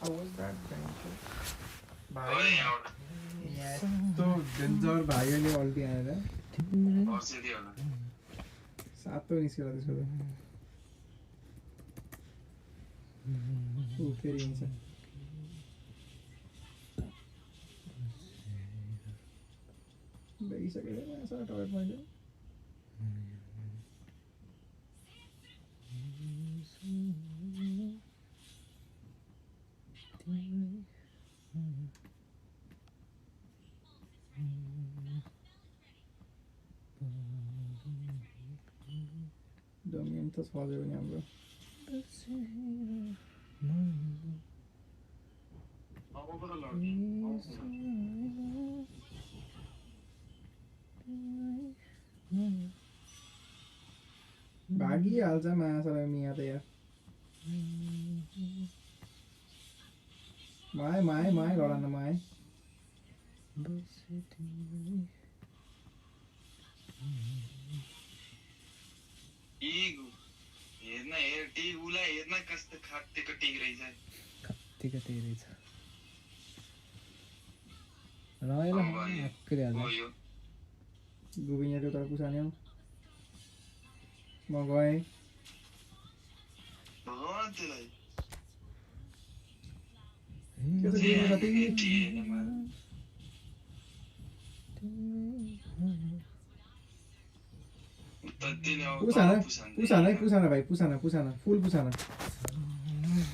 How was that भाइ यस्तो danger भाइले अल्टी आएर सातो निस्केर त्यसको ऊ फेरि हिँड्छ बेगिसकेर सर टर्गेट मैले डोमिनेन्ट त छल्यो भने हाम्रो भागिहाल्छ माछा मिया त यार माए लडा न माए गुबिङको तर पुसाने हो म गएँ पुसाना भाइ पुसाना फुल पुसाना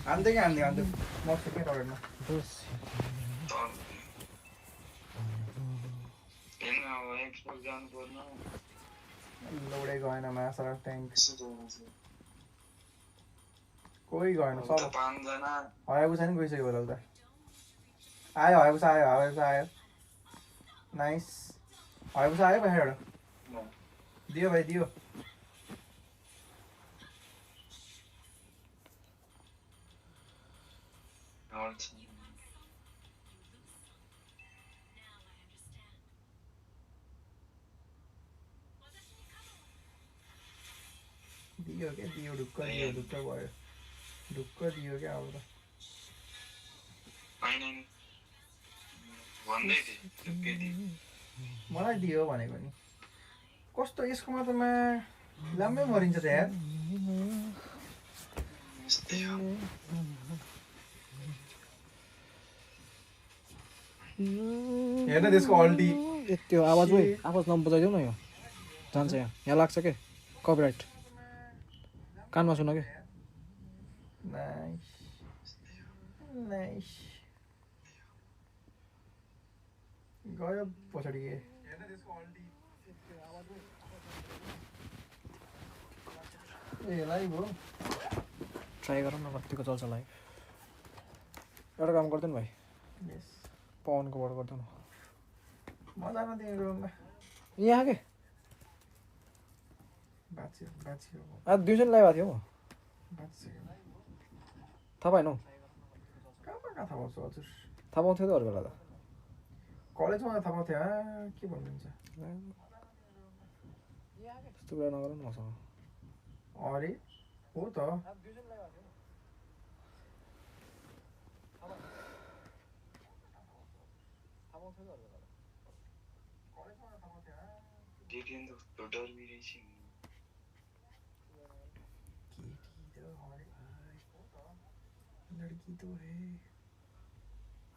हान्दै कि हान्दै मर्छ क्या टर्गेटमा लोडै गएन माछा ट्याङ्क कोही गएन सब हयाबुसा नि गइसक्यो होला उता आयो हयाबुसा आयो नाइस हयाबुसा आयो बाहिरबाट दियो भाइ दियो दियो क्या दियो ढुक्क भयो ढुक्क दियो क्या अब मलाई दियो भनेको नि कस्तो यसकोमा त लामै मरिन्छ त यार हेर्न त्यसको अल्टी त्यो आवाज नबजाइदेऊ न यो जान्छ यहाँ लाग्छ के कपिराइट कानमा सुन के नाइस गयो पछाडि के ए लाइभ हो ट्राई गरौँ न कतिको चल्छ लाइभ एउटा काम गर्दैन भाइ पवनकोबाट गर्दैन म जान दिएँ रुममा यहाँ के आज दिउँसो लाइभ आएको थियो थाहा पाएन हौ कहाँ थाहा पाउँछु हजुर थाहा पाउँथ्यो त अरू बेला त कलेजमा थाहा पाउँथ्यो के भन्नुहुन्छ त्यस्तो कुरा नगर न मसँग अरे हो त लड़की तो है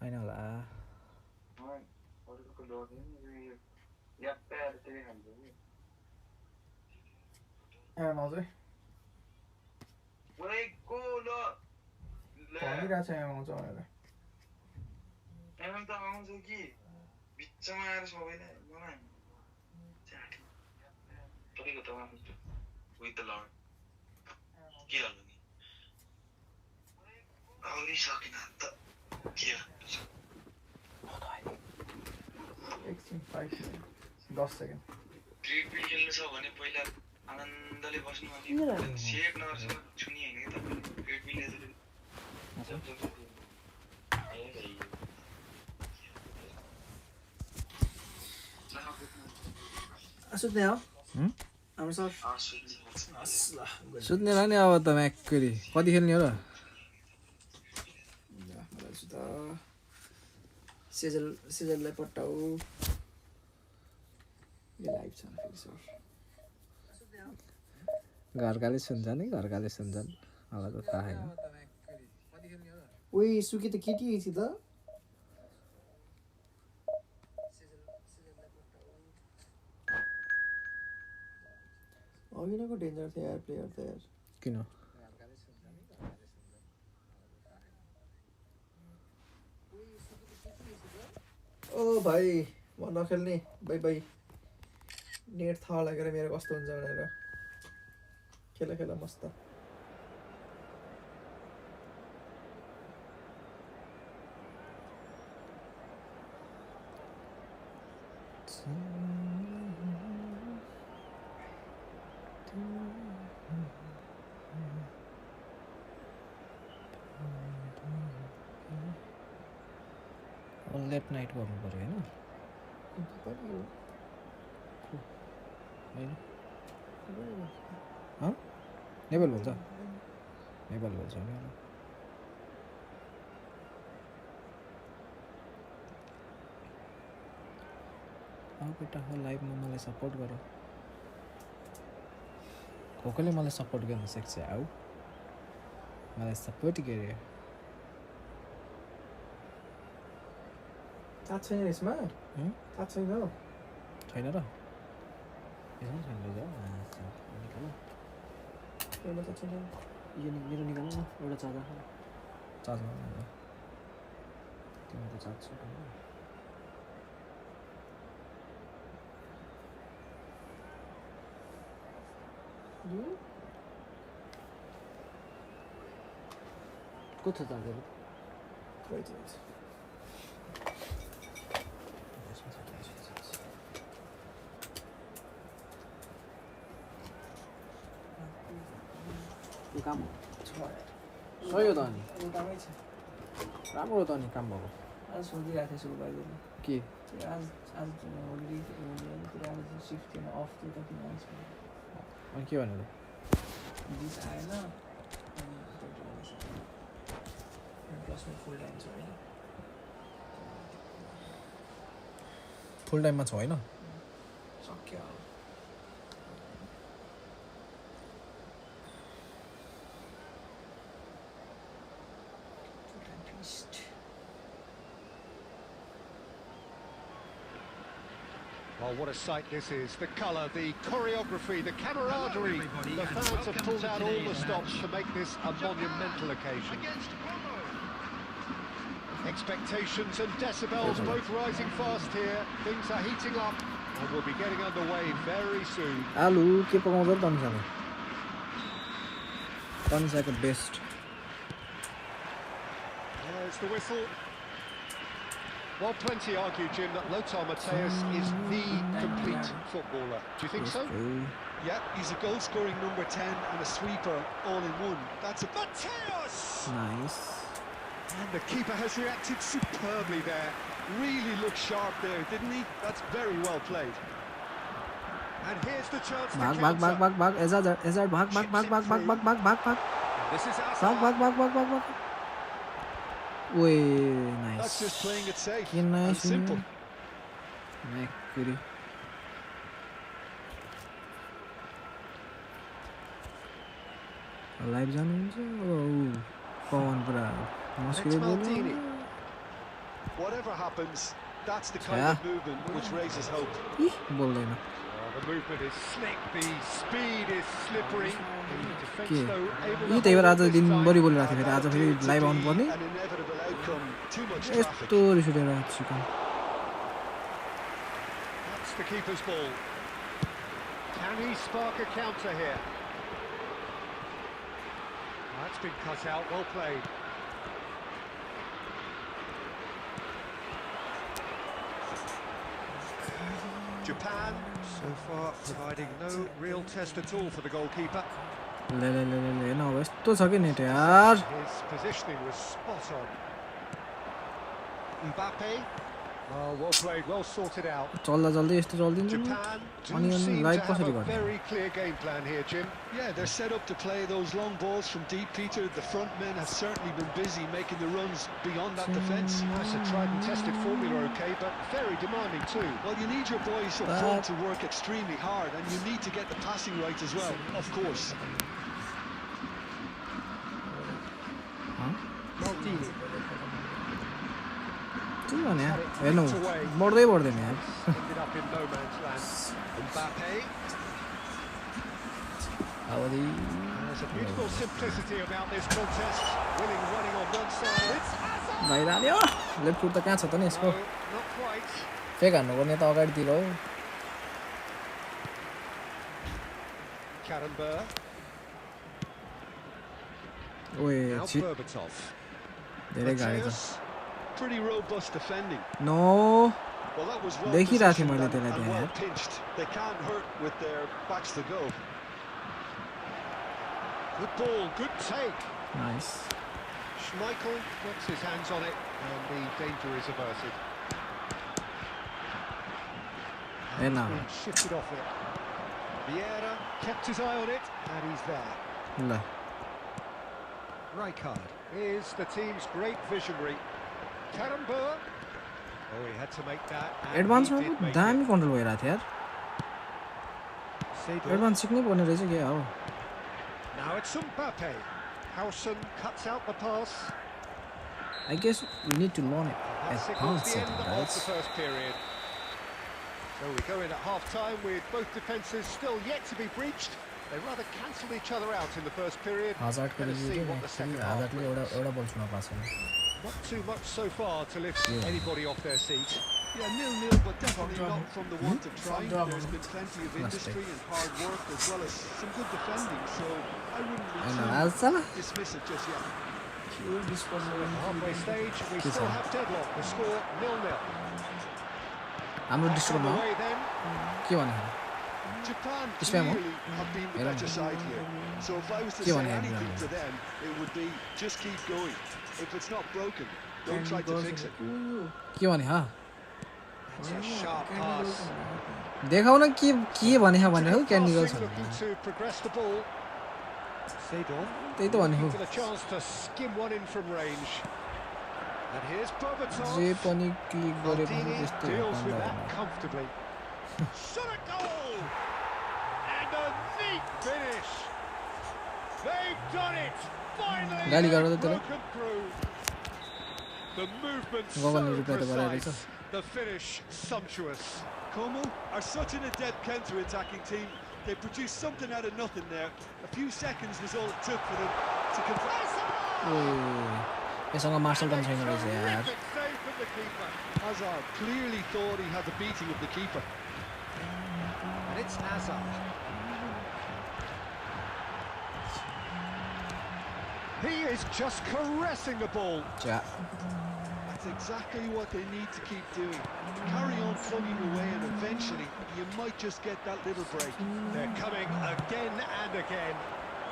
होइन होला आउँछ भनिरहेको छ आउँछ भनेर आउँछ कि बिचमा आएर सबैलाई मलाई तपाईँको त विथ द लर्ड के हाल्नु नि आउनै सकिन त के एकछिन 5 मिनट 10 सेकेन्ड ट्रेडमिल खेल्नु छ भने पहिला आनन्दले बस्नु अनि सेभ नगर्छ छुनी हैन के तपाईले ट्रेडमिल सुत्ने हो हाम्रो सर सुत्ने नि अब त म्याक्करी कति खेल्ने हो र सेजललाई पट्टाऊ यो लाइभ छ फेरि सर घरकाले सुन्छन् है घरकाले सुन्छन् मलाई त थाहा छैन ओइ सुकी त केटी थिए त अघिनको डेन्जर थियो यार प्लेयर त यार किन ओ भाइ म नखेल्ने बाई बाई नेट थाहा लागेर मेरो कस्तो हुन्छ भनेर खेला खेला मस्त लेट नाइट गर्नु पर्यो हैन नेपाल बोल्छ नेपाल बोल्छ नि बेटा हो लाइभमा मलाई सपोर्ट गर कसले मलाई सपोर्ट गर्न सक्छ आऊ मलाई सपोर्ट गरे थाहा छैन यसमा थाहा छैन छैन र यसमा छैन र निकाल एउटा त छैन यो मेरो निकाल्नु न एउटा चार्जर चार्जर तिम्रो त चार्ज छ कस्तो चार्जर काम सही हो त अनि कामै छ राम्रो हो त अनि काम भएको आज सोधिरहेको थिएँ सुरु गरेर के आज होलिडे आज सिफ्ट थिएन अफ थियो त किन आज अनि के भन्नु दिस आएन प्लसमा फुल टाइम छ होइन फुल टाइममा छ होइन सक्यो अब Oh, what a sight this is. The colour, the choreography, the camaraderie. The fans have pulled out all the stops to make this a monumental occasion. Expectations and decibels both rising fast here. Things are heating up and we'll be getting underway very soon. आलु के पकाउँछ र तनिसाले तनिसाको best There's the whistle. Well, plenty argue, Jim, that Lothar Matthäus is the complete footballer. Do you think so? Yeah, he's a goal-scoring number 10 and a sweeper all in one. That's a Matthäus! Nice. And the keeper has reacted superbly there. Really looked sharp there, didn't he? That's very well played. And here's the chance to counter. Bag. Ezard, bag. This is bag. Oi, nice. That's just playing it safe nice and simple. Live जानुहुन्छ पवन पुरा मुस्किल बोल्नु Whatever happens, that's the kind of movement which raises hope. बोल्दैन The movement is slick, the speed is slippery. The defense though able to त्यही भएर आज दिनभरि बोलिरहेको थिएँ फेरि आज फेरि लाइभ आउनु पर्ने यस्तो रिस उठेर chicken That's the keeper's ball. Can he spark a counter here? That's been cut out, well played. Japan, so far, providing no real test at all for the goalkeeper. No, यस्तो छ के net यार His positioning was spot on. Mbappe. Oh, well played, well sorted out. चल्दा चल्दै यस्तो चल्दिन्छ नि Japan अनि do seem live to have कसरी a गर्ने very clear game plan here, Jim. Yeah, they're set up to play those long balls from deep, Peter. The front men have certainly been busy making the runs beyond that defence. That's a tried and tested formula, okay, but very demanding too. Well, you need your boys up front to work extremely hard, and you need to get the passing right as well, of course. Maldini. के भने हेर्नु बढ्दै बढ्दैन यार Ended up in no man's land. Mbappe. अवधि There's a beautiful simplicity about this contest. Winning running on one side. It's Hazard. भइरहने हो left foot त कहाँ छ त नि यसको No, not quite. फेक हान्नुपर्ने त अगाडितिर हो Karambur. ओए Now छि Berbatov. धेरै गाडी छ Mateus, pretty robust defending. No Well, that was well देखिरहेको थिएँ positioned मैले and त्यसलाई त्यहाँ well यार pinched. They can't hurt with their backs to go. Good ball, good take. Nice Schmeichel puts his hands on it and the danger is averted. हेर्न And it's been shifted off it. Vieira kept his eye on it and he's there. ल Rijkaard is the team's great visionary. Karambur. Oh, he had to make that. And एडभान्समा he did पो make दामी it. Control भइरहेको थियो यार Seedorf. Advance सिक्नै पर्ने रहेछ के हो Now it's Mbappe. Howson cuts out the pass. I guess we need to learn it That at signals the setting, end of the guys. first period. So we go in at half-time with both defences still yet to be breached. They rather cancelled each other out in the first period. Hazard को Let's see review what the second half Hazard ले brings. एउटा बल छुन पाएको छैन Not too much so far to lift anybody off their seat. Yeah, 0-0, but definitely not from the want of trying. There's been plenty of industry and hard work as well as some good defending, so I wouldn't be Hahn too हाल्छ ल dismiss it just yet. Halfway stage, we still have deadlock. The score 0-0. हाम्रो Back डिस्ट्रिक्टमा on the way then. के भने Japan Ismail, clearly have been the better side here. So if I was to Give say on here, anything Ibrahim. to them, it would be just keep going. If it's not broken, don't try to fix it. के भने हा It's a sharp pass. देखाउ न के भने हौ candy गर्छ Crossing, looking to progress the ball. Seedorf. त्यही त भने हौ For the chance to skim one in from range. And here's Berbatov. जे पनि क्लिक गरे पनि Maldini त्यस्तै deals with हुँदैन that comfortably. Shot a goal! And a neat finish. They've done it! Finally, गाली गर they've त त्यसलाई broken through. The movement गगनले so reply त गराइरहेछ precise. The finish sumptuous. Como are such an adept counter-attacking team. They produced something out of nothing there. A few seconds was all it took for them to complete. ओए यससँग martial पनि छैन रहेछ यार Terrific save from the keeper. Hazard clearly thought he had the beating of the keeper. And it's Hazard. He is just caressing the ball. च्या That's exactly what they need to keep doing. Carry on plugging away and eventually you might just get that little break. They're coming again and again.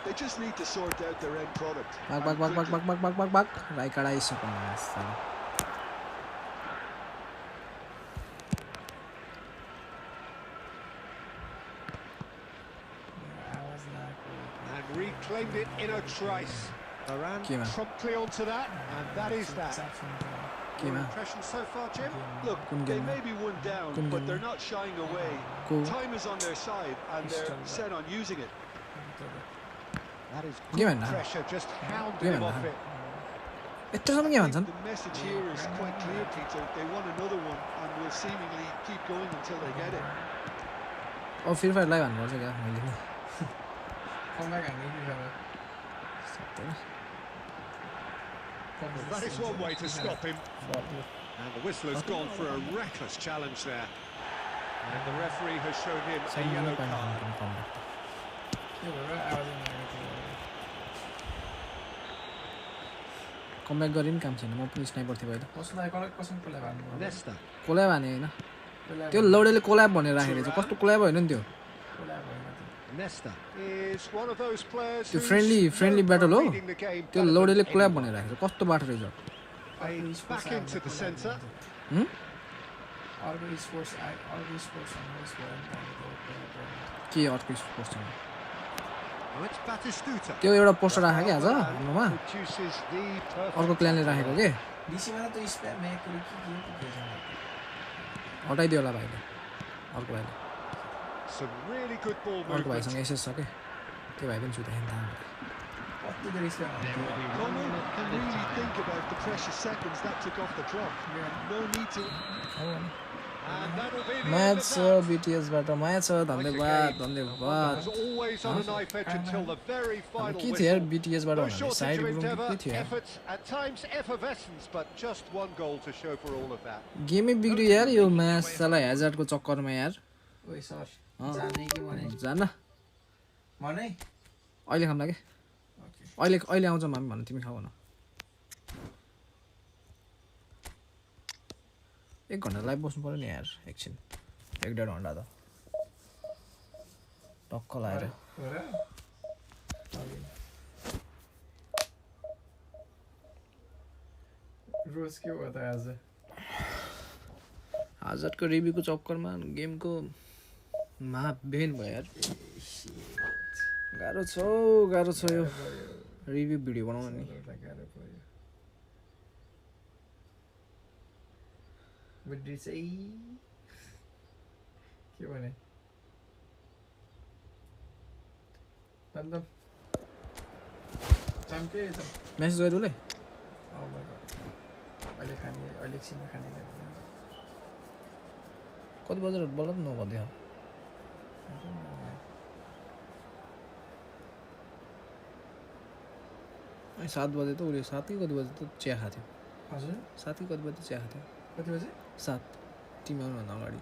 They just need to sort out their end product. बाक Rijkaard आइसक्यो साला And reclaimed it in a trice. Varane Kima. promptly onto that, and that is that. Kima. Your impression so far, Jim? Look, Couldn't they get may be one down, Couldn't but get they're not shying away. Cool. Time is on their side and they're set on using it. That is Give good it now. pressure, just hounding Give him it off now. it. यत्रोसम्म के भन्छन् The message here is quite clear, Peter. They want another one and will seemingly keep going until they get it. अब free fire live हान्नुपर्छ क्या मैले नि सक्दैन That is one way to stop him. And the whistler's gone for a reckless challenge there. And the referee has shown him a yellow card. Comeback गरे पनि काम छैन म पनि स्नाइपर थिएँ पहिला Nesta. कोल्याब हाने होइन त्यो लौडेले कोल्याब भनेर राखेको रहेछ कस्तो कोल्याब होइन नि त्यो Nesta is one of those players त्यो who's friendly known battle for हो reading the game त्यो better than लौडेले कोल्याब anyone. भनेर राखेको छ कस्तो बाटो रहेछ Fades back into the centre. अर्को स्पोर्ट्स अनलाइस भयो के अर्को स्पोर्ट्स छ Oh, it's Batistuta. त्यो एउटा पोस्टर राखे क्या आज हाम्रोमा Produces the perfect अर्को क्ल्यानले राखेको के डिसीमा त त्यो स्प्याम म्याकले के हटाइदियो होला भाइले अर्को भाइले Some really good ball अर्को movement. भाइसँग एसएस छ के त्यो भाइ पनि सुत्यो कति धेरै spam Conor can really think about the precious seconds that took off the clock. No need to. And that'll be the end match of छ that. बिटिएसबाट म्याच छ धन्यवाद धन्यवाद Was always on a knife edge until the very final के थियो यार whistle. बिटिएसबाट No भन्ने shortage side of group endeavour, के थियो यार efforts, at times effervescence, but just one goal to show for all of that. गेमै बिग्रियो यार यो match साला ह्याजार्डको चक्करमा यार ओइ सर जाने कि भने जान मनै अहिले खाउँला के अहिले आउँछ मामी भन्नु तिमी खाऊ न 1 घन्टा लाइभ बस्नु पर्यो नि यार एकछिन 1.5 घन्टा त टक्क लाएर रोज के भयो त आज हाजरको रिभ्यूको चक्करमा गेमको महाबेन भयो यार गाह्रो छ यो रिभ्यू भिडियो बनाउनु नि बुद्धि चाहिँ के भने मतलब चम्के मेसेज गरिदिउ ल अहिले खाने अहिले एकछिनमा खाने कति बजेर बोल न भन्दै 7 बजे त उसले 7 कि कति बजे त चिया खाथ्यो हजुर 7 कि कति बजे चिया खाथ्यो कति बजे 7 तिमी आउनुभन्दा अगाडि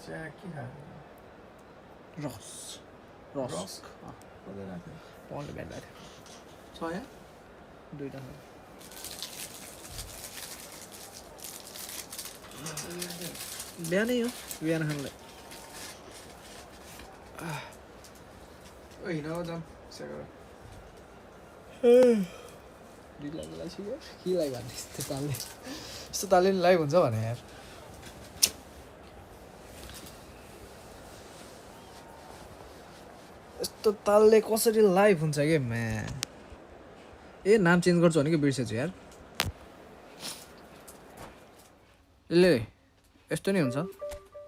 चिया के खायो रस्क कति राख्यो पन्डले ब्याट लाग्थ्यो छ यहाँ 2टा बिहानै हो बिहान खानलाई ओइ हिँड जाम सेगर के लाइभ भन्ने यस्तो तालले लाइभ हुन्छ भने यार यस्तो तालले कसरी लाइभ हुन्छ के म्यान ए नाम चेन्ज गर्छु भने के बिर्सेछु यार ले यस्तो नि हुन्छ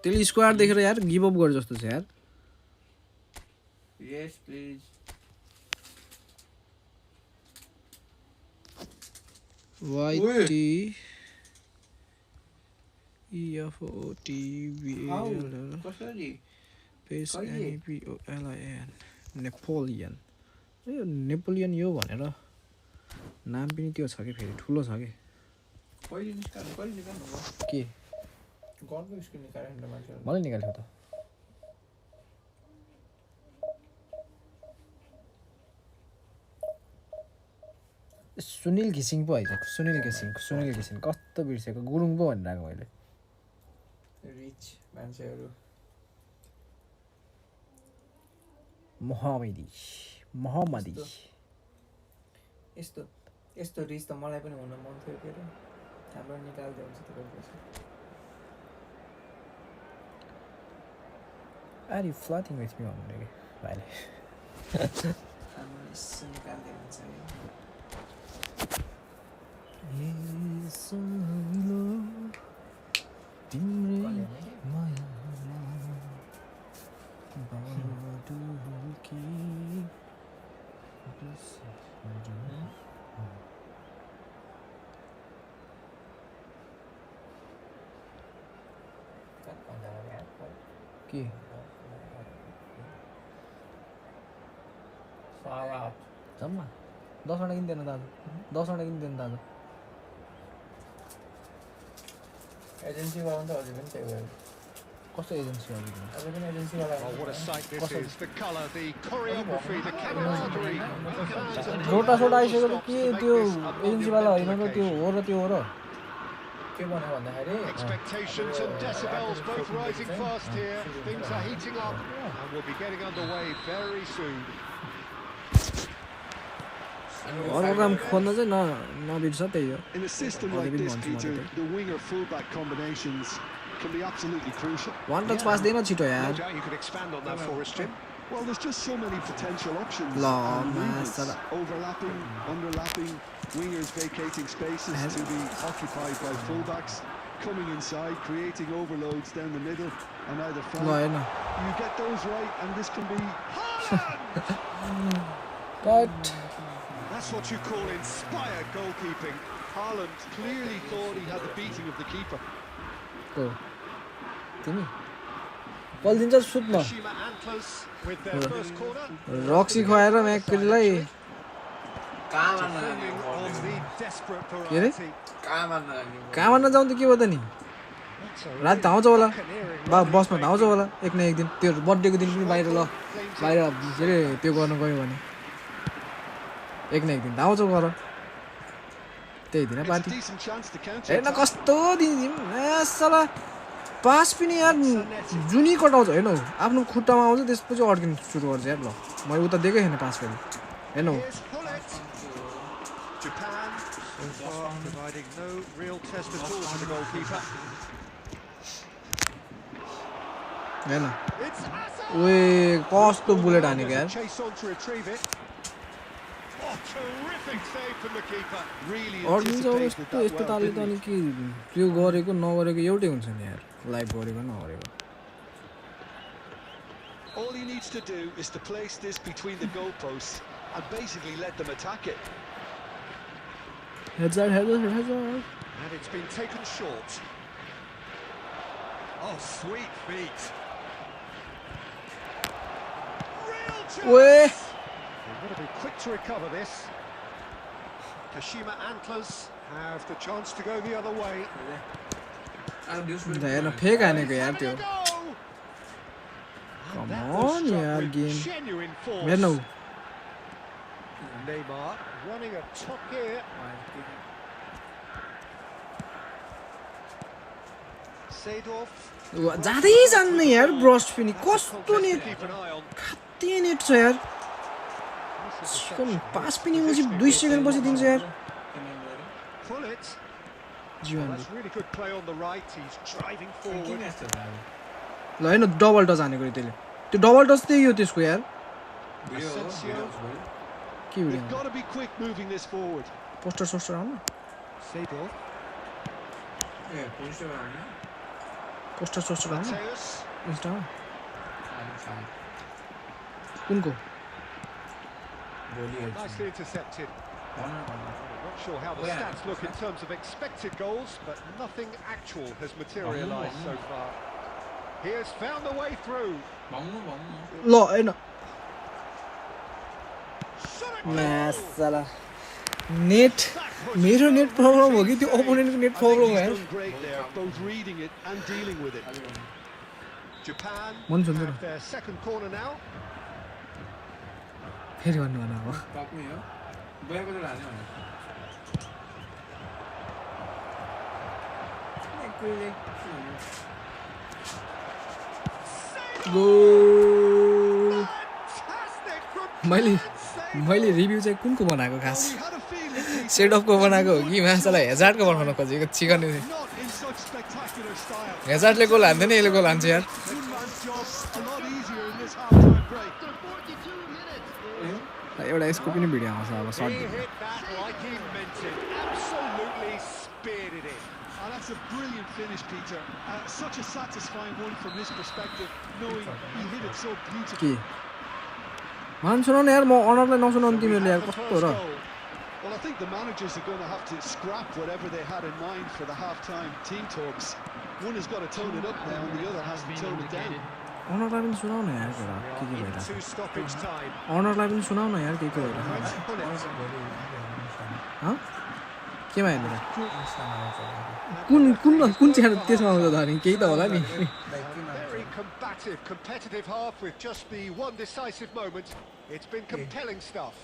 त्यसले स्क्वाड देखेर यार गिभ अप गरे जस्तो छ यार यस प्लिज YT EFOTBAL कसरी Space NEPOLIN Nepolian यो नेपोलियन यो भनेर नाम पनि त्यो छ कि फेरि ठुलो छ कि कहिले निकाल्नु भयो के गर्नु स्क्रिन निकाल्नु मान्छे मलाई निकाल्यो त सुनिल घिसिङ पो आइसक्यो सुनिल घिसिङ कस्तो बिर्सेको गुरुङ पो भनिरहेको मैले रिच मान्छेहरू मोहम्मदी यस्तो रिच त मलाई पनि हुन मन थियो के अरे हाम्रो निकाल्दै हुन्छ त्यो पैसा Are you flirting with me भन्नु के भाइले हाम्रो यसो निकाल्दै हुन्छ तिम्रै माया के जम्मा 10 वटा किन्दैन दाजु 10 वटा किन्दैन दाजु एजेन्सी वाला त अझै पनि त्यही भयो कस्तो एजेन्सी हो अझै पनि एजेन्सी वाला Oh, what a sight this is. The colour, the choreography, the camaraderie. The fans and रोटा सोटा all आइसक्यो stops के to make त्यो this a एजेन्सीवाला होइन monumental र त्यो occasion. हो र त्यो हो र के भन्यो भन्दाखेरि Expectations and decibels both rising fast here. Things are heating up and we'll be getting underway very soon. अर्को काम खोज्न चाहिँ नबिर्स त्यही हो In a system like this, Peter, the winger fullback combinations can be absolutely crucial. One touch पास दिएन छिटो No यार doubt you could expand on that for us, Jim. Well, there's just so many potential options. La, and movements, masala. overlapping, underlapping, wingers vacating spaces to be occupied by fullbacks, coming inside, creating overloads down the middle on either ल flank. हेर्न You get those right, and this can be. Cut That's what you call inspired goalkeeping. Haaland clearly thought he had the beating of the keeper. को तिमी बल दिन्छ सुत्न Shima Antlers with their first corner. रक्सी खुवाएर म्याकलाई Defending on the desperate के अरे variety. कहाँ मान्न जाउँ त के भयो त नि राति धाउँछ होला बसमा धाउँछ होला एक न एक दिन त्यो बर्थडेको दिन पनि बाहिर बाहिर के अरे त्यो गर्न गयो भने एक न एक दिन धाउँछ गर त्यही दिन It's a party decent chance to counter. हेर्न कस्तो दिन साला पास पनि यार जुनी कटाउँछ हेर्न आफ्नो खुट्टामा आउँछ त्यसपछि अड्किनु सुरु गर्छ यार ल मैले उता दिएकै छैन पास फेरि हेर्न Here's Hullet. Japan so far providing no real test at all to the goalkeeper. हेर्न It's Asa. ओए कस्तो बुलेट हानेको यार Chase on to retrieve it. Oh, terrific save from the keeper. Really अड्किन्छ anticipated यस्तो that यस्तो well, तालले त didn't अनि के त्यो गरेको नगरेको एउटै हुन्छ नि यार लाइभ गरेको नगरेको he? All he needs to do is to place this between the goalposts and basically let them attack it. हेडजर And it's been taken short. Oh, sweet feet. Real chance. ओए They've got to be quick to recover this. Kashima Antlers have the chance to go the other way. हेर्न fake हानेको यार त्यो Having a go. Come That was on, struck यार, with game. genuine force. हेर्न ऊ Neymar running a top gear. Seedorf. जाँदै जान्न यार ब्रस्ट पनि कस्तो net Keep an eye on. कति नेट छ यार पास पनि पछि 2 सेकेन्ड पछि दिन्छ यार Pull it. जीवन That's really good play on the right. He's driving forward. ल हेर्न डबल टच हानेको रे त्यसले त्यो डबल टच त्यही हो त्यसको यार Asensio. के video They've got to be quick moving this forward. Poster सोस्टर आउनु Seedorf. पोस्टर सोस्टर आउनु Mateus. इन्स्टामा कुनको Nicely intercepted. Not sure how the stats look in terms of expected goals, but nothing actual has materialised so far. He has found a way through. ल हेर्न म्यासाला net मेरो net problem हो कि त्यो ओपोनेन्टको net I think problem हो he's यार done great there, both reading it and dealing with it. Japan One second. have their second corner now. फेरि भन्नु भन अब गोल Fantastic from मैले Save. मैले रिभ्यू चाहिँ कुनको बनाएको खास We had a feeling he set अफको बनाएको हो कि माछालाई हेजार्डको बनाउन खोजेको chicken not in such spectacular style. हेजार्डले गोल हान्दैन यसले गोल हान्छ यार One man's job a lot easier in this half-time break. एउटा यसको पनि भिडियो आउँछ अब He sort hit that like he meant it. Absolutely speared it in. And that's a brilliant finish, Peter. Such a satisfying one from this perspective, knowing he hit it so beautifully. के मान सुनाउनु यार म अनरलाई नसुनाउनु तिमीहरूले यार The कस्तो first raw goal. Well, I think the managers are going to have to scrap whatever they had in mind for the half-time team talks. One has got to tone it up now, and the other has to tone it down. अनरलाई पनि सुनाउन यार कुरा के भइरहेको Into stoppage time. अनरलाई पनि सुनाउन यार के भइरहेको French pull it. हँ केमा हेर्नु कुन कुन कुन चाहिँ त्यसमा आउँछ त अनि केही त होला नि Very combative, competitive half with just the one decisive moment. It's been compelling stuff.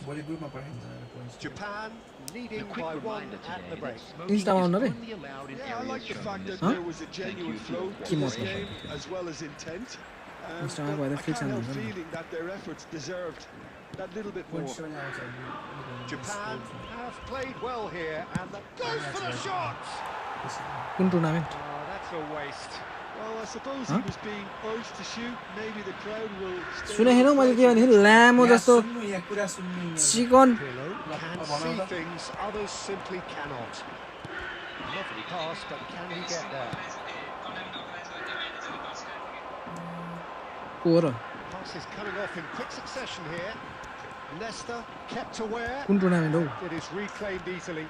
Japan leading by one at the break. इन्स्टामा आउनु रे Yeah, I like the fact that Huh? there was a genuine flow to Keep this on. game, as well as intent. Instagram But by the I fix can't and help the- feeling that their efforts deserved that little bit more. Japan have played well here, and that goes for the shot. कुन tournament Oh, that's a waste. Well, I suppose he was being urged to shoot. Maybe the crowd will stay सुने हैन मैले के भने लामो जस्तो chicken Pirlo can see things others simply cannot. Lovely pass, but can he get there? को र Pass is coming off in quick succession here. Leicester kept aware. कुन tournament हो It is reclaimed easily.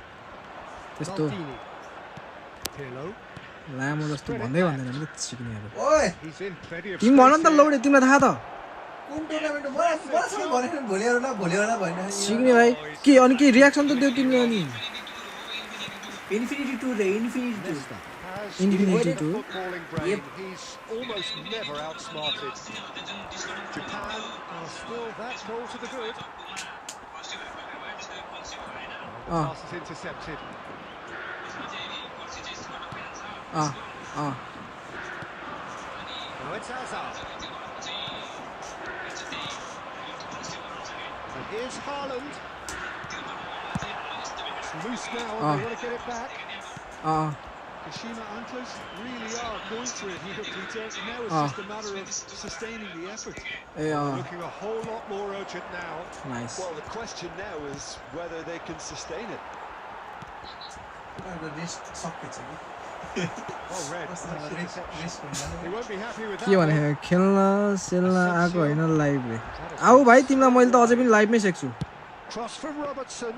त्यस्तो Maldini. Pirlo. लामो जस्तो भन्दै भन्दैन नि सिक्नेहरु ओए He's in plenty of तिमी भन नि त space लौडे तिमीलाई थाहा त कुन टुर्नामेन्ट हो मलाई भनेन भोलि होला भन्न सिक्ने भाइ के अनि के रियाक्सन त दियो तिमीले अनि इन्फिनिटी 2 रे infinity 2 here. Has Infinity a too. footballing brain. He's almost never outsmarted. Japan are still that goal to the good. Pass is intercepted. Uh Now it's Hazard. And here's Haaland. It's loose now, and they want to get it back. Kashima Antlers really are going for it here, Peter. Now it's just a matter of sustaining the effort. A Looking a whole lot more urgent now. Nice Well, the question now is whether they can sustain it. Wrist सकेछ कि Oh, red. Wrist हुन्छ He won't be happy with के that. भने खेल्न सेल्न आएको होइन लाइभले आऊ भाइ तिमीलाई मैले त अझै पनि लाइभमै सेक्छु Cross from Robertson.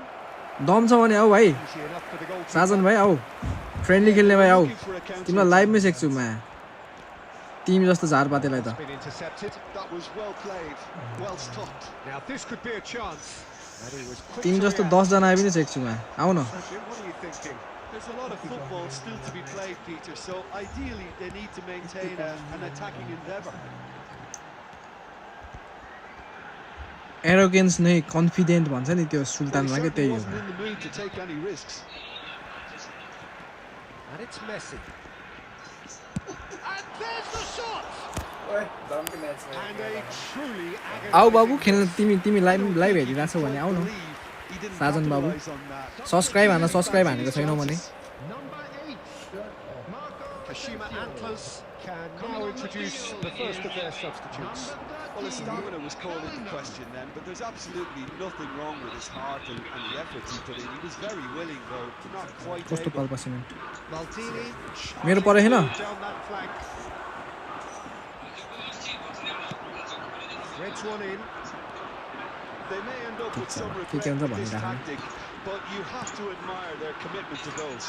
दम छ भने आऊ भाइ Easy enough for the goalkeeper. साजन भाइ आऊ फ्रेन्डली खेल्ने भाइ आऊ Looking for a counter. तिमीलाई लाइभमै सेक्छु मा तिमी जस्तो झारपातेलाई त Been intercepted. That was well played, well stopped. Now this could be a chance. And he was quick तिमी to जस्तो react. 10 जना आए पनि सेक्छु मा आऊ न What are you thinking? There's a lot of football still to be played, Peter, so ideally they need to maintain an attacking endeavour. Arrogance नै confident भन्छ नि त्यो सुल्तानमा के त्यही हो Wasn't in the mood to take any risks. And it's Messi. And there's the shot. ओए धम्के match And a truly आऊ बाबु agonizing खेल्न तिमी लाइभ हेरिरहेको छौ भने आऊ न He didn't Sajan Babu. capitalise on that. Subscribe हानेको छैनौ भने number 8. Kashima Antlers can now introduce the first of their substitutes. Well, his stamina was called into question then, but there's absolutely nothing wrong with his heart and the effort he put in. He was very willing, though, not quite कस्तो able. Palpa cement Maldini. मेरो परे हैन Down that flank. Threads one in. They may end up with some के regret हुन्छ with this भनिराख्नु tactic, but you have to admire their commitment to goals.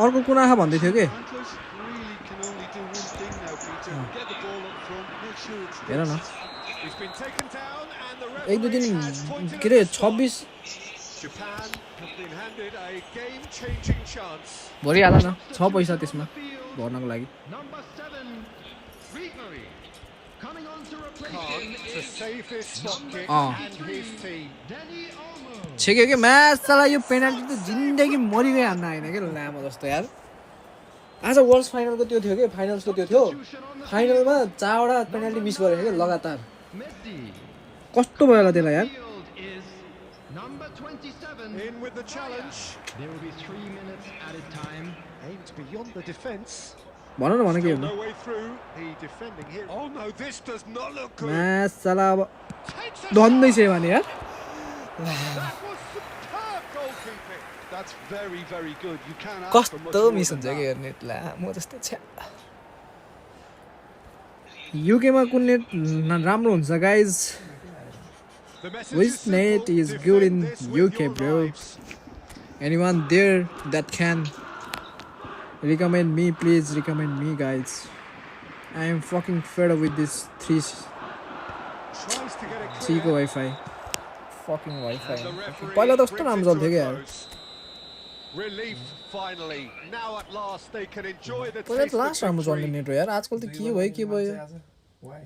अर्को कुना आँखा भन्दै थियो के Antlers really can only do one thing now, Peter. Get the ball up front, make sure it's हेर न He's been taken down and the एक दुई दिन referee has pointed के अरे at the spot. 26 Japan have been handed a game-changing chance. भरि हाल न 6 पैसा त्यसमा भर्नको लागि Number 7, Ribery, coming on to replace Khan him to is save his spot kick Oh. and his team. Danny Olmo. छेक्यो के match साला यो penalty त जिन्दगी मरिगयो हान्न हैन के लामो जस्तो यार आज वर्ल्ड फाइनलको त्यो थियो के फाइनल्सको त्यो थियो फाइनलमा 4 वटा पेनाल्टी मिस गरेको के लगातार Messi. कस्तो भयो होला त्यसलाई यार Field is number 27. In with the challenge. There will be 3 minutes added time. Aimed beyond the defence. भन न के Still हो no way through. The defending here. Oh no, this does not look good. Match साला अब Takes a धन्दै shot. छ भने यार That was superb goalkeeping. That's very, very good. You can't ask for much कस्तो more miss than हुन्छ that. कि हेर्ने लामो जस्तो छ्या युकेमा कुन नेट राम्रो हुन्छ guys The message Which is net simple. is good in Defend this with UK, your bro? lives. anyone there that can recommend me, please recommend me guys. I am fucking fed up with this 3 Tries to get it को clear. Wifi fucking wifi And the referee पहिला त कस्तो brings राम्रो it to चल्थ्यो a क्या यार close. Relief finally. Now at last they can enjoy the पहिला taste त of last राम्रो चल्ने victory. नेट हो यार आजकल त के भयो Why?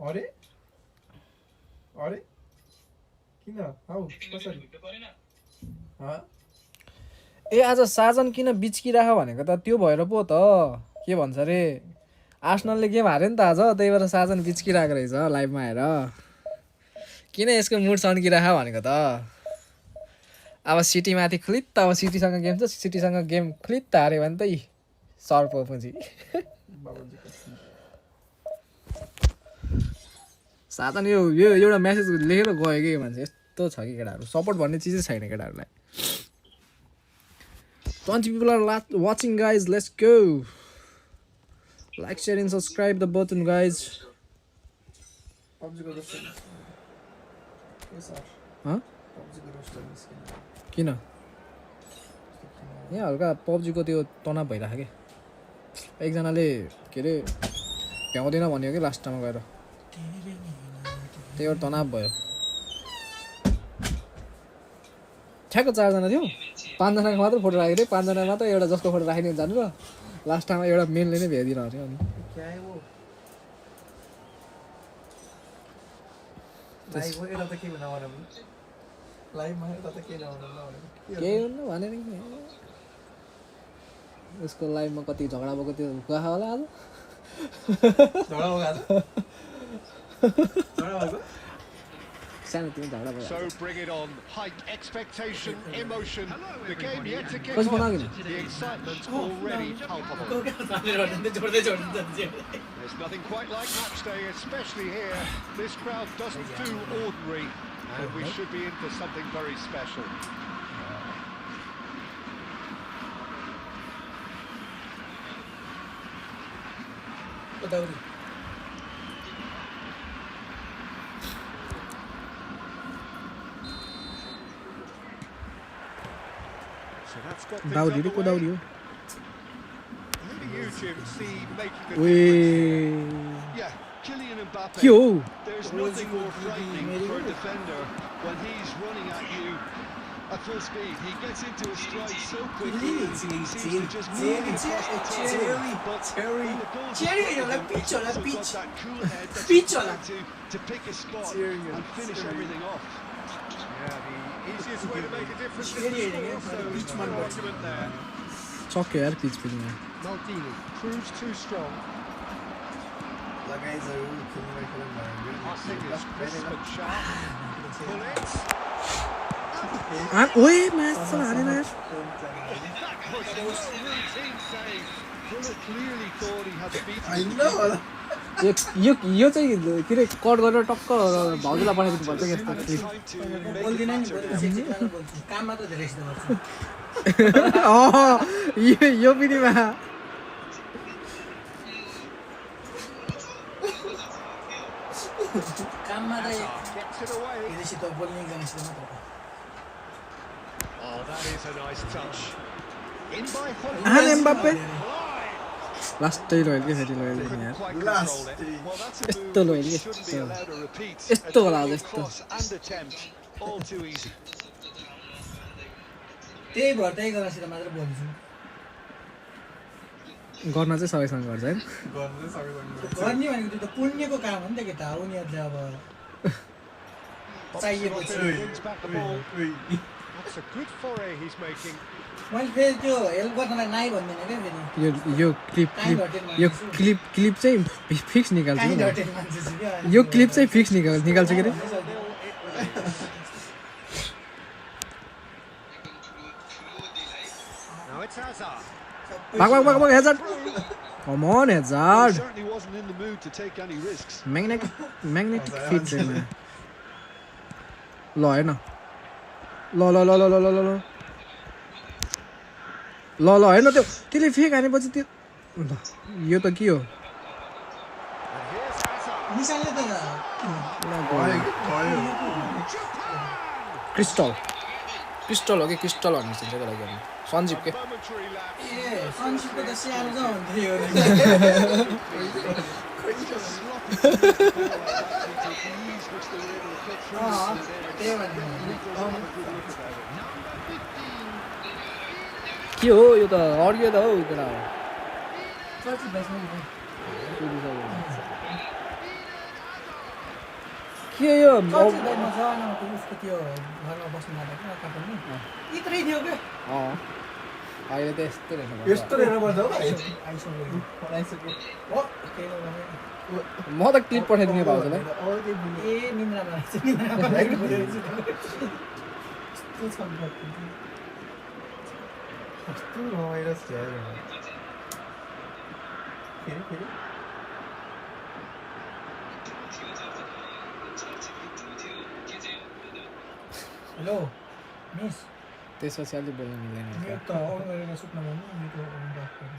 अरे अरे किन आऊ कसरी ए आज साजन किन बिचकिराख भनेको त त्यो भएर पो त के भन्छ रे आर्सेनलले गेम हार्यो नि त आज त्यही भएर साजन बिच्किरहेको रहेछ लाइभमा आएर किन यसको मुड सन्किराख भनेको त अब सिटीमाथि खुलित्त अब सिटीसँग गेम छ सिटीसँग गेम खुलित्त हार्यो भने त सर्प पुँजी साजन यो एउटा मेसेज लेखेर गयो कि मान्छे यस्तो छ कि केटाहरू सपोर्ट भन्ने चिजै छैन केटाहरूलाई 20 people are watching guys let's go like share and subscribe the button guys huh किन यहाँ हल्का पब्जीको त्यो तनाव भइरहेको के एकजनाले के अरे भ्याउँदैन भन्यो कि लास्ट टाइममा गएर त्यही भएर तनाव भयो ठ्याक्क 4 जना थियो 5 जनाको मात्र फोटो राखेको थिएँ 5 जना मात्र एउटा जसको फोटो राखिदिनु जानु र लास्ट टाइममा एउटा मेनले नै भ्याइदिनु अरे अनि केही हुन्न भनेर उसको लाइभमा कति झगडा भएको त्यो गएको होला आज सानो तिमी झगडा भयो So bring it on. Height, expectation, emotion. The game yet to kick कसो off. बनायो The excitement already palpable. There's nothing quite like match day, especially here. This crowd doesn't do ordinary, and we should be in for something very special. So that's got things दाउरी को underway. दाउरी हो Who do you, Jim, see making the ओए difference? Yeah, Kylian Mbappe. के हो There's nothing more frightening for a defender when he's running at you at full speed. He gets into a stride so quickly and seems to just move across the table. But when the goalkeeper has got that cool head that's able to pick a spot and finish everything off. Yeah, the easiest way to make a difference in the score, so there's no argument there. सक्यो यार pitch पनि यहाँ Maldini proves too strong. Passing is crisp and sharp. Pull it. ओए match छ हारेन यार That was a routine save. Puller clearly thought he had the beat. यो चाहिँ के अरे कट गरेर टक्क भाउजूलाई पठाइदिनु पर्छ कि यस्तो क्लिप यो पिँढीमा Gets it away. Oh, that is a nice touch. In by आन एम्बाप्पे Fly. लास्टै लोयल के फेरि लोयल पनि यार Quite control it. Well, that's a move यस्तो लोयल that के shouldn't be allowed to repeat. यस्तो A होला double यस्तो cross and attempt, all too easy. त्यही भएर त्यही गरासित मात्र बोल्छु गर्न चाहिँ सबैसँग गर्छ है गर्ने भनेको त्यो त पुण्यको काम हो नि त केटा उनीहरूले अब चाहिएपछि Wins back the ball. That's a good foray he's making. मैले फेरि त्यो हेल्प गर्नलाई नाइ भन्दैन क्या फेरि यो क्लिप चाहिँ फिक्स निकाल्छु काहीँ कि डटेन मान्छे छु क्या यो क्लिप चाहिँ फिक्स निकाल्छु के अरे Now it's Hazard. भाग Hazard come on Hazard Certainly wasn't in the mood to take any risks. Magnetic fit छैन ल हेर्न ल हेर्न त्यो त्यसले फेक हानेपछि त्यो ल यो त के हो And here's Hazard. निशानले त क्रिस्टल हो कि क्रिस्टल भन्नु चाहिँ त्यसको लागि सञ्जीव के Momentary lapse. ए सन्सिपको त स्याहार छ भन्दै हो त्यही भन्नु के हो यो त अर्ग्यो त हौ केटा हो चर्चित भएछ नि के यो चर्चित भएमा छ न उसको त्यो घरमा बस्नु जाँदा क्या काठमाडौँ इत्रै थियो क्या अहिले त यस्तो रहेछ यस्तो हेर्नुपर्छ हो आइसक्यो ओ म त क्लिप पठाइदिने भाउजूलाई ए निन्द्रामा रहेछ निन्द्रामा रहेछ कस्तो छ कस्तो रमाइलो छ यार फेरि हेलो मिस त्यसपछि अलि बोल्न मिल्दैन म्युट त अन गरेर सुत्न भन्नु म्युट अन गर्नु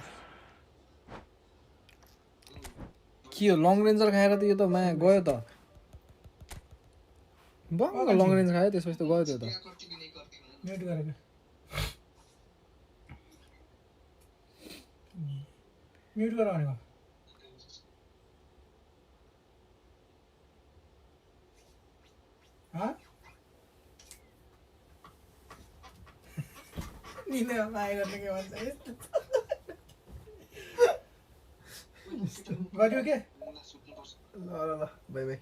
के हो लङ रेन्जर खाएर त यो त माया गयो त बङ्ग लङ रेन्ज खायो त्यसपछि त गयो त्यो त म्युट गरेको म्युट गर भनेको हाँ निन्द्रा माया गर्ने के भन्छ यस्तो गर्यो के ल बाई बाई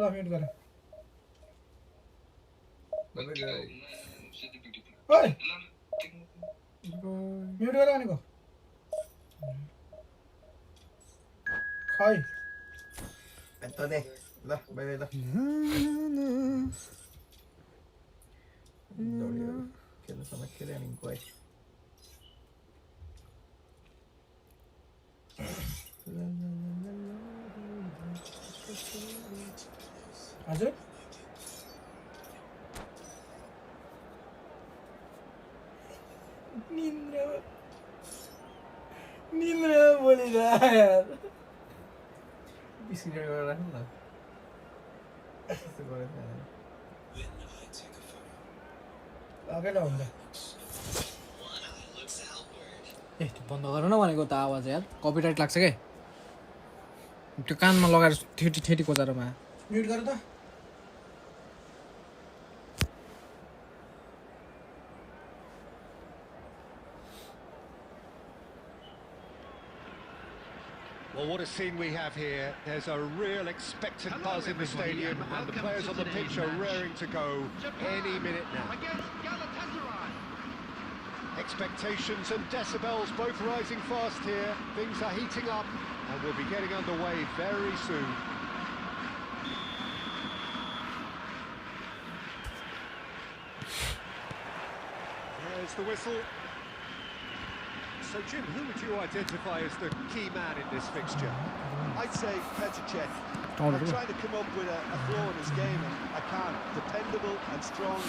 ल म्युट गर ओइ म्युट गर भनेको खै त दे ल बाई बाई ल खेल्नु समय खेल्यो अनि गएँ हजुर निन्द्रा बोलिरह यार बिस्किट गरेर राख्नु न त्यस्तो गरेको अगाडि हुन्छ ए त्यो बन्द गर न भनेको त आवाज यार कपिराइट लाग्छ के त्यो कानमा लगाएर ठेटी कोचाएर मा म्युट गर त Well, what a scene we have here. There's a real expectant buzz in the stadium, and the players on the pitch are raring to go any minute now. Expectations and decibels both rising fast here. Things are heating up, and we'll be getting underway very soon. There's the whistle. So, Jim, who would you identify as the key man in this fixture? I'd say Petr Cech. I'm trying to come up with a flaw in his game, and I can't. Dependable and strong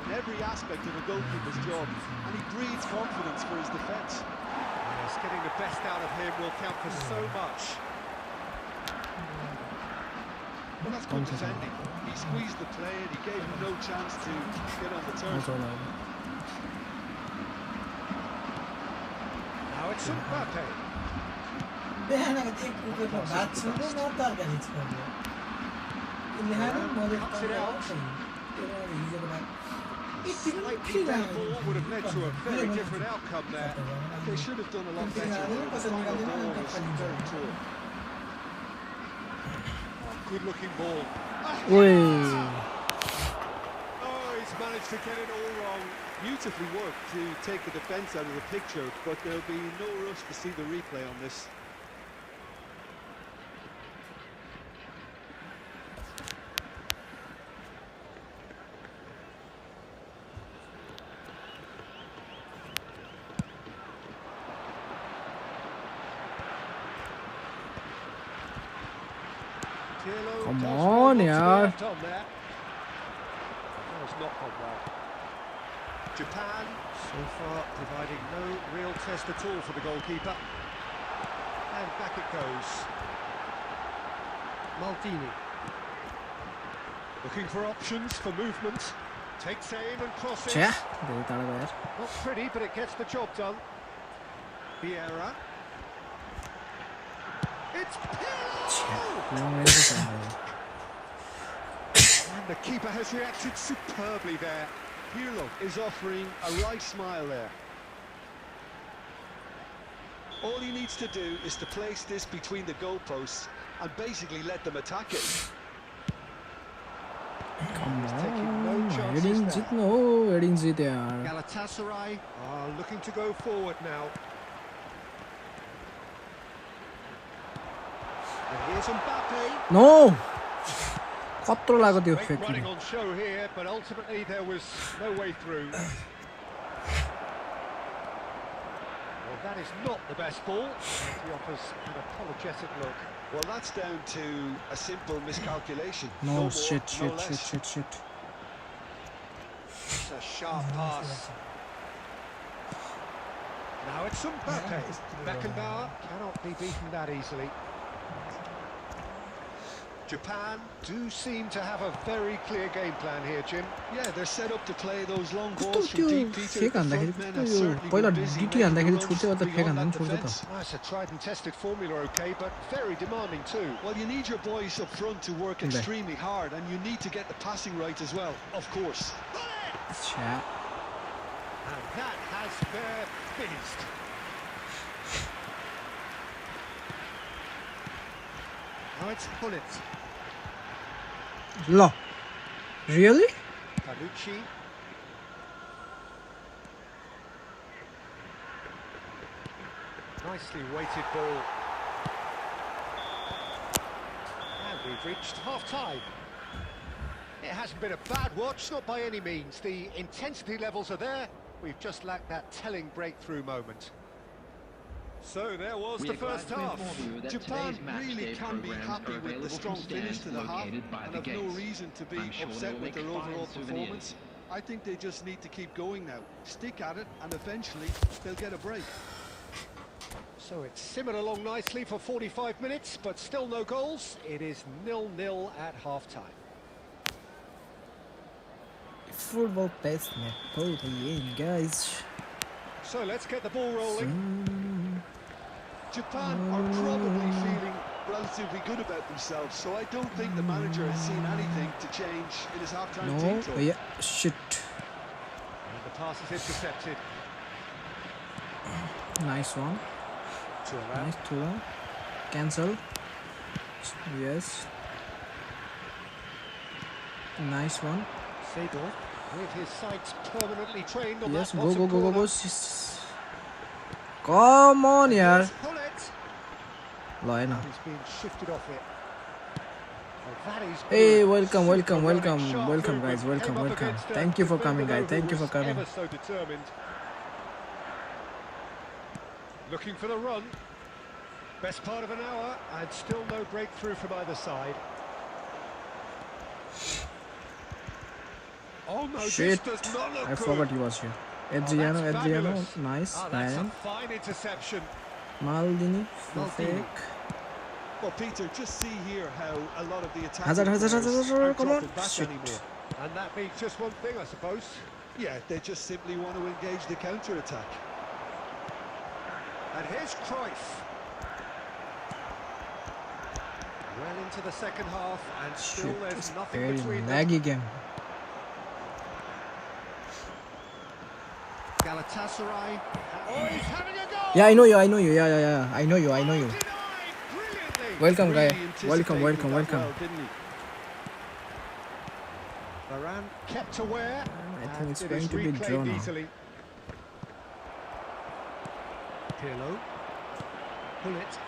in every aspect of a goalkeeper's job, and he breeds confidence for his defence. Yes, getting the best out of him will count for so much. Well, that's good defending. He squeezed the play and he gave him no chance to get on the turn. Now it's Mbappe. बिहान एक कुकुरमा भात छुँदै न तरकारी छुँदै यसले खानु मैले Slightly better ball would have led to a very different outcome there. They should have done a lot better. The final ball was very poor. Good-looking ball. ओइ Oh, he's managed to get it all wrong. Beautifully worked to take the defence out of the picture, but there'll be no rush to see the replay on this. Come on, yaar. That was not gone well. Japan, so far, providing no real test at all for the goalkeeper. And back it goes. Maldini. Looking for options for movement. Takes aim and crosses. छ्या धेरै टाढा गयो यार Not pretty, but it gets the job done. Vieira. It's Pirlo! Long range छ And the keeper has reacted superbly there. Pirlo is offering a right smile there. All he needs to do is to place this between the goalposts and basically let them attack it. Come He's taking no on, chance Heading there. जित्नु हो heading जित्यो यार Galatasaray are looking to go forward now. And here's Mbappe. No खतरो लाग्यो त्यो Great fake running on show here, but ultimately there was no way through. Well, that is not the best ball. He offers an apologetic look. Well, that's down to a simple miscalculation. No more, shit no shit less. shit It's a sharp pass. Now it's Mbappe. Beckenbauer cannot be beaten that easily. Japan do seem to have a very clear game plan here, Jim. Yeah, they're set up to play those long कस्तो balls from त्यो deep, Peter. Fake The हान्दाखेरि front men कस्तो are यो certainly पहिला been busy डिटी making हान्दाखेरि runs छुट्छ त फेक beyond हान्दा that पनि छुट्छ त defence. Oh, it's a tried and tested formula, okay, but very demanding too. Well, you need your boys up front to work Okay. extremely hard, and you need to get the passing right as well, of course. छ्या And that has their finished. Now it's Pullet. ल really Panucci. Nicely weighted ball. And we've reached half-time. It hasn't been a bad watch, not by any means. The intensity levels are there. We've just lacked that telling breakthrough moment. So there was the first half. Japan really can be happy with the strong finish to the half and have no reason to be upset with their overall performance. I think they just need to keep going now. Stick at it and eventually they'll get a break. So it's simmered along nicely for 45 minutes, but still no goals. It is 0-0 at half-time. Football plays Nepolian, guys. So let's get the ball rolling. Japan are probably feeling relatively good about themselves, so I don't think the manager has seen anything to change in his half-time team No, talk. yeah, shit. And the pass is intercepted. Nice one. Thuram. Nice Thuram. Cancel. Yes. Nice one. Seedorf with his sights permanently trained on Yes, that go, bottom go, go, go, corner. go. Come on, yaar. Pull it. ल हैन He's been shifted off it. Well, that is Hey, good. welcome, welcome, Super welcome, running, sharp welcome, movement. guys, welcome, Came up welcome. against a Thank you for coming, defender guys. Thank you who for coming. was ever so determined. Looking for the run. Best part of an hour, and still no breakthrough from either side. Oh no, Shit, this does not look I good. forgot he was here. Adriano, that's Adriano, fabulous. nice, That's a man. fine interception. Maldini, Maldini. fake. Well, Peter, just see here how a lot of the attacking Hazard, players Hazard, Hazard, aren't come on. dropping back Shit. anymore. And that means just one thing, I suppose. Yeah, they just simply want to engage the counter-attack. And here's Cruyff. Well into the second half, and still Shit, there's it's nothing very between them. laggy game. Galatasaray. Oh, he's having a goal! Yeah, I know you, I know you. Yeah, yeah, yeah. I know you, I know you. Denied brilliantly. Welcome, guy. Really anticipated Welcome, welcome, that welcome. well, didn't he? Varane kept aware. I think and it's it going is to be reclaimed drawn now. easily. Pirlo. Pull it.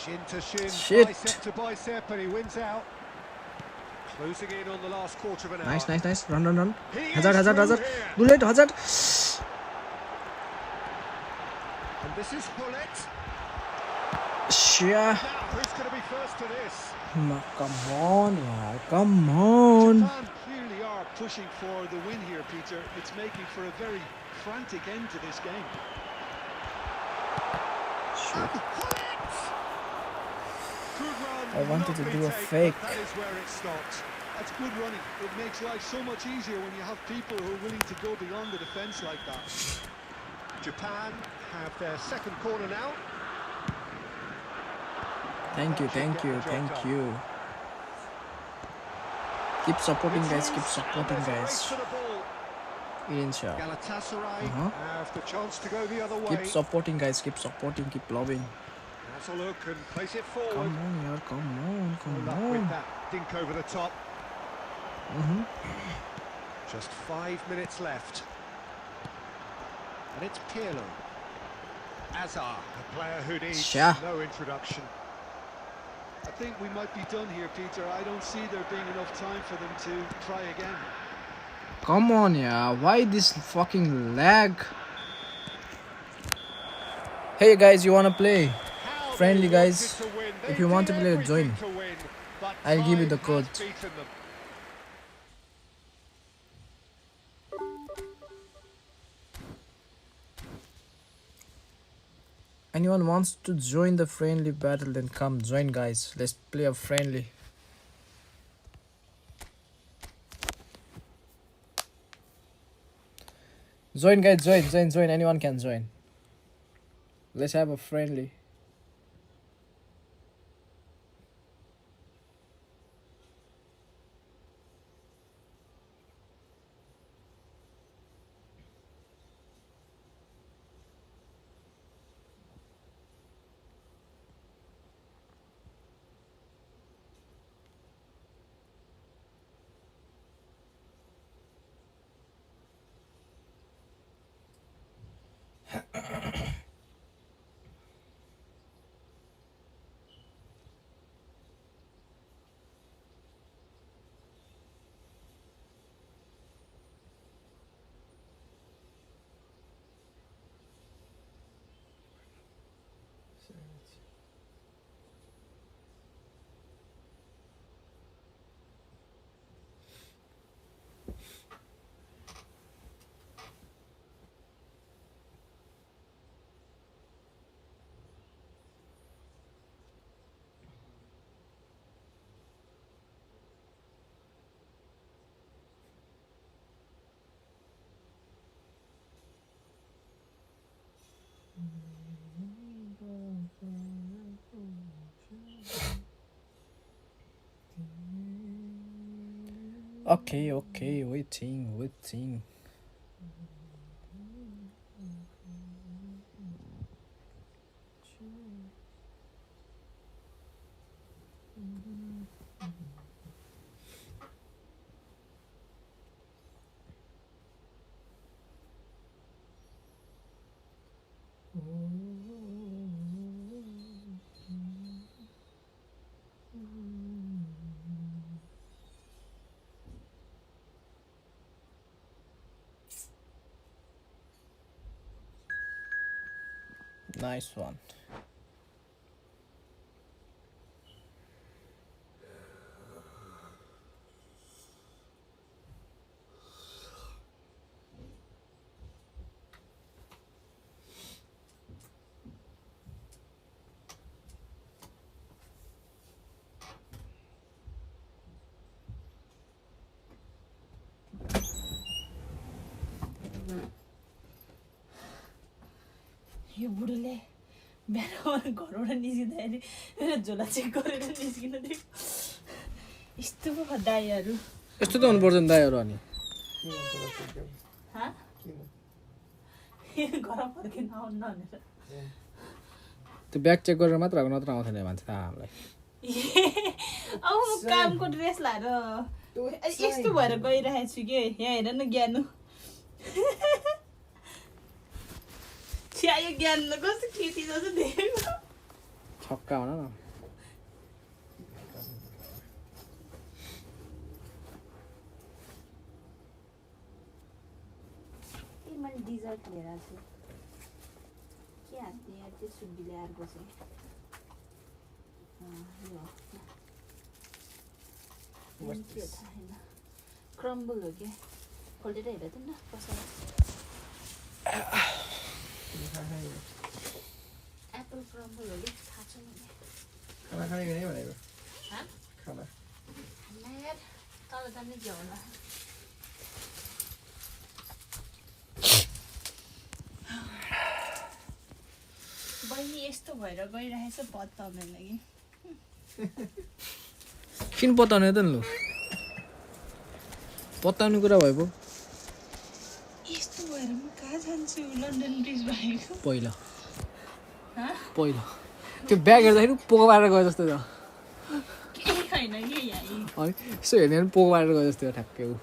Shin to shin, Shit. bicep to bicep, and he wins out. Closing in on the last quarter of an hour. Nice, nice, nice. Run, run, run. He Hazard, is Hazard, through Hazard. here. Bullet, Hazard. And this is Hullet. Shia. Now, who's going to be first to this? Come on, yaar. Come on. Japan clearly are pushing for the win here, Peter. It's making for a very frantic end to this game. Hullet! Good run, I wanted to lovely do a take, fake. but that is where it stopped. That's good running. It makes life so much easier when you have people who are willing to go beyond the defence like that. Japan have their second corner now. Thank you, thank you, thank you. Keep supporting, guys. Keep supporting, There's a race guys. to the ball. Insha. Galatasaray have the chance to go the other way. Keep supporting, guys. Keep supporting. Keep loving. Has a look and place it forward. Come on, yaar. Come on, come Good luck with on. that dink over the top. Just 5 minutes left. And it's Pirlo. Azar, a player who needs no introduction. I think we might be done here, Peter. I don't see there being enough time for them to try again. Come on, yeah. Why this fucking lag? Hey guys, you wanna play? Friendly guys. If you want to play, join. I'll give you the code. Anyone wants to join the friendly battle, then come join, guys. Let's play a friendly. Join, guys. Join. Anyone can join. Let's have a friendly. Okay, waiting. Nice one. यो बुढोले बिहान घरबाट निस्किँदाखेरि मेरो झोला check गरेर निस्किन दियो यस्तो पो दाइहरू यस्तो त हुनुपर्छ नि दाइहरू अनि घर फर्किन आउन्न भनेर त्यो ब्याग चेक गरेर मात्र आएको नत्र आउँथेन भन्छ थाहा हामीलाई अब म कामको ड्रेस लाएर यस्तो भएर गइरहेको छु कि यहाँ हेर न ज्ञानु छ्या यो ज्ञान कस्तो केटी जस्तो देखेको छक्का हुन न मैले डिजर्ट लिएर छु के हान्थेँ यहाँ त्यो सुब्बी ल्याएर बसेँ यो के थाहा छैन क्रम्बल हो क्या खोलेर हेर त न कसरी एप्पल क्रम्बल हो कि थाहा छैन खाना खाने कि नहीं भनेको खाना यार तल जाने के होला बहिनी यस्तो भएर गइरहेछ पत्ताउन लागि किन पत्ताउने त नि लु पत्ताउने कुरा भयो पो यस्तो भएर म कहाँ जान्छु लन्डन ब्रिज भएको पहिला त्यो ब्याग हेर्दाखेरि पोको पारेर गयो जस्तो छ केही छैन कि यहाँ है यसो हेर्ने पनि पोको पारेर गयो जस्तो ठ्याक्कै ऊ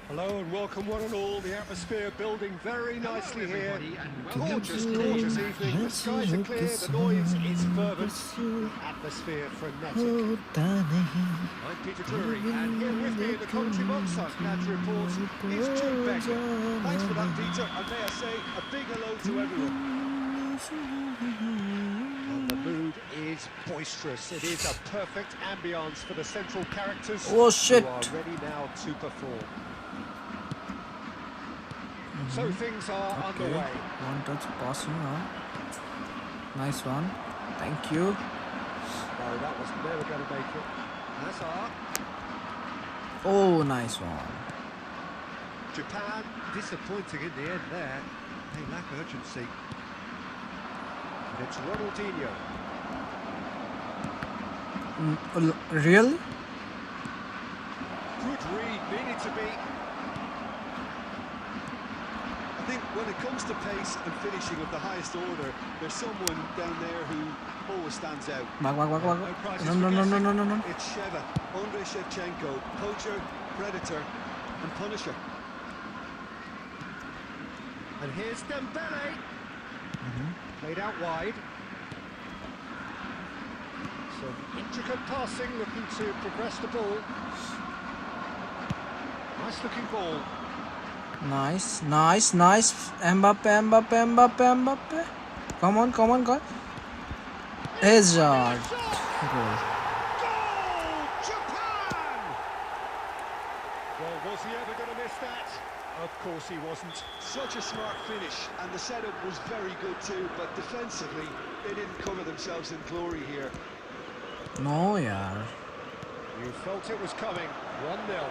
Hello and welcome one and all. The atmosphere building very nicely here. Gorgeous, gorgeous evening. The skies are clear, the noise is fervent, atmosphere frenetic. I'm Peter Drury, and here with me in the commentary box, I'm glad to report, is Jim Becker. Thanks for that, Peter, and may I say a big hello to everyone. And the mood is boisterous. It is a perfect ambience for the central characters Oh shit! who are ready now to perform. So things are Okay, underway. one touch passing on. Nice one. Thank you. No, that was never going to make it. Hazard. Oh, nice one. Japan disappointing in the end there. They lack urgency. And it's Ronaldinho. Really? Good read, needed to be. I think when it comes to pace and finishing of the highest order, there's someone down there who always stands out. Back. No prizes for guessing. No. It's Sheva, Andrei Shevchenko, poacher, predator, and punisher. And here's Dembele. Played out wide. Some intricate passing, looking to progress the ball. Nice looking ball. Nice. Mbappe. Come on, God. Hazard. Goal. Goal! Japan! Well, was he ever going to miss that? Of course he wasn't. Such a smart finish, and the setup was very good too, but defensively, they didn't cover themselves in glory here. No, yaar. You felt it was coming. 1-0.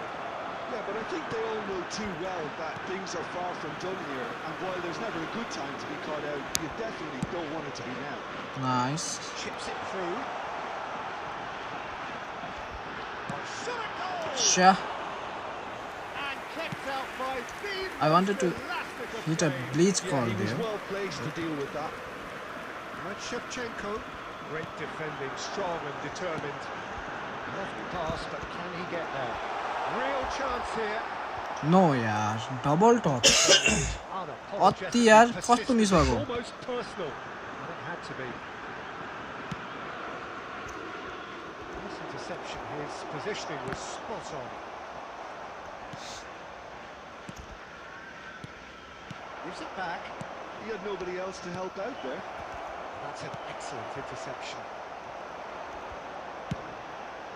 Yeah, but I think they all know too well that things are far from done here, and while there's never a good time to be caught out, you definitely don't want it to be now. Nice. Chips it through. Sure. And kept out by I wanted to hit a bleach call Yeah, he was there. well placed to deal with that. Right, Shevchenko. Great defending, strong and determined. Lofty pass, but can he get there? Real chance here. No, yaar. Double top. Atti yaar, कस्तो miss भएको? Almost personal, and it had to be. Nice interception. His positioning was spot on. Gives it back. He had nobody else to help out there. That's an excellent interception.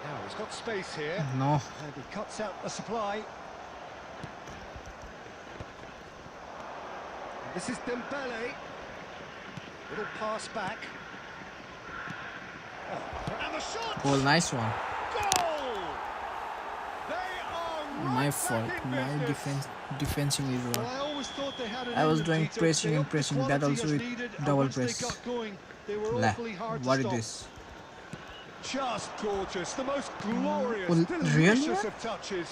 Now he's got space here. No. And he cuts out the supply. And this is Dembele. Little pass back. Oh, and the shot! Goal, nice one. Goal! They are right My back fault. in My business. defensing is Well, wrong. I always thought they had it I was in them, doing Peter. pressing They and upped the pressing, that quality also as with needed, and double once they press. got going, they were Lah, awfully hard to what is stop. this? Just gorgeous. The most glorious, Well, really? delicious of touches.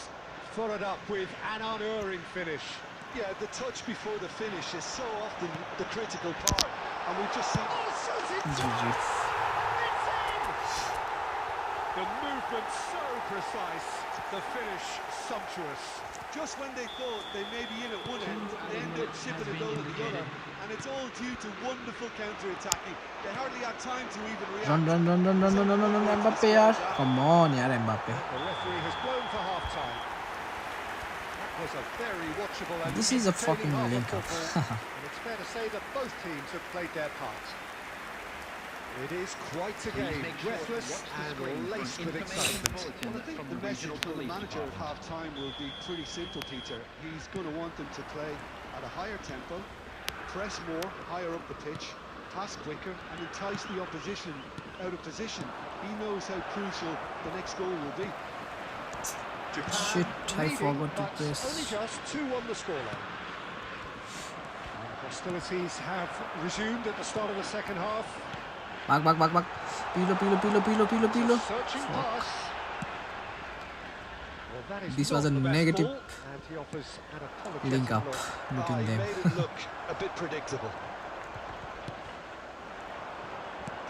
Followed up with an unerring finish. Yeah, the touch before the finish is so often the critical part, and we've just seen... Oh, shoots it! GG. It's in! The movement so precise, the finish sumptuous. Just when they thought they may be in at one end, they end up shipping a goal at the other, and it's all due to wonderful counter-attacking. They hardly had time to even react. Run, Mbappe yaar. Come on yaar, Mbappe. The referee has blown for half-time. That was a very watchable and This is a fucking entertaining link-up. half of football, and it's fair to say that both teams have played their part. It is quite a game, breathless and laced with excitement. Well, I think the message for the manager at half-time will be pretty simple, Peter. He's going to want them to play at a higher tempo, press more, higher up the pitch, pass quicker, and entice the opposition out of position. He knows how crucial the next goal will be. Japan Shit, I leading, forgot to but press. only just 2 on the scoreline. And hostilities have resumed at the start of the second half. Back. Pilo. Searching pass. Well, that is This not was a the best negative ball, and he offers an apologetic link up look. between He them. made it look a bit predictable.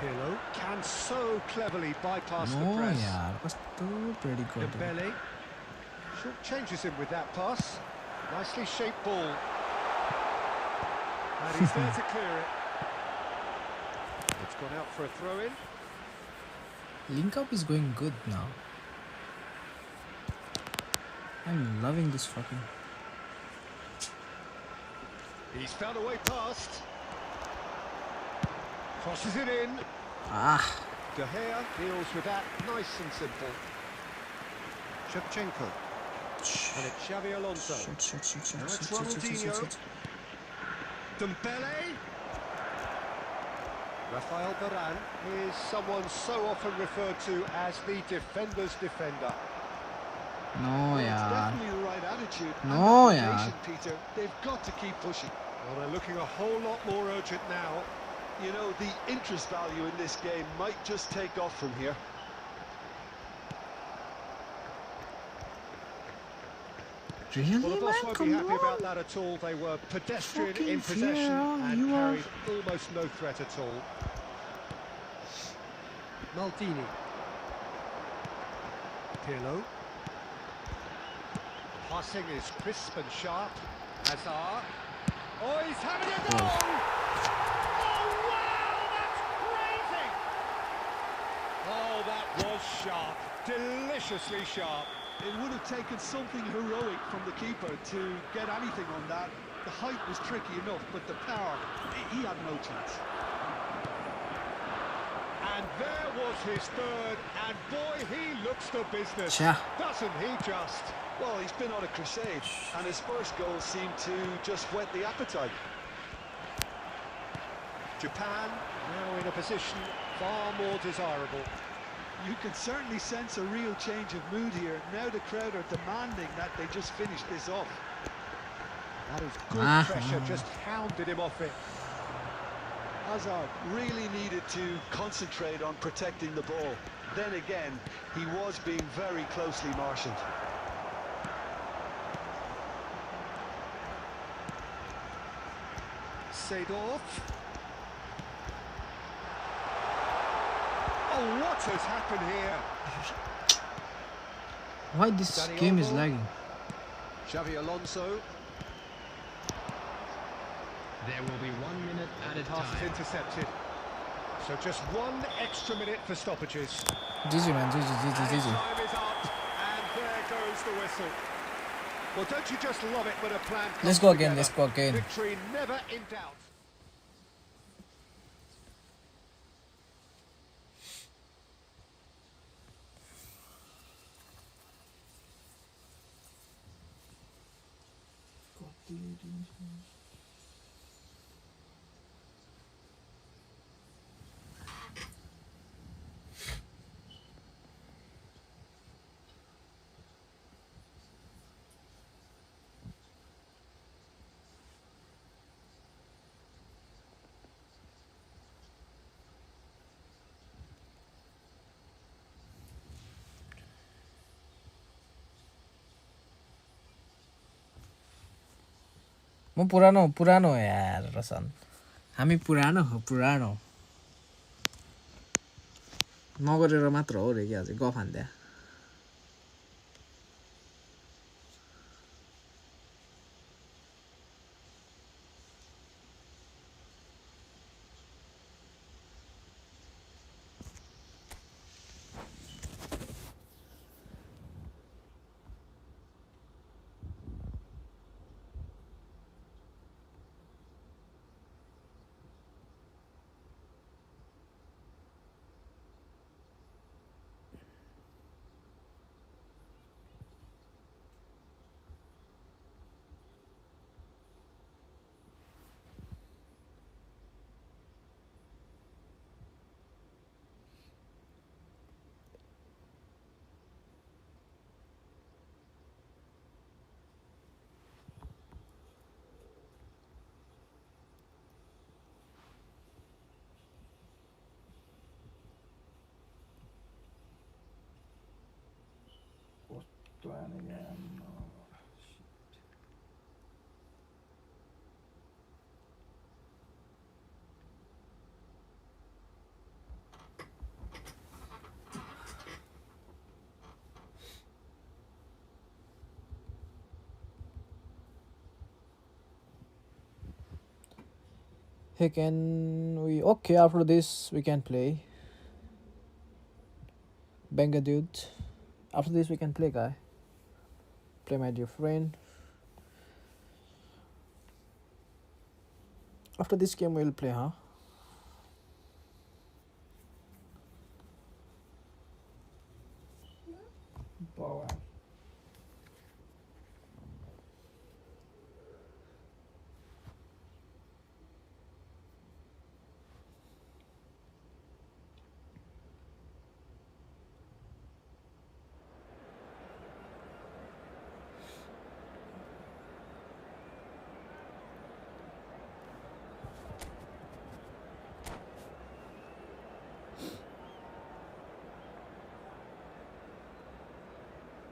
Pirlo can so cleverly bypass the No press. yaar, कस्तो pretty good. Dembele short changes him with that pass. Nicely shaped ball. And he's there to clear it. It's gone out for a throw-in. Link up is going good now. I'm loving this fucking. He's found a way past. Crosses it in. Ah. De Gea deals with that nice and simple. Shevchenko. And it's Xavi Alonso. Now it's Ronaldinho. Dembele. Rafael Varane is someone so often referred to as the defender's defender. No Well, it's yaar. definitely the right attitude. And No application, yaar. Peter. They've got to keep pushing. Well, they're looking a whole lot more urgent now. You know, the interest value in this game might just take off from here. Really, Well, the boss man? won't be Come happy about on. that at all. They were pedestrian Fucking in possession Vieira, and you are- carried almost no threat at all. Maldini. Pirlo. Passing is crisp and sharp. Hazard. Oh, he's having a goal! Oh, wow, that's crazy! Oh, that was sharp. Deliciously sharp. It would have taken something heroic from the keeper to get anything on that. The height was tricky enough, but the power, he had no chance. And there was his third, and boy, he looks the business. Cha. Doesn't he just? Well, he's been on a crusade, and his first goal seemed to just whet the appetite. Japan now in a position far more desirable. You can certainly sense a real change of mood here. Now the crowd are demanding that they just finish this off. That is good pressure, just hounded him off it. Hazard really needed to concentrate on protecting the ball. Then again, he was being very closely marshalled. Seedorf. Oh, what has happened here? Why this Dani game is Olmo. lagging? Xavi Alonso. There will be 1 minute added Pass is time. intercepted. So just 1 extra minute for stoppages. GG man, GG, And GG, GG. time is up, and there goes the whistle. Well, don't you just love it when a plan comes Let's go again, together? let's go again. Victory never in doubt. म पुरानो पुरानो हो यार रसन हामी पुरानो हो पुरानो नगरेर मात्र हो रे कि अझै गफ हान्दिया Plan again. Hey, can we... Okay, after this we can play. Benga dude. After this we can play, guy. Play, my dear friend. After this game we'll play, huh? Wow.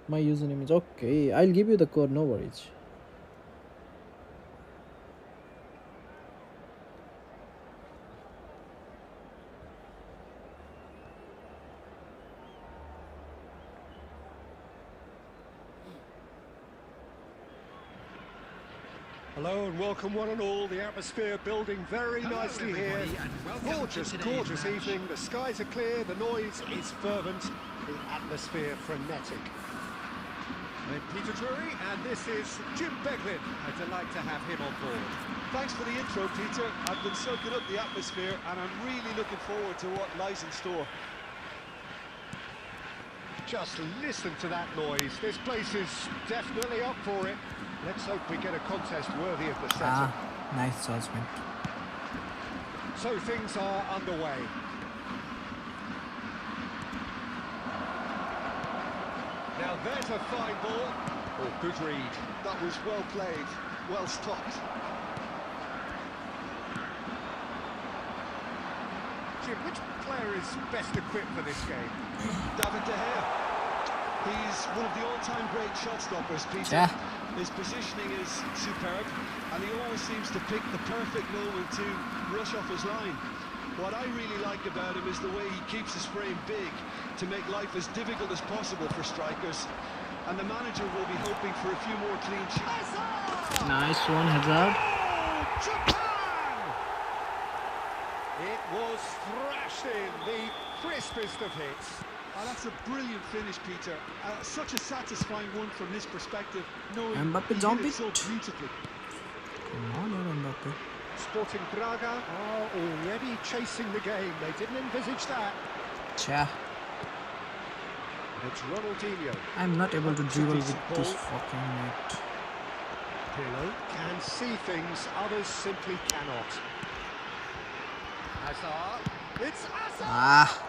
My username is okay. I'll give you the code, no worries. Hello and welcome one and all. The atmosphere building very nicely here. Gorgeous, gorgeous evening. The skies are clear, the noise is fervent, the atmosphere frenetic. I'm Peter Drury and this is Jim Beglin. A delight to have him on board. Thanks for the intro, Peter. I've been soaking up the atmosphere and I'm really looking forward to what lies in store. Just listen to that noise. This place is definitely up for it. Let's hope we get a contest worthy of the setting. Nice judgment. So things are underway. Now there's a fine ball. Oh, good read. That was well played, well stopped. Jim, which player is best equipped for this game? David De Gea. He's one of the all-time great shot stoppers, Peter. Yeah. His positioning is superb, and he always seems to pick the perfect moment to rush off his line. What I really like about him is the way he keeps his frame big to make life as difficult as possible for strikers. And the manager will be hoping for a few more clean sheets. Nice one, Hazard. Oh, Japan! It was thrashed in, the crispest of hits. Oh, that's a brilliant finish, Peter. Such a satisfying one from his perspective, knowing Mbappe he did jump it it. so beautifully. Come on, Mbappe. Sporting Braga are already chasing the game. They didn't envisage that. Cha. It's Ronaldinho. I'm not able to dribble with this fucking net. Pirlo can see things others simply cannot. Hazard. It's Hazard!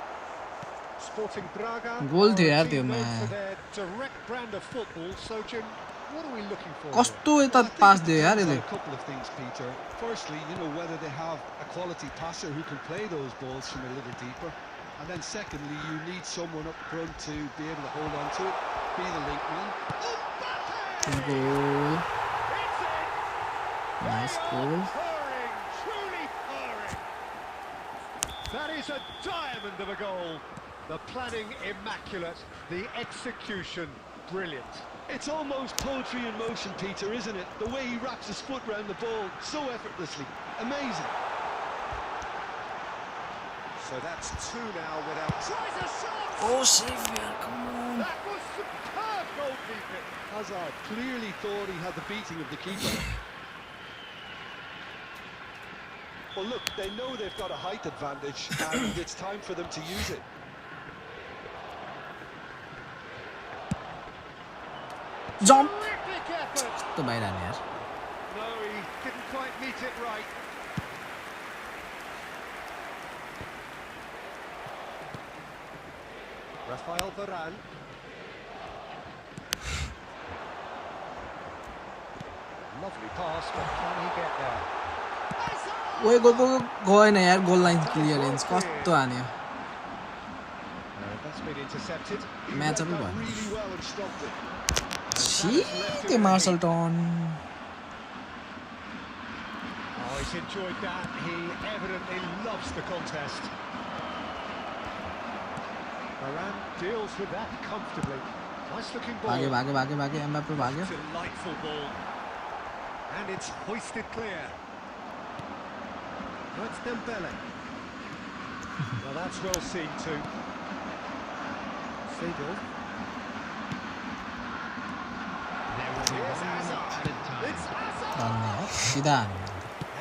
Sporting Braga. Goal थियो यार are त्यो known मा. for their direct brand of football. So Jim, what are we looking for? कस्तो यता पास दियो यार यसले. A couple of things, Peter. Firstly, whether they have a quality passer who can play those balls from a little deeper. And then secondly, you need someone up front to be able to hold on to it, be the link man. Goal. Nice goal. Purring, truly purring. That is a diamond of a goal. The planning immaculate, the execution brilliant. It's almost poetry in motion, Peter, isn't it? The way he wraps his foot round the ball so effortlessly. Amazing. So that's two now without... Tries a shot! Oh, Xavier, come on. That was superb goalkeeping. Hazard clearly thought he had the beating of the keeper. Well, look, they know they've got a height advantage, and it's time for them to use it. Jump. Terrific effort. तो बाहिर हाल्ने यार. No, he didn't quite meet it right. Rafael Varane. Lovely pass, but can he get there? ओए गएन यार goal line clearance कस्तो हान्यो. That's been intercepted. Match up Read that भयो. really well and stopped it. छि त्यो मार्सल टन. Oh, he's enjoyed that. He evidently loves the contest. Varane deals with that comfortably. Nice looking ball. भागे Mbappe भाग्यो. Delightful ball. And it's hoisted clear. That's Dembele. Well, that's well seen too. Seedorf. Here's Hazard. It's Hazard. 맞네요. 시단.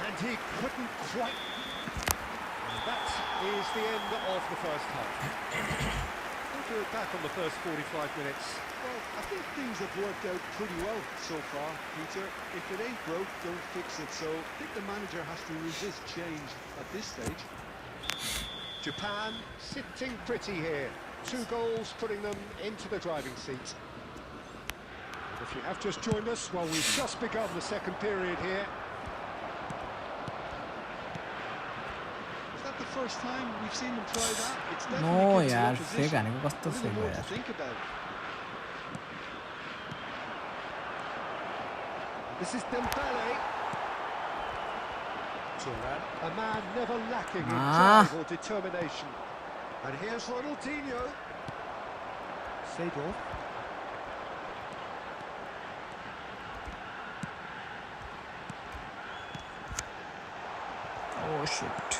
And he couldn't quite. And that is the end of the first half. We'll do it back on the first 45 minutes. Well, I think things have worked out pretty well so far, Peter. If it ain't broke, don't fix it. So I think the manager has to resist change at this stage. Japan sitting pretty here. 2 goals putting them into the driving seat. And if you have just joined us, well, we've just begun the second period here. Is that the first time we've seen them try that? It's No, definitely यार gives fake the हानेको कस्तो opposition fake a little हो more to यार. think about. This is Dembele. A man never lacking in drive or determination. And here's Ronaldinho. Seedorf. Oh shit.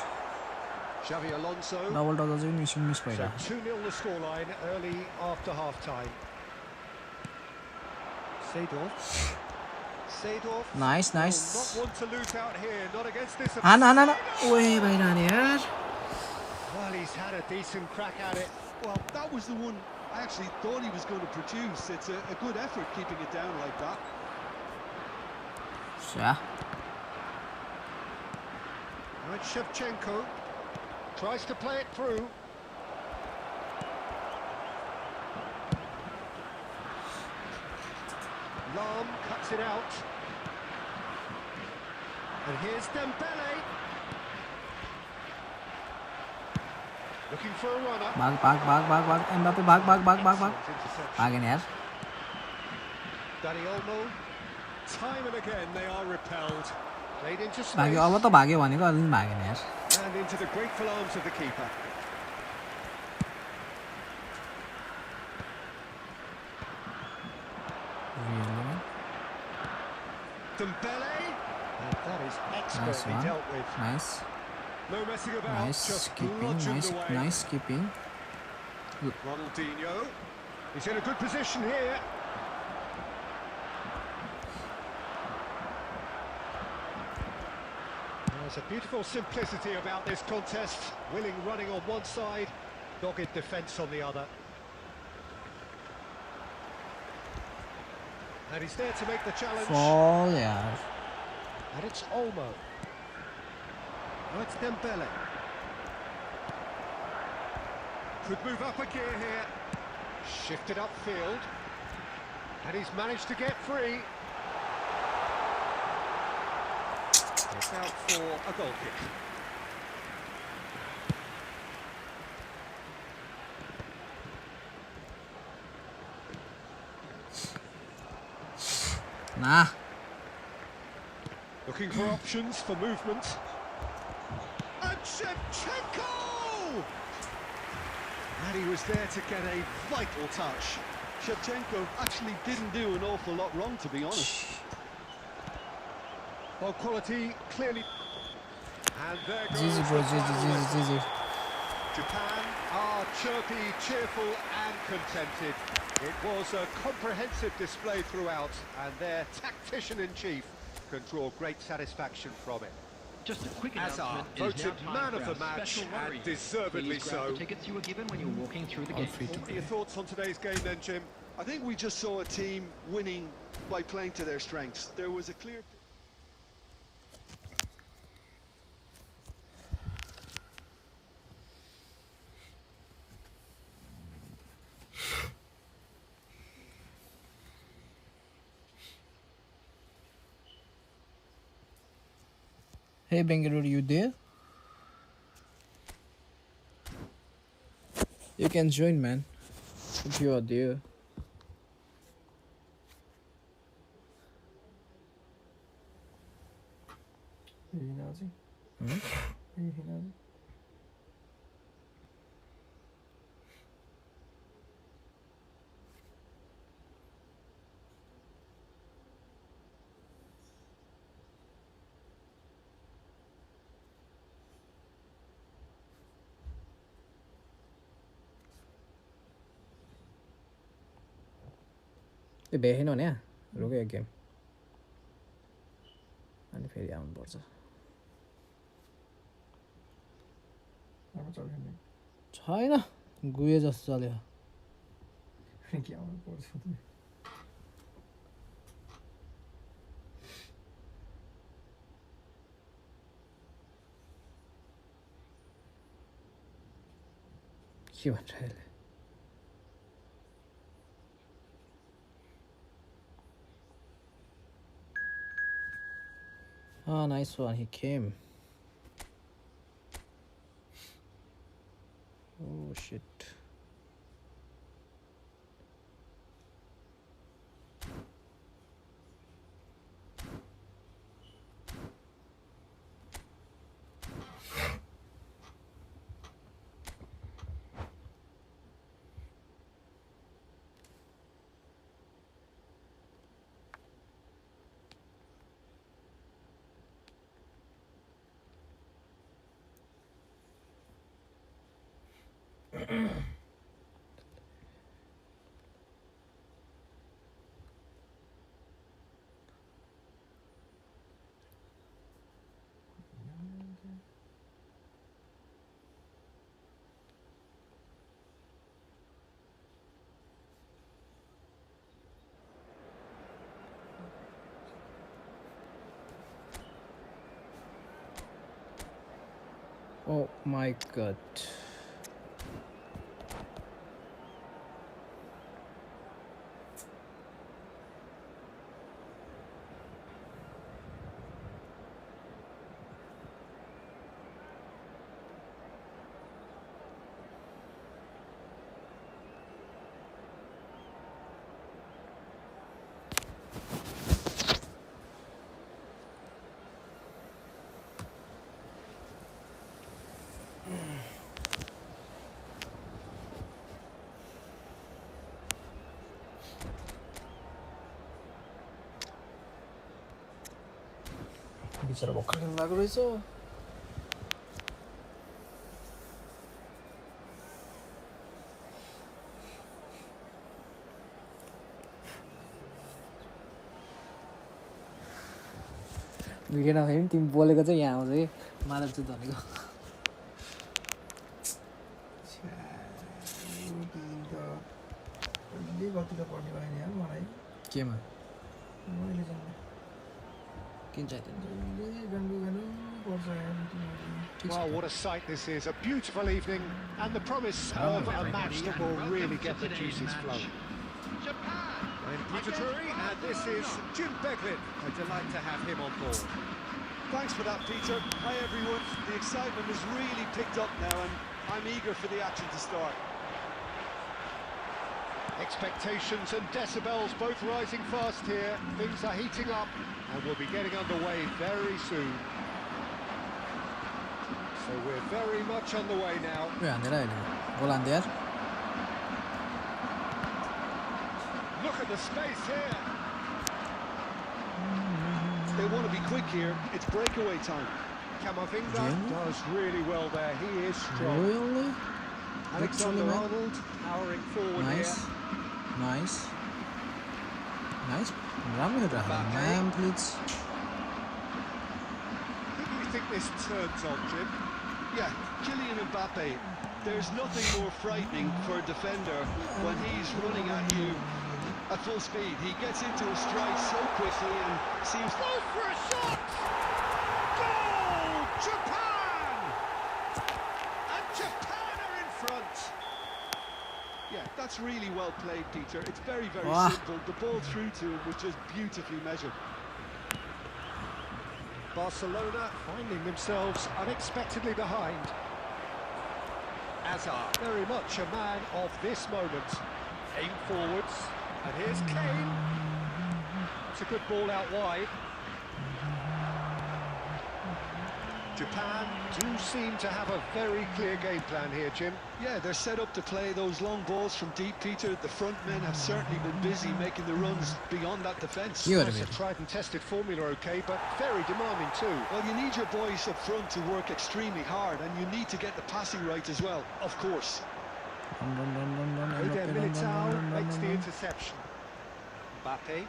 Xavi Alonso. Double touch चाहिँ miss So भइरा. 2-0 the scoreline early after half-time. Seedorf. Seedorf. Nice. Not one to lose out here, not against this. हान. ओए भइरा नि यार. Well, he's had a decent crack at it. Well, that was the one I actually thought he was going to produce. It's a good effort keeping it down like that. Yeah. Right, Shevchenko tries to play it through. Lam cuts it out. And here's Dembele. Looking for a runner. भाग. Mbappe भाग. भागेन यार. Dani Olmo. Time and again they are repelled. Played into space. भाग्यो अब त भाग्यो भनेको अलि पनि भागेन यार. And into the grateful arms of the keeper. Really? Dembele. And that is expertly one. dealt with. Nice. No messing about. Nice Just keeping. bludgeoned away. Nice keeping. Ronaldinho. He's in a good position here. There's a beautiful simplicity about this contest. Willing running on one side, dogged defence on the other. And he's there to make the challenge. Fall यार. And it's Olmo. Now it's Dembele. Could move up a gear here. Shifted upfield. And he's managed to get free. It's out for a goal kick. Nah. Looking for options for movement. And Shevchenko! And he was there to get a vital touch. Shevchenko actually didn't do an awful lot wrong, to be honest. Well, quality clearly. And there goes GG bro, the final whistle. GG. Japan are chirpy, cheerful and contented. It was a comprehensive display throughout, and their tactician-in-chief can draw great satisfaction from it. Just a quick Hazard announcement. It is voted now man time of for the our match, special and lottery. deservedly Please grab so. the tickets you were given when you were walking through the gate. What are your thoughts on today's game then, Jim? I think we just saw a team winning by playing to their strengths. There was a clear... Hey Bangalore, you there? You can join, man, if you are there. त्यो भेखेन भने रोक्यो game अनि फेरि आउनुपर्छ छैन गुए जस्तो चल्यो के आउनुपर्छ के भन्छ यसले Oh, nice one. He came. Oh, shit. Oh my god. बिचरा भर्खर खेल्नु लागेको रहेछ भिडियो नभए पनि तिमी बोलेको चाहिँ यहाँ आउँछ कि माधव चाहिँ भनेको केमा Well, what a sight this is. A beautiful evening and the promise of a match that will really get the juices flowing. I'm Peter Drury and this is Jim Beglin. A delight to have him on board. Thanks for that, Peter. Hi, everyone. The excitement has really picked up now, and I'm eager for the action to start. Expectations and decibels both rising fast here. Things are heating up and we'll be getting underway very soon. So we're very much on the way now. Look at the space here. They want to be quick here. It's breakaway time. Camavinga does really well there. He is strong. Really? Alexander-Arnold powering forward here. Nice. Man, please. Who do you think this turns on, Jim? Yeah, Kylian Mbappe. There's nothing more frightening for a defender when he's running at you at full speed. He gets into a strike so quickly and seems... Go for a shot! Goal! Japan! And Japan are in front. Yeah, that's really well played, Peter. It's very, very simple. The ball through to him was just beautifully measured. Barcelona finding themselves unexpectedly behind. Hazard, very much a man of this moment. Aim forwards, and here's Kane. It's a good ball out wide. Japan do seem to have a very clear game plan here, Jim. Yeah, they're set up to play those long balls from deep, Peter. The front men have certainly been busy making the runs beyond that defence. It's a tried and tested formula, okay, but very demanding too. Well, you need your boys up front to work extremely hard, and you need to get the passing right as well, of course. Militao makes the interception. Mbappe.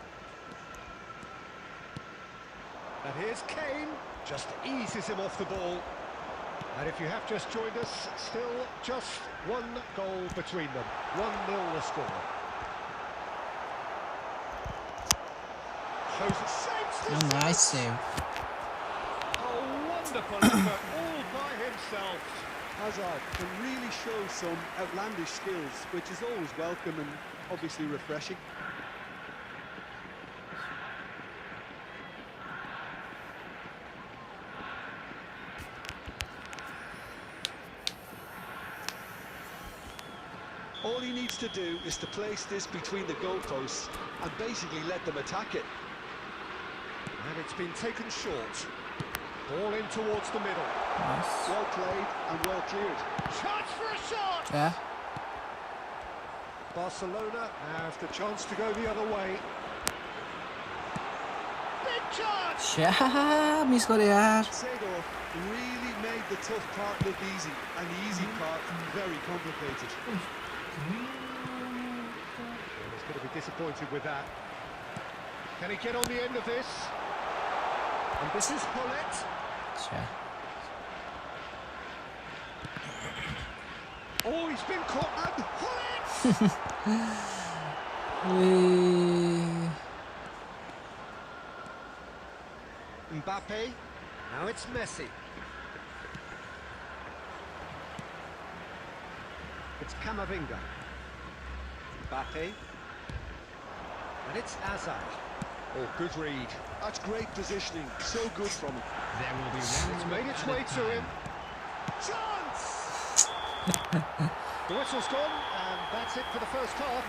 And here's Kane. Just eases him off the ball. And if you have just joined us, still just one goal between them. 1-0 the score. Nice save. A wonderful effort, all by himself. Hazard can really show some outlandish skills, which is always welcome and obviously refreshing. All he needs to do is to place this between the goalposts and basically let them attack it. And it's been taken short. Ball in towards the middle. Nice. Well played and well cleared. Chance for a shot! Yeah. Barcelona have the chance to go the other way. Big chance! Yeah, miss गरे यार. Seedorf really made the tough part look easy and the easy part very complicated. He's going to be disappointed with that. Can he get on the end of this? And this is Hullet. Yeah. Oh, he's been caught and Hullet! Mbappe. Now it's Messi. It's Camavinga. Mbappe. And it's Hazard. Oh, good read. That's great positioning, so good from him. There will be It's made its way to him. Chance! The whistle's gone, and that's it for the first half.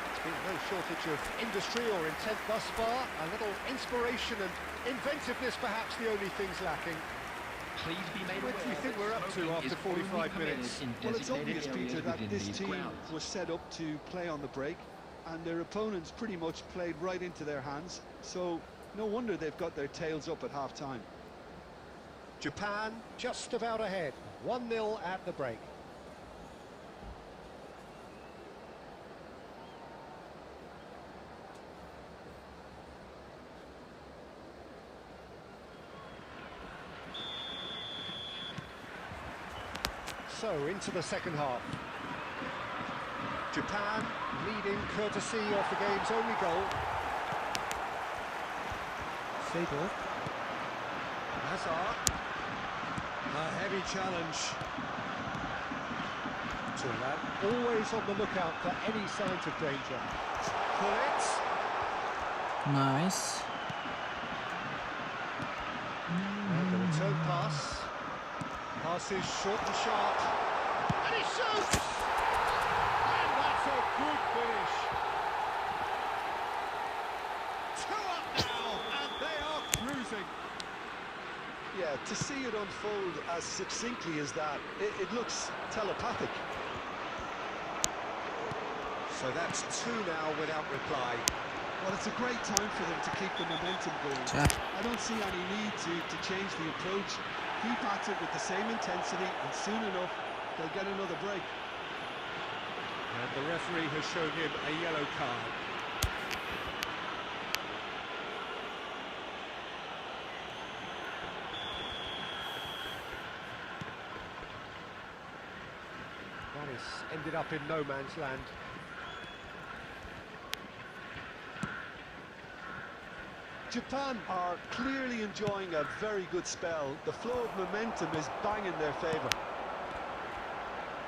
There's been no shortage of industry or intent thus far. A little inspiration and inventiveness, perhaps the only things lacking. Please be made What do you think we're up to after 45 minutes? Well, it's obvious, Peter, that this team was set up to play on the break, and their opponents pretty much played right into their hands, so no wonder they've got their tails up at half-time. Japan just about ahead. 1-0 at the break. So, into the second half. Japan leading courtesy of the game's only goal. Seedorf. Hazard. A heavy challenge. Turan, always on the lookout for any signs of danger. Hullet. Nice. And the return pass. Pass is short and sharp. And he shoots! And that's a good finish. 2 up now, and they are cruising. Yeah, to see it unfold as succinctly as that, it looks telepathic. So that's 2 now without reply. Well, it's a great time for them to keep the momentum going. Yeah. I don't see any need to change the approach. Keep at it with the same intensity, and soon enough, they'll get another break. And the referee has shown him a yellow card. That has ended up in no man's land. Japan are clearly enjoying a very good spell. The flow of momentum is bang in their favour.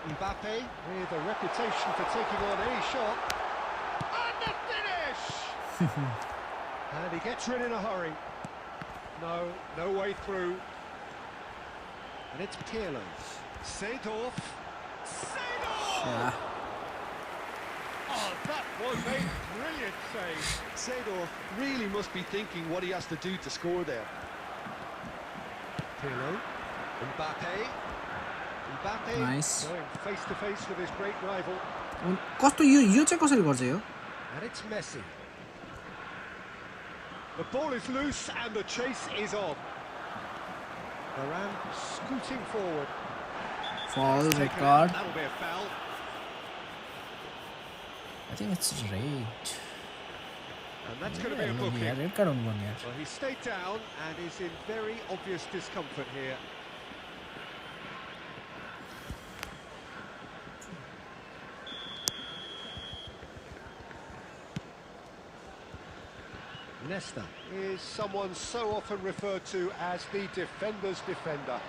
Mbappe with a reputation for taking on any shot. And the finish! And he gets rid in a hurry. No way through. And it's Pirlo. Seedorf. Seedorf! Yeah. Oh, that was a brilliant save. Seedorf really must be thinking what he has to do to score there. Pirlo. Mbappe. Mbappe Nice. going face to face with his great rival. कस्तो यो चाहिँ कसरी गर्छ यो? And it's Messi. The ball is loose and the chase is on. Varane scooting forward. Foul, red card. That'll be a foul. I think it's red. And that's going to be a booking. Red card हुनु पर्ने यार Well, he stayed down and is in very obvious discomfort here. Nesta is someone so often referred to as the defender's defender.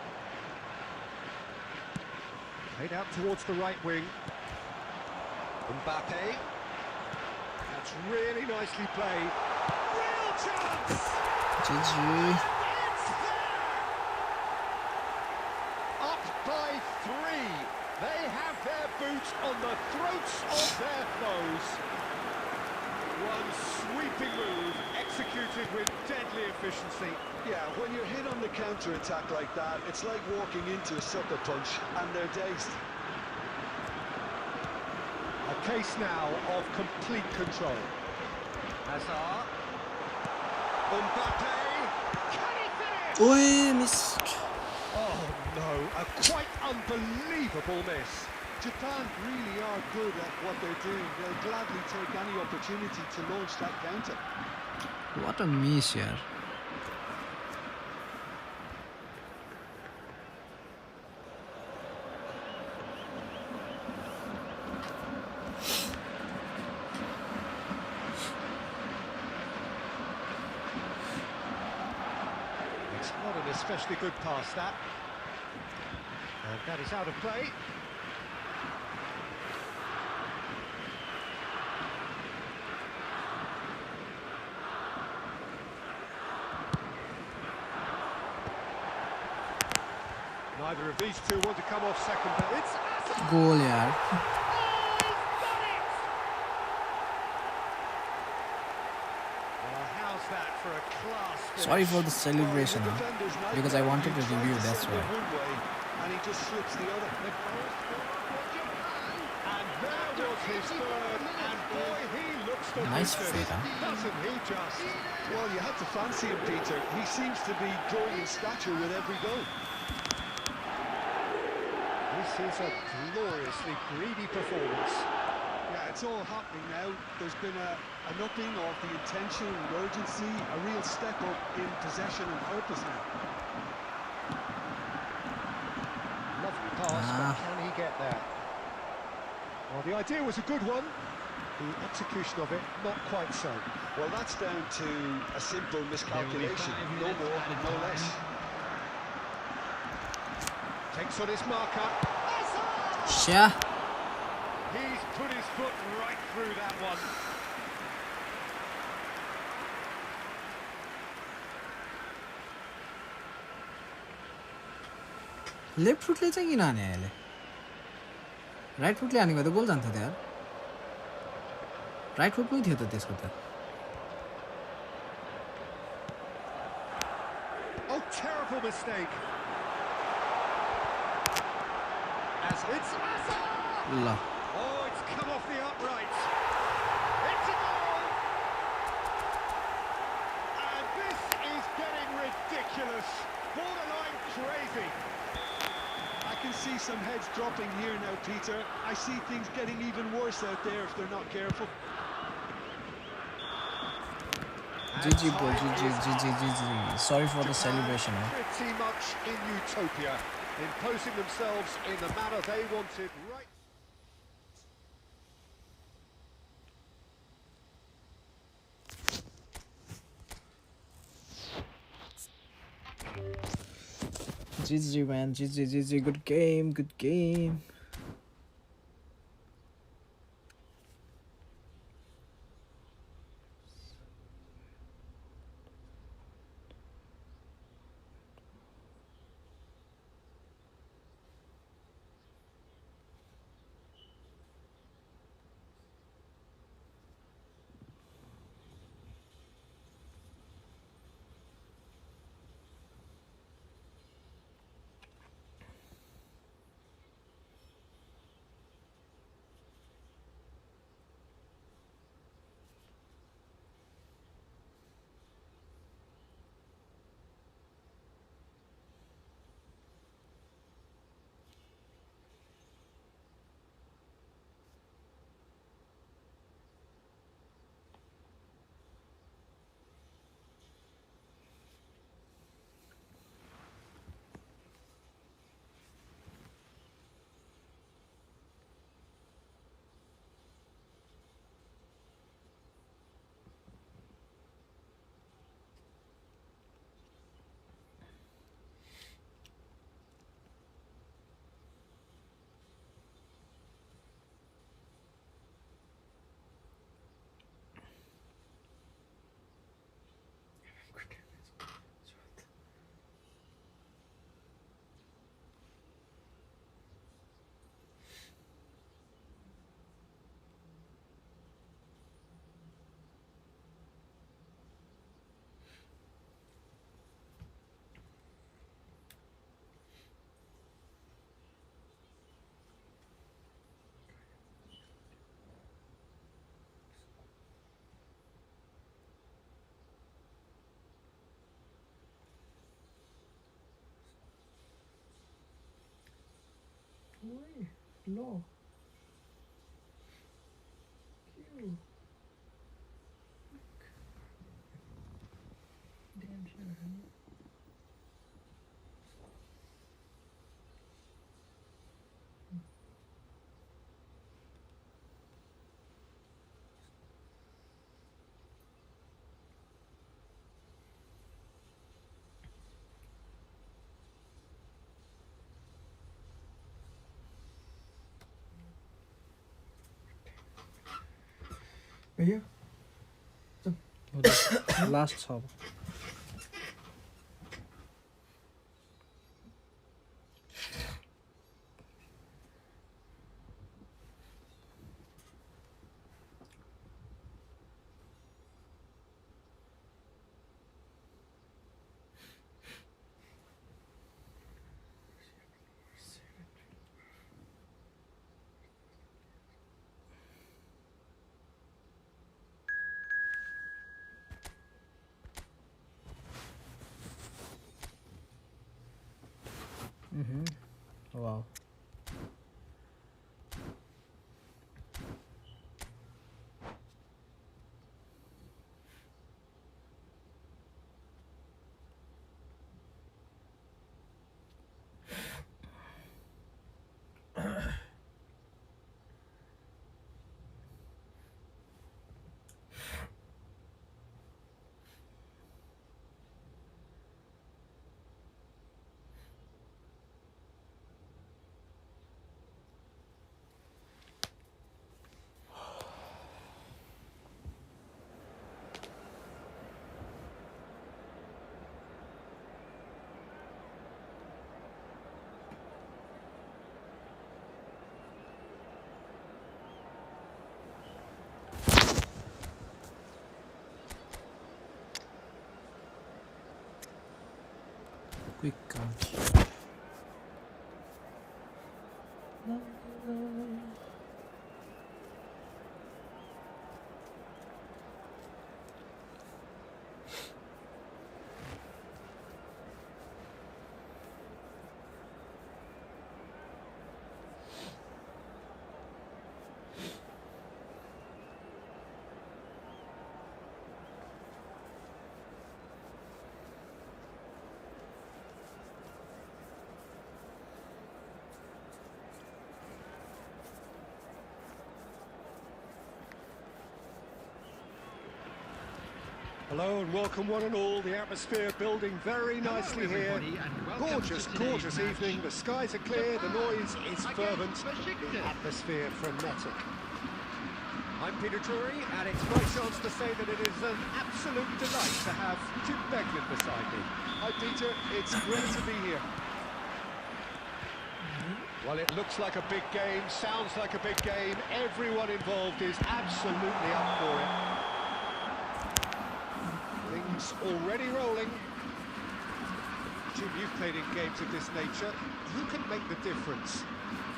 Played out towards the right wing. Mbappe. That's really nicely played. Real chance! GG It's there! Up by 3. They have their boots on the throats of their foes. One sweeping move, executed with deadly efficiency. Yeah, when you're hit on the counter-attack like that, it's like walking into a sucker punch and they're dazed. A case now of complete control. Hazard. Mbappe. Can he finish? ओए missed Oh no, a quite unbelievable miss. Japan really are good at what they're doing. They'll gladly take any opportunity to launch that counter. what a miss यार It's not an especially good pass, that. And that is out of play. Neither of these two want to come off second, but it's Hazard! गोल यार Oh, he's done it! Well, how's that for a class finish? sorry for the celebration The huh? defender's right because I there. wanted He to tried review to that's send why it one way, and he just slips the other. And there was his third, and boy, he looks the Nice weakest. fit, huh? Doesn't he just? Well, you had to fancy him, Peter. He seems to be growing in stature with every goal. This is a gloriously greedy performance. Yeah, it's all happening now. There's been an upping of the intention and urgency, a real step up in possession and purpose now. Lovely pass, but can he get there? Well, the idea was a good one. The execution of it, not quite so. Well, that's down to a simple miscalculation. No more, no less. Takes on his marker. yeah He's put his foot right through that one. Left फुटले चाहिँ किन हाने अहिले right फुटले हानेको त गोल जान्थ्यो त यार राइट फुटमै थियो त त्यसको त Oh, terrible mistake. As it's Hazard! ल Oh, it's come off the upright. It's a goal! And this is getting ridiculous. Borderline crazy. I can see some heads dropping here now, Peter. I see things getting even worse out there if they're not careful. GG bro, GG. Sorry for the celebration. Huh? Pretty much in utopia, imposing themselves in the manner they wanted right. GG man, GG. Good game. Oi, low. Cute. Damn sure, honey. भैया last छ अब Wow. Quick count. Hello and welcome one and all. The atmosphere building very nicely here. Gorgeous, gorgeous evening. The skies are clear, the noise is fervent, the atmosphere frenetic. I'm Peter Drury, and it's my chance to say that it is an absolute delight to have Tim Beglin beside me. Hi Peter, it's great to be here. Well, it looks like a big game, sounds like a big game. Everyone involved is absolutely up for it. Things already rolling. Jim, you've played in games of this nature. Who can make the difference?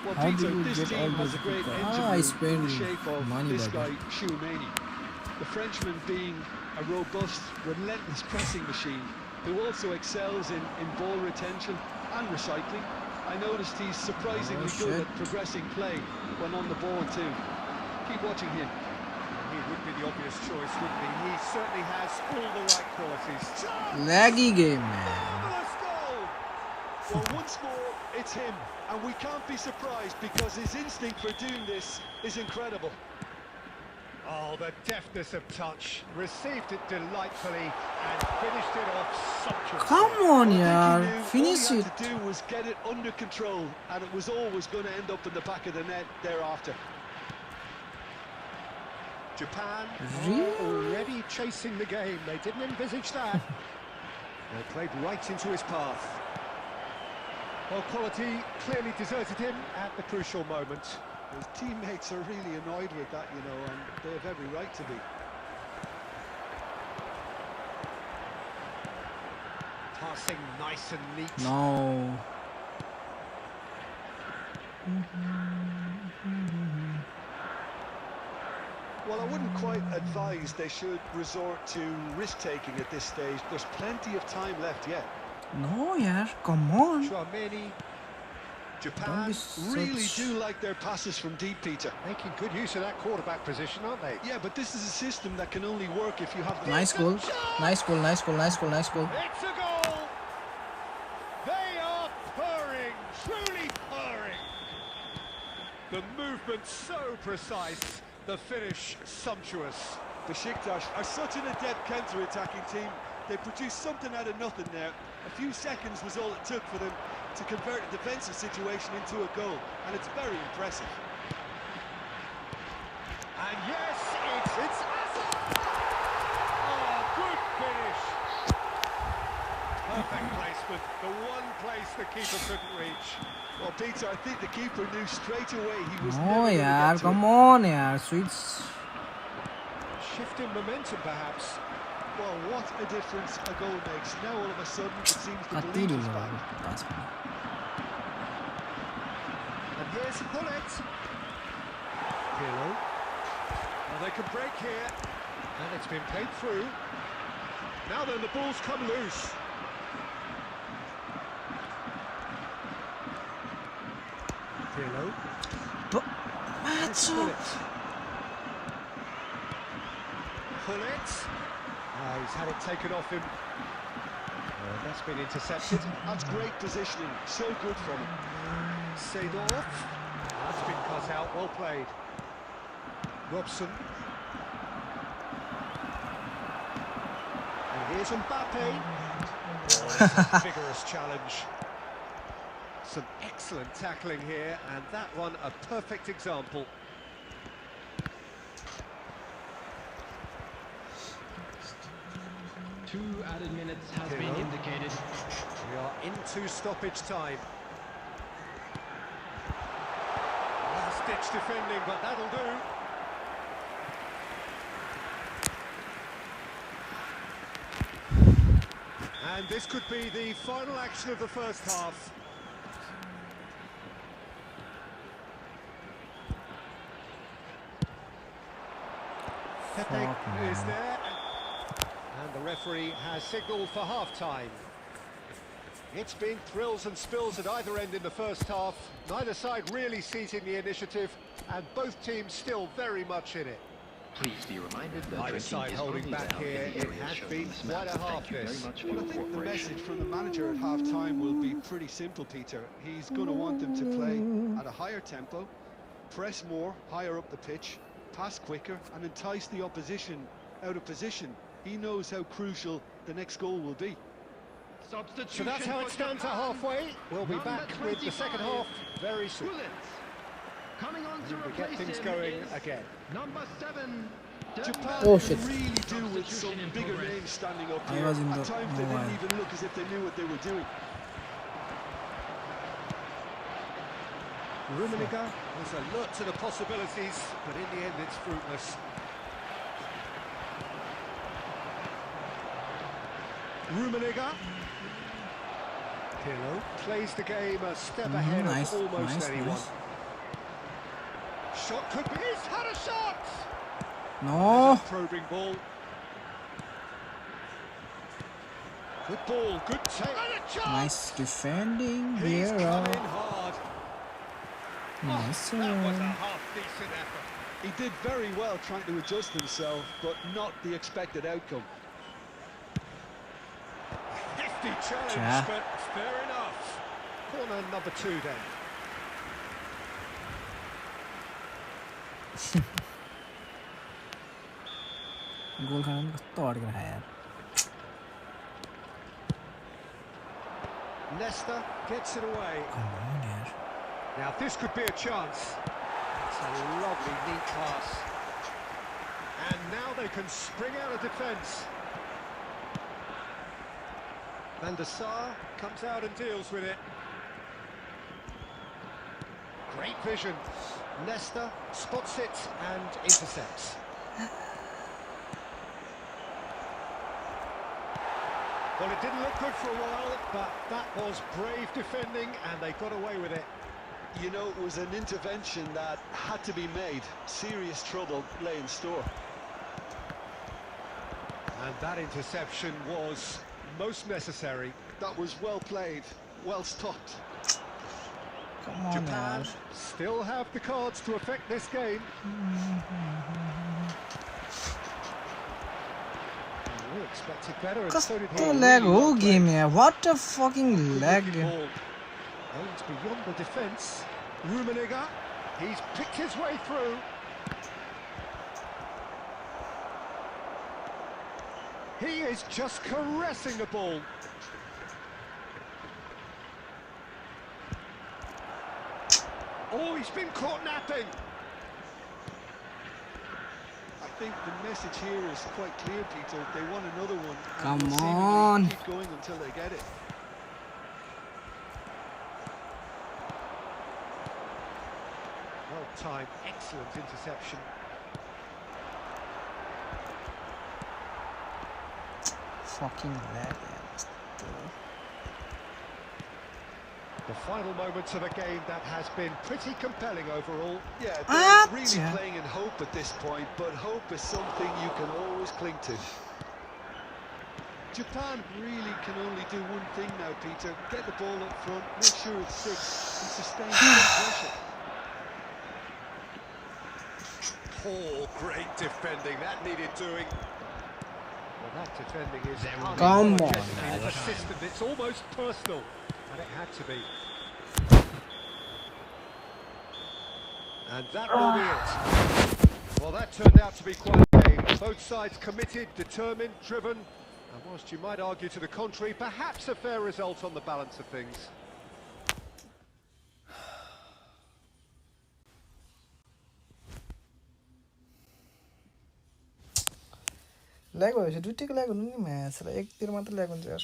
Well, How Peter, do you this get team all has a those great people? engine I room in spend the shape of money this by guy, Shoumeni. The Frenchman being a robust, relentless pressing machine who also excels in ball retention and recycling. I noticed he's surprisingly good at progressing play when on the ball too. Keep watching him. He would be the obvious choice, wouldn't he? He certainly has all the right qualities. Laggy game, man. Marvellous goal! Well, once more, it's him. And we can't be surprised because his instinct for doing this is incredible. Oh, the deftness of touch. Received it delightfully and finished it off sumptuously. Come on, I yaar. think he knew Finish all he it. had to do was get it under control, and it was always going to end up in the back of the net thereafter. Japan Really? are already chasing the game. They didn't envisage that. They played right into his path. Well, quality clearly deserted him at the crucial moment. His teammates are really annoyed with that, you know, and they have every right to be. Passing nice and neat. No. Well, I wouldn't quite advise they should resort to risk-taking at this stage. There's plenty of time left yet. No, yaar. Come on. Chouameni. Japan really do like their passes from deep, Peter. Making good use of that quarterback position, aren't they? Yeah, but this is a system that can only work if you have... Nice goal. Nice goal, nice goal, nice goal, nice goal. It's a goal! They are purring, truly purring. The movement so precise, the finish sumptuous. Besiktas are such an adept counter-attacking team. They produced something out of nothing there. A few seconds was all it took for them to convert a defensive situation into a goal, and it's very impressive. And yes, it's oh, good finish. Perfect placement, the one place the keeper couldn't reach. Well, Peter, I think the keeper knew straight away he was Oh never going to yaar, get to come it. on yaar, sweets. Shifting momentum, perhaps. Well, what a difference a goal makes. Now all of a sudden it seems the Kati belief is dulu back. pass pani. And here's Hullet. Pirlo. Well, they can break here. And it's been played through. Now then, the ball's come loose. Pirlo. Macho. Hullet. He's had it taken off him. That's been intercepted. That's great positioning. So good from him. Seedorf. That's been cut out. Well played. Robson. And here's Mbappe. Oh, that's a vigorous challenge. Some excellent tackling here, and that one a perfect example. 2 added minutes has been indicated. We are into stoppage time. Last-ditch defending, but that'll do. And this could be the final action of the first half. Pepe is there. And the referee has signalled for half-time. It's been thrills and spills at either end in the first half. Neither side really seizing the initiative, and both teams still very much in it. Please be reminded that Neither side holding back here. It has been quite a half this. Well, I think the message from the manager at half-time will be pretty simple, Peter. He's going to want them to play at a higher tempo, press more, higher up the pitch, pass quicker, and entice the opposition out of position. He knows how crucial the next goal will be. So that's how it stands at halfway. We'll be back with the second half very soon. Coming on to We get replace things him going is again. number 7. Japan Oh, shit. really do with some bigger names standing up I here. was in At the times they mobile. didn't even look as if they knew what they were doing. Rummenigge was alert to the possibilities, but in the end it's fruitless. Rummenigge. Pirlo plays the game a step ahead Nice, of almost nice, anyone. nice. Shot could be. He's had a shot! No. There's a probing ball. Good ball, good take. And a chance! Nice defending He's here. come in hard. Nice That was a one. half-decent effort. He did very well trying to adjust himself, but not the expected outcome. Hefty challenge, Yeah. but fair enough. Corner number 2 then. गोल खाना पनि कस्तो अड्केर खायो यार. Leicester gets it away. Come on यार. Now this could be a chance. It's a lovely, neat pass. And now they can spring out of defence. Van der Sar comes out and deals with it. Great vision. Leicester spots it and intercepts. Well, it didn't look good for a while, but that was brave defending and they got away with it. You know, it was an intervention that had to be made. Serious trouble lay in store. And that interception was most necessary. That was well played, well stopped. Come on, Japan yaar. still have the cards to affect this game. We expected better, and so did he. Kasto lag ho game yaar. What a fucking lag. Aims beyond the defence. Rummenigge, he's picked his way through. He is just caressing the ball. Oh, he's been caught napping. I think the message here is quite clear, Peter. They want another one. Come and they'll seemingly on. keep going until they get it. Well timed, excellent interception. Fucking lag. The final moments of a game that has been pretty compelling overall. Yeah, Ah, they're really playing in hope at this point, but hope is something you can always cling to. Japan really can only do one thing now, Peter. Get the ball up front, make sure it sticks, and sustain pressure. Oh, great defending, that needed doing. Well, that defending is Come on, unapologetically persistent, it's almost personal, and it had to be. And that will be it. Well, that turned out to be quite a game. Both sides committed, determined, driven, and whilst you might argue to the contrary, perhaps a fair result on the balance of things. Lag भएपछि दुईटैको lag हुनु नि म्याचलाई एकतिर मात्र lag हुन्छ यार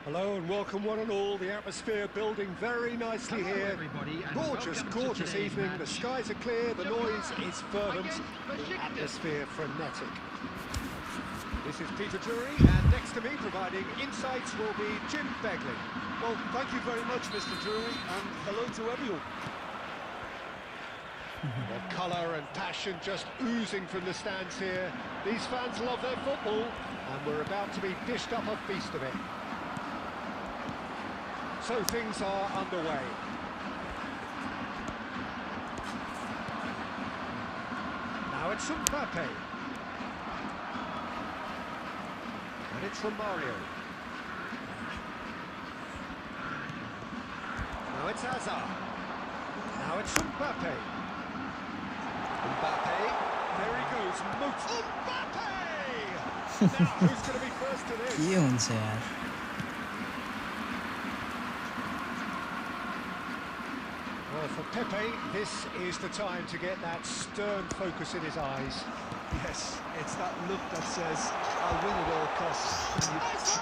Hello and welcome one and all. The atmosphere building very nicely here. Gorgeous, gorgeous evening. The skies are clear, the noise is fervent, the atmosphere frenetic. This is Peter Drury, and next to me providing insights will be Jim Begley. Well, thank you very much, Mr. Drury, and hello to everyone. Well, colour and passion just oozing from the stands here. These fans love their football, and we're about to be dished up a feast of it. So things are underway. Now it's from Mbappe. And it's from Mario. Now it's Hazard. Now it's Mbappe. Mbappe. There he goes. Mbappe! Now, who's going to be first to this? के हुन्छ यार Well, for Pepe, this is the time to get that stern focus in his eyes. Yes, it's that look that says, I'll win at all costs.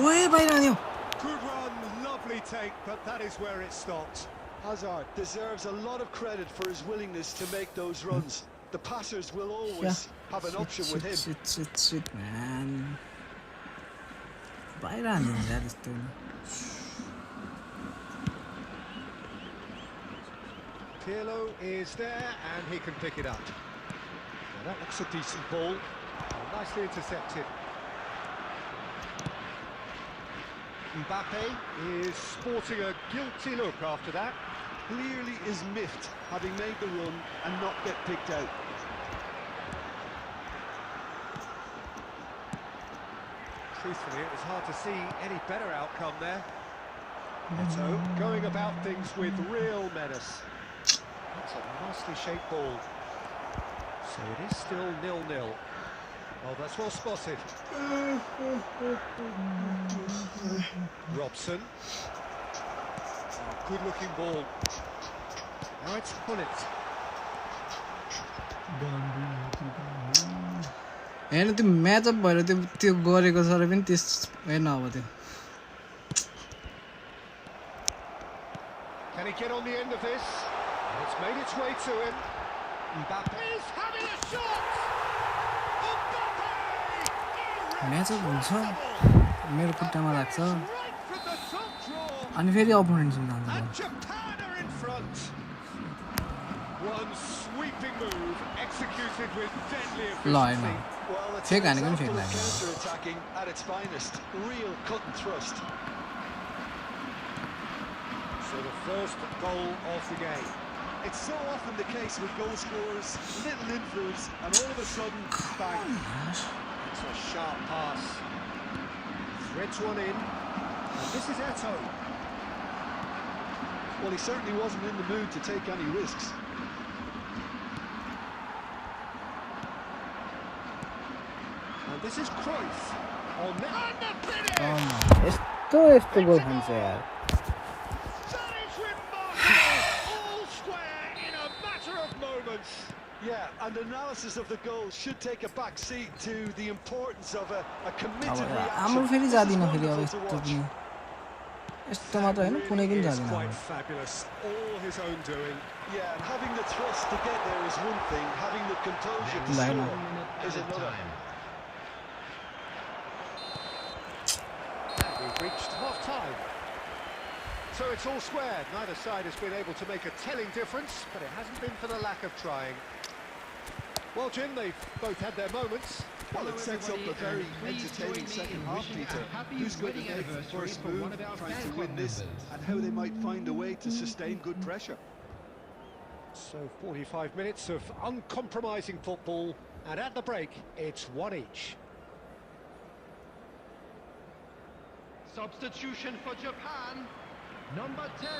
ओए बाहिर आयो Good run, lovely take, but that is where it stopped. Hazard deserves a lot of credit for his willingness to make those runs. The passers will always have an option with him. Shit, man. बाहिर हालिन्छ यार यस्तो Pirlo is there and he can pick it up. Now that looks a decent ball. Nicely intercepted. Mbappe is sporting a guilty look after that. Clearly is miffed having made the run and not get picked out. Truthfully, it was hard to see any better outcome there. Neto going about things with real menace. That's a nicely shaped ball. So it is still 0-0. Oh, that's well spotted. Robson. Oh, good-looking ball. Now it's Hullet. हेर्नु त्यो match up भएर त्यो गरेको sir पनि त्यस हेर्न अब त्यो Can he get on the end of this? It's made its way to him. Mbappe's having a shot! Mbappe! Match up हुन्छ मेरो खुट्टामा लाग्छ Right from the top draw. अनि फेरि अपोनेन्ट जान्छ And Japan are in front. One sweeping move executed with deadly ल हेर्न efficiency. Well, it's Fake an handing, example fake of handing. counter-attacking at its finest. Real cut and thrust. So the first goal of the game. It's so often the case with goal scorers, little influence, and all of a sudden, bang. It's a sharp pass. Threads one in. And this is Eto. Well, he certainly wasn't in the mood to take any risks. And this is Cruyff. On the finish! यस्तो गोल खान्छ यार That is remarkable! All square in a matter of moments. Yeah, and analysis of the goal should take a back seat to the importance of a committed हाम्रो reaction. फेरि This is जादिन फेरि अब wonderful to यस्तो watch. पनि यस्तो मात्र होइन कुनै पनि जादिन Quite fabulous. All his own doing. Yeah, and having the thrust to get there is one thing, having the composure to Line score up. is another. We've reached half-time. So it's all square. Neither side has been able to make a telling difference, but it hasn't been for the lack of trying. Well, Jim, they've both had their moments. Well, it sets up a very entertaining second half, Peter. Who's going to make the first move, trying to win this, and how they might find a way to sustain good pressure. So 45 minutes of uncompromising football, and at the break, it's one each. Substitution for Japan. Number 10,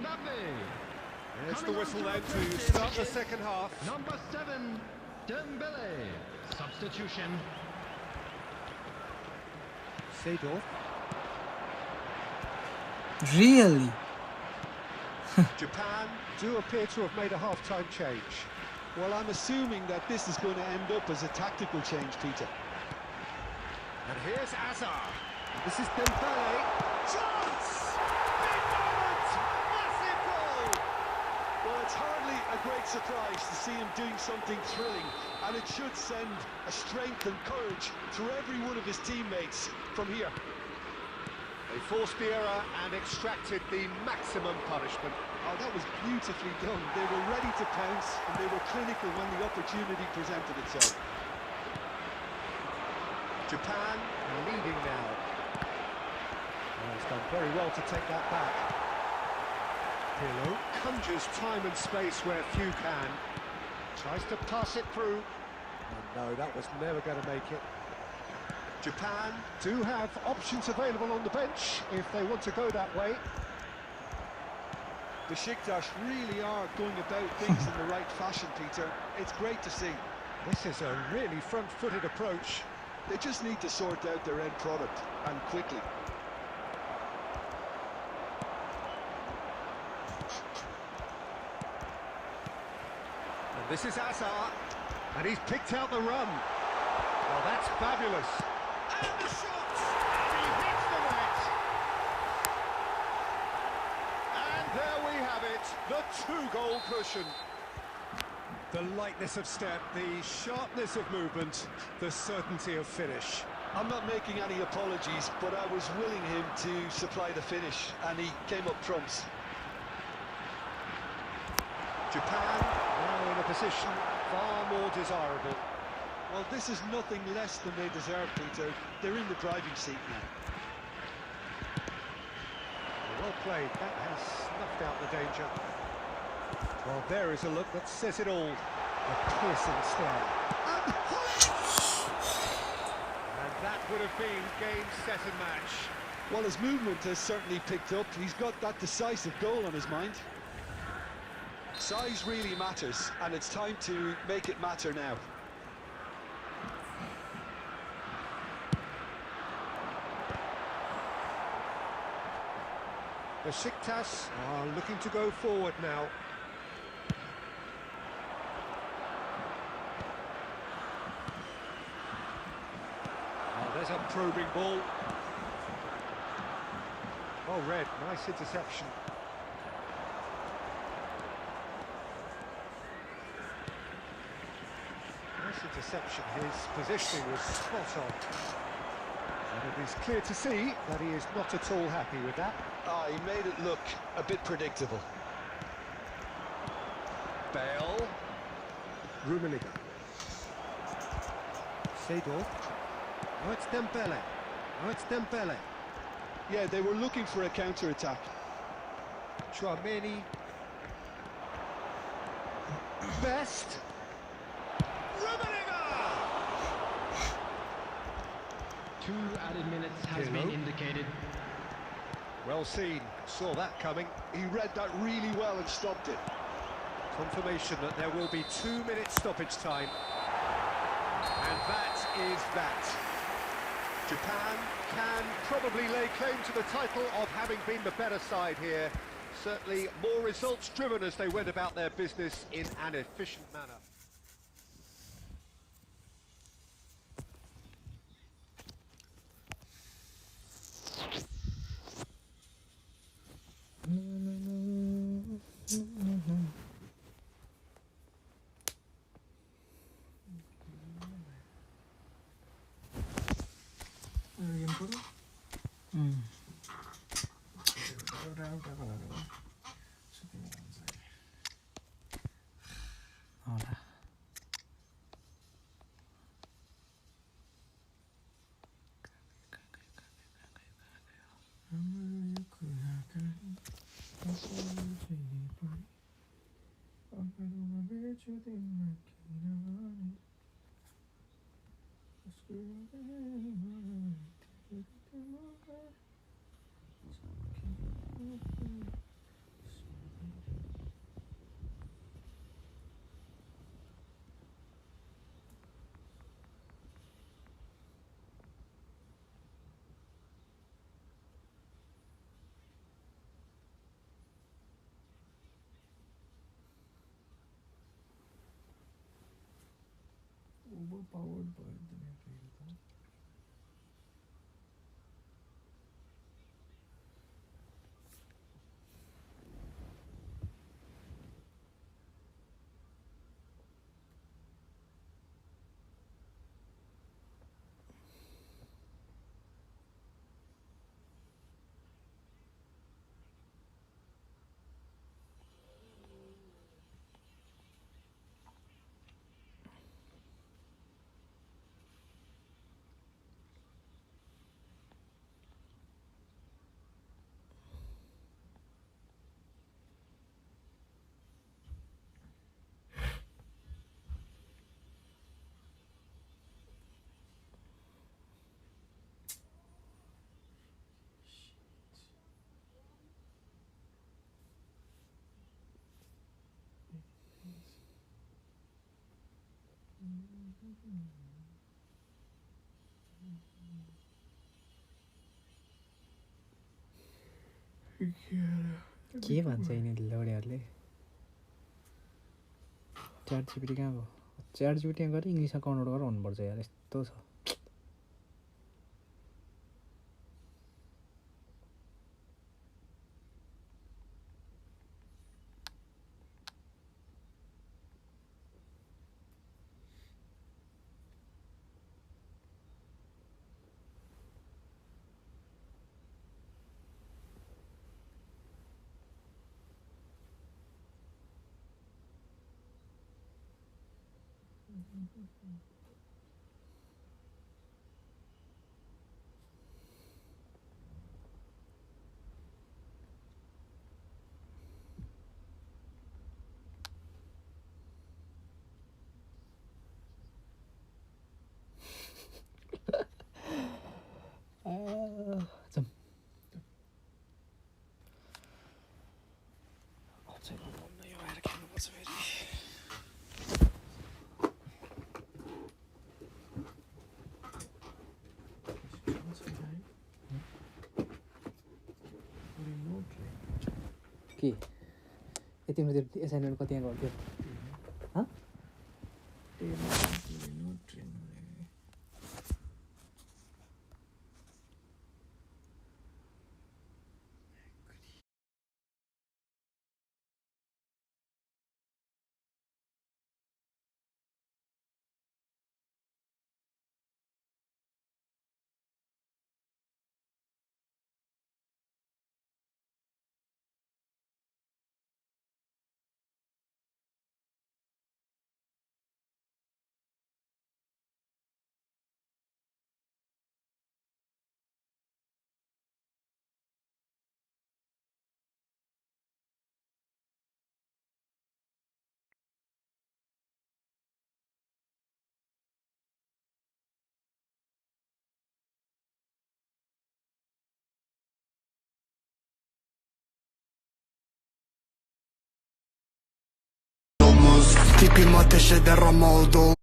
Mbappe. There's the whistle then to start the second half. Number 7, Dembele. Substitution. Seedorf. Really? Japan do appear to have made a half-time change. Well, I'm assuming that this is going to end up as a tactical change, Peter. And here's Azar. This is Dembele. Chance! Big moment! Massive goal! Well, it's hardly a great surprise to see him doing something thrilling, and it should send a strength and courage through every one of his teammates from here. They forced the error and extracted the maximum punishment. Oh, that was beautifully done. They were ready to pounce, and they were clinical when the opportunity presented itself. Japan leading now. Well, he's done very well to take that back. Pirlo conjures time and space where few can. Tries to pass it through. Oh, no, that was never going to make it. Japan do have options available on the bench if they want to go that way. Besiktas really are going about things in the right fashion, Peter. It's great to see. This is a really front-footed approach. They just need to sort out their end product, and quickly. And this is Azar, and he's picked out the run. Well, that's fabulous. And the shot! He hits the net! And there we have it, the two-goal cushion. The lightness of step, the sharpness of movement, the certainty of finish. I'm not making any apologies, but I was willing him to supply the finish, and he came up trumps. Japan now in a position far more desirable. Well, this is nothing less than they deserve, Peter. They're in the driving seat now. Well played, that has snuffed out the danger. Well, there is a look that says it all. A piercing stare. And that would have been game, set and match. Well, his movement has certainly picked up. He's got that decisive goal on his mind. Size really matters, and it's time to make it matter now. Besiktas are looking to go forward now. Oh, there's a probing ball. Oh, Red, nice interception. Nice interception. His positioning was spot on. And it is clear to see that he is not at all happy with that. Ah, he made it look a bit predictable. Bale. Rummenigge. Seedorf. Oh, it's Dembele. Oh, it's Dembele. Yeah, they were looking for a counter-attack. Chouameni. Best. Rummenigge! 2 added minutes has been indicated. Well seen, saw that coming. He read that really well and stopped it. Confirmation that there will be 2 minutes stoppage time. And that is that. Japan can probably lay claim to the title of having been the better side here. Certainly more results driven as they went about their business in an efficient manner. Overpowered by the Nepolian. के भन्छ यिनीहरूले लौडेहरूले chat GPT कहाँ गयो chat GPT गएर इङ्ग्लिसमा convert गरेर भन्नुपर्छ यार यस्तो छ जाऊँ यो आएर खेल्नुपर्छ फेरि के यति मेरो एसाइनमेन्ट कति यहाँ गर्थ्यो Tipim ateşe derrama oldu.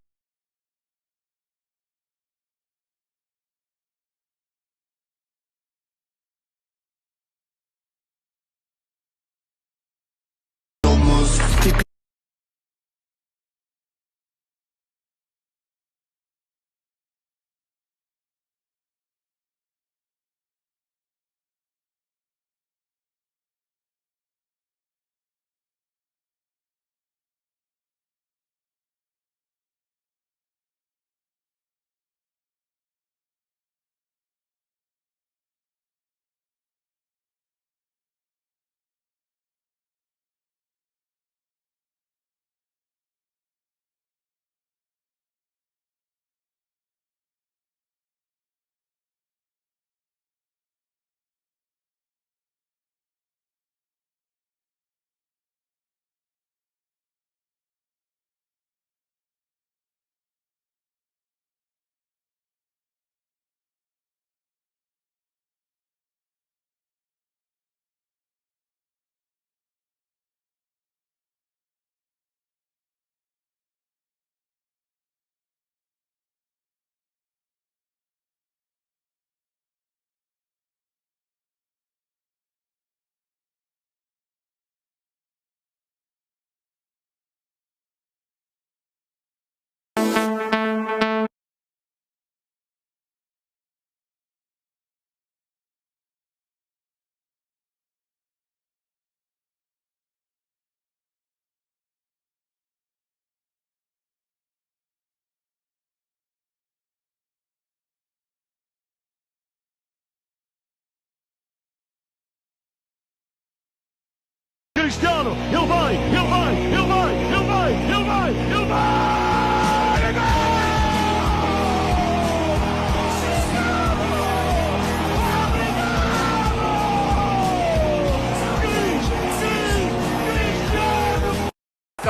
Cristiano, ele vai, ele vai, ele vai, ele vai, ele vai, ele vai! É gol!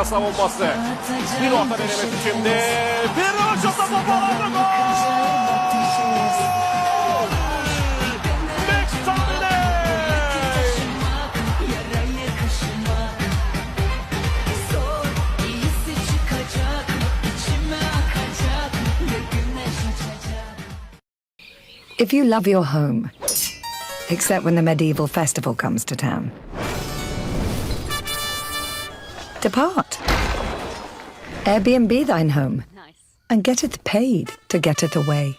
Savunması. Bir orta denemesi şimdi. Bir rövaşata topu aldı gol! Çıkacak, içime akacak. If you love your home, except when the medieval festival comes to town, depart. Airbnb thine home and get it paid to get it away.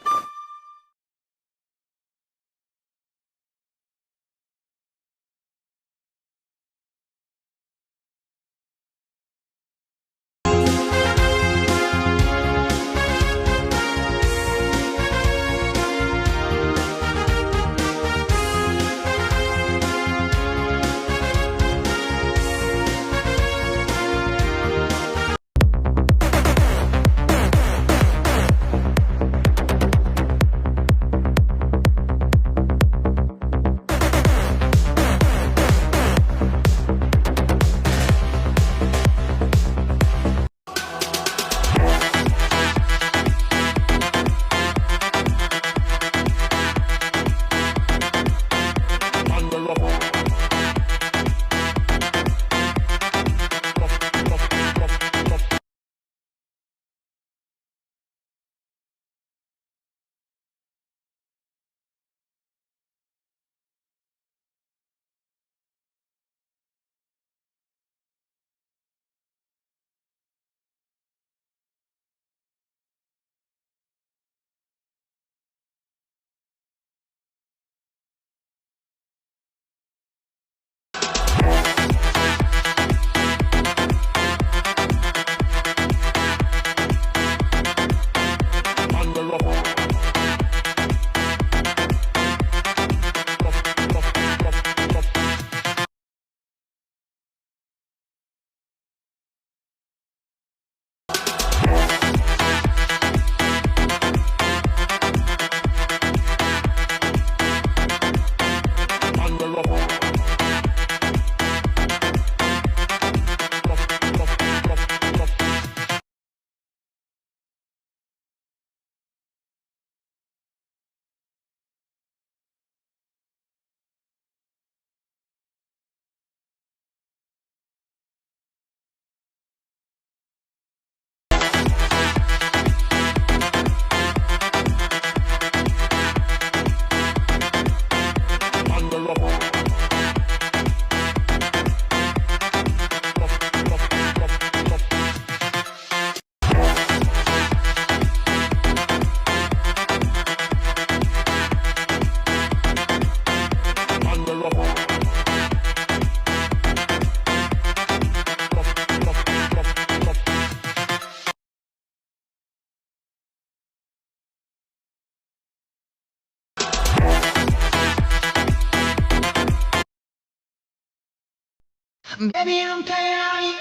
Baby, I'm tired.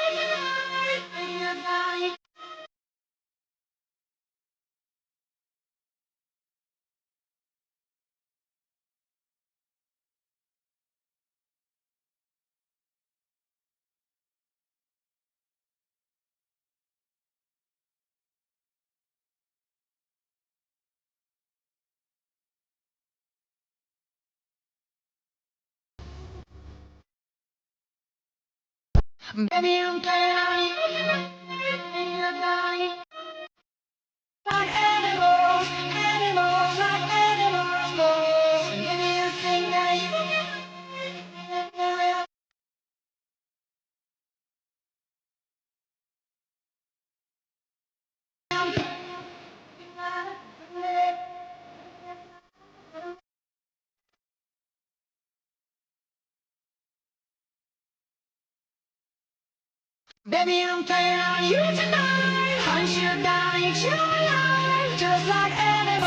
Baby, I'm tired. Like animals, animals, like animals go. Give me a thing that Baby, I'm playing on you tonight. Hunt you down, eat you alive, just like animals.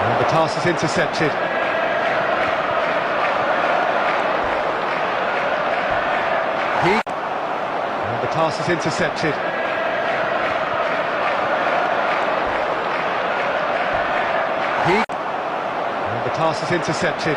And the pass is intercepted. And the pass is intercepted. And the pass is intercepted.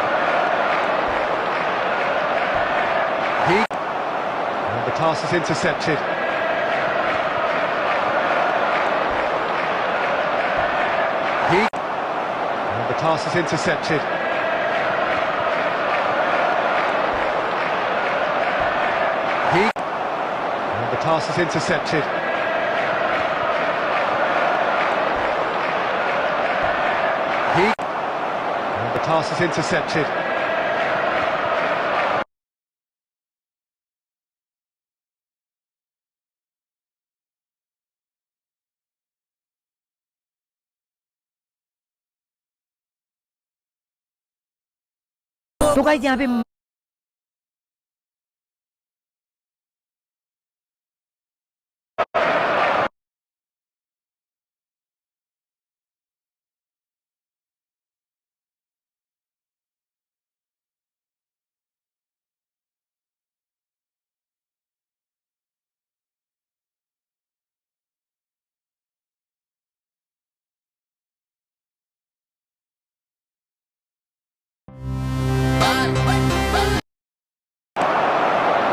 pass is intercepted. And the pass is intercepted. And the pass is intercepted. And the pass is intercepted. तो guys यहाँ पे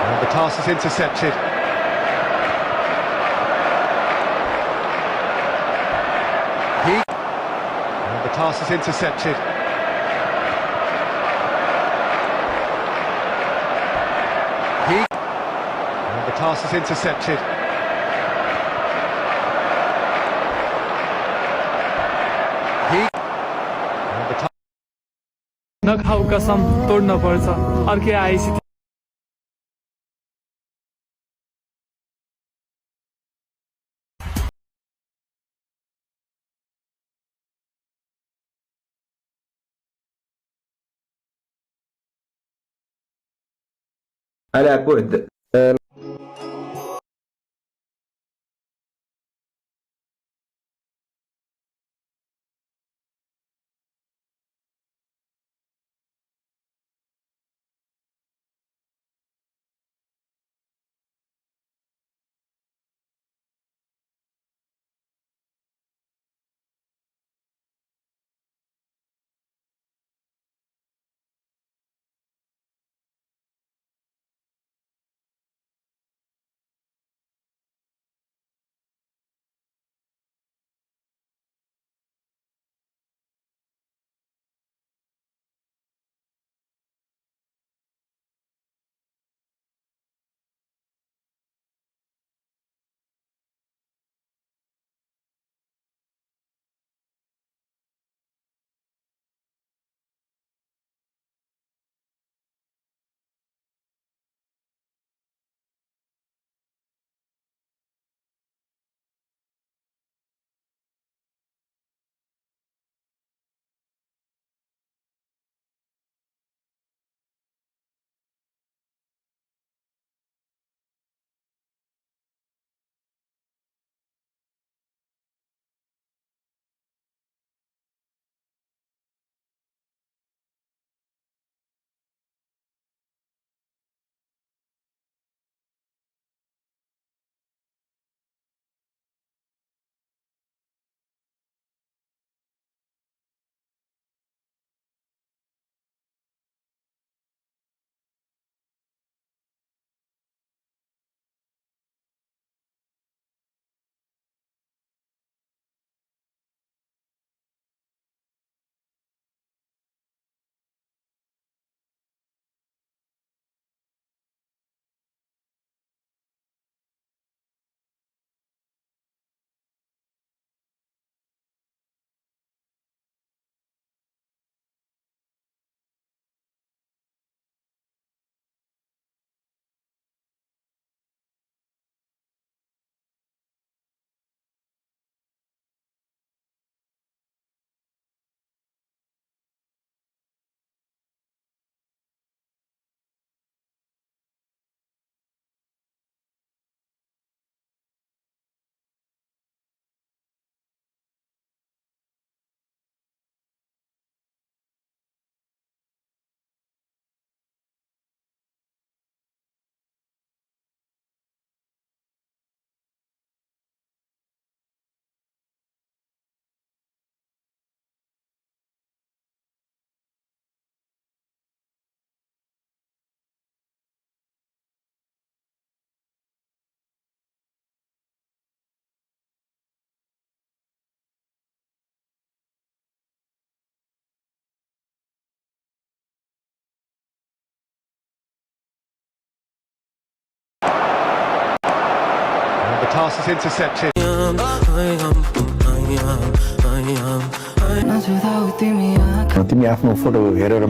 And the pass is intercepted. And the pass is intercepted. And the pass is intercepted. And the pass नखाऊ कसम तोड्न पर्छ अर्कै ICT على بعد pass is intercepted. तिमी आफ्नो photo हेरेर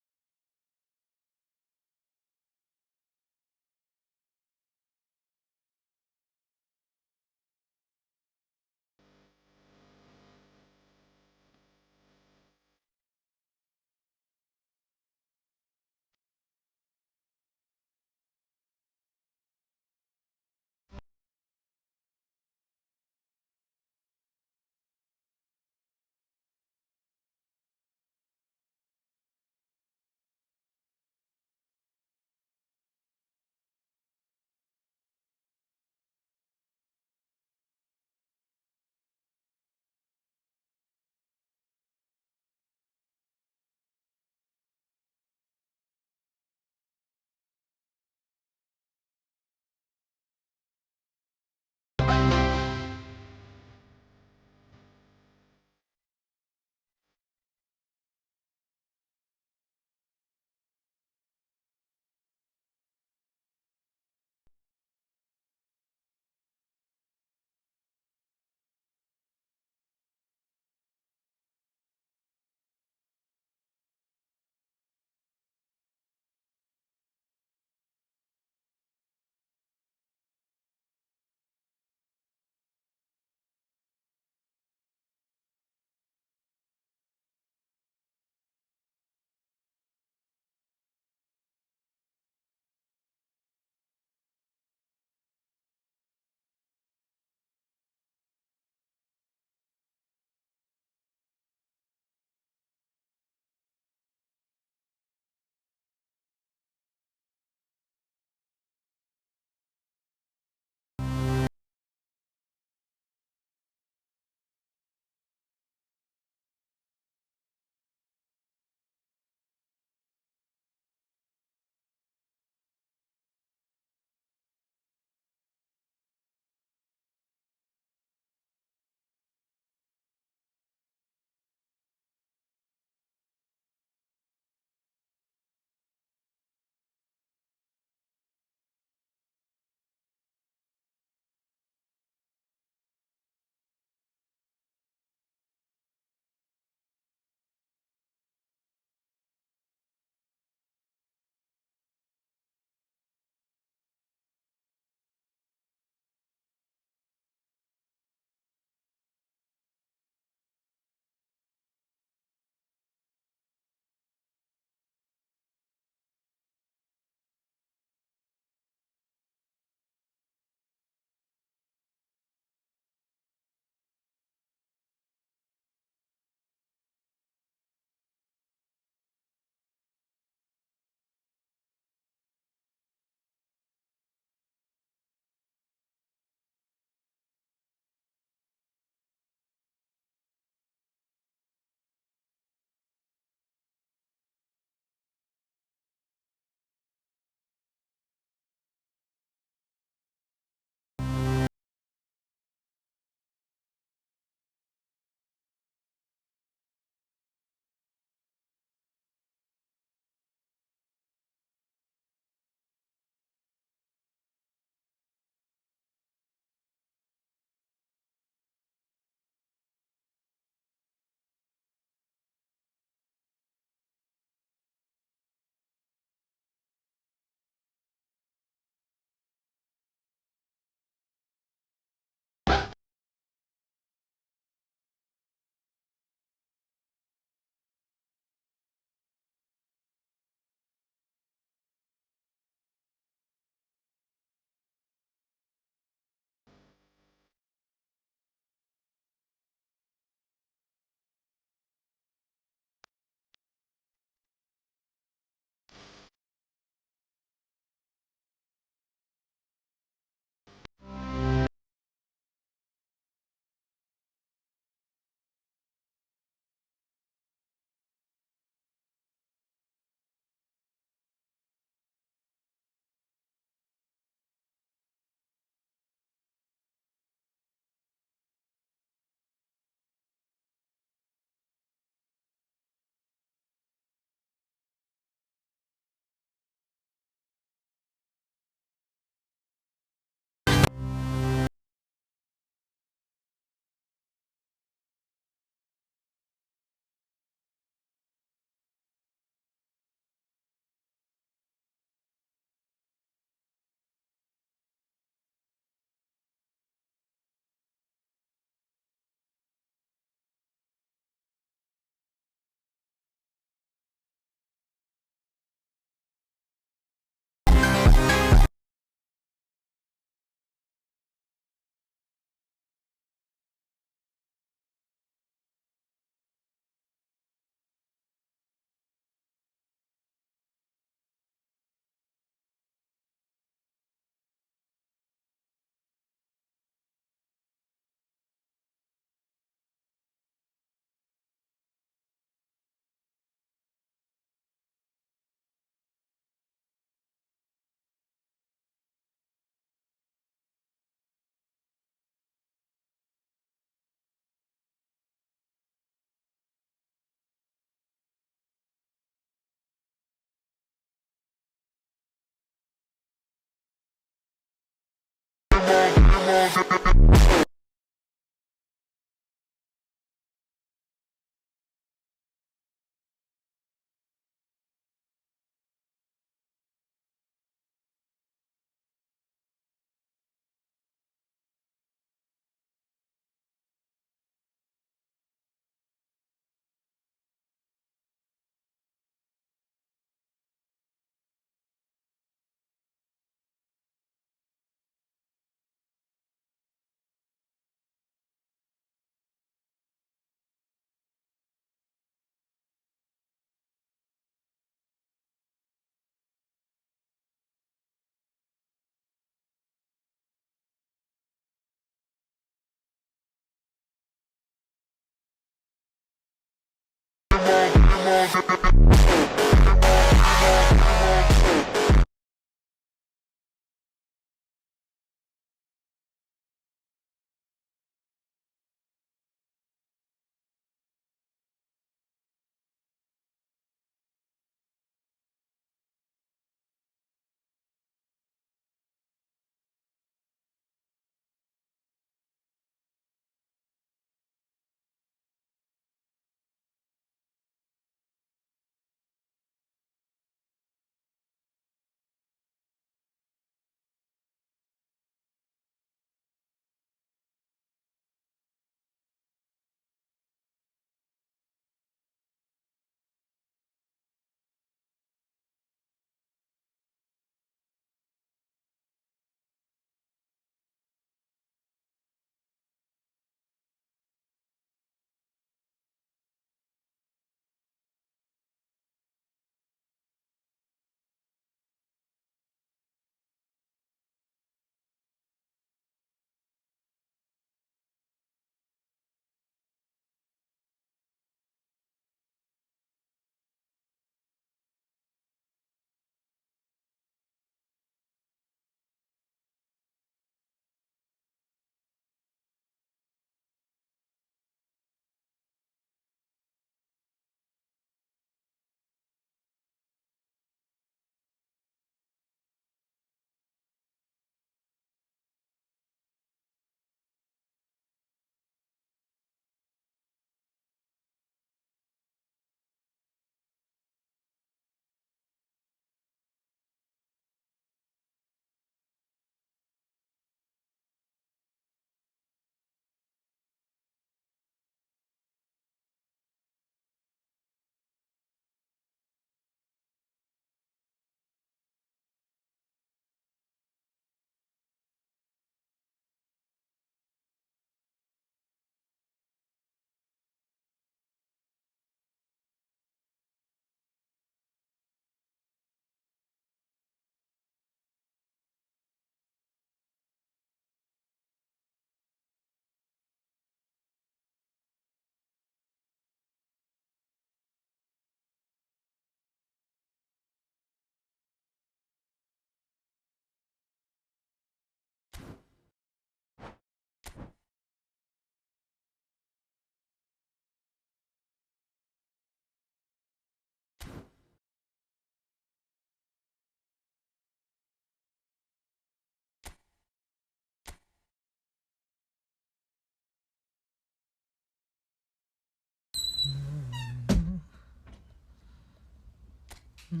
धेरै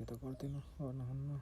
त गर्दैन गर्न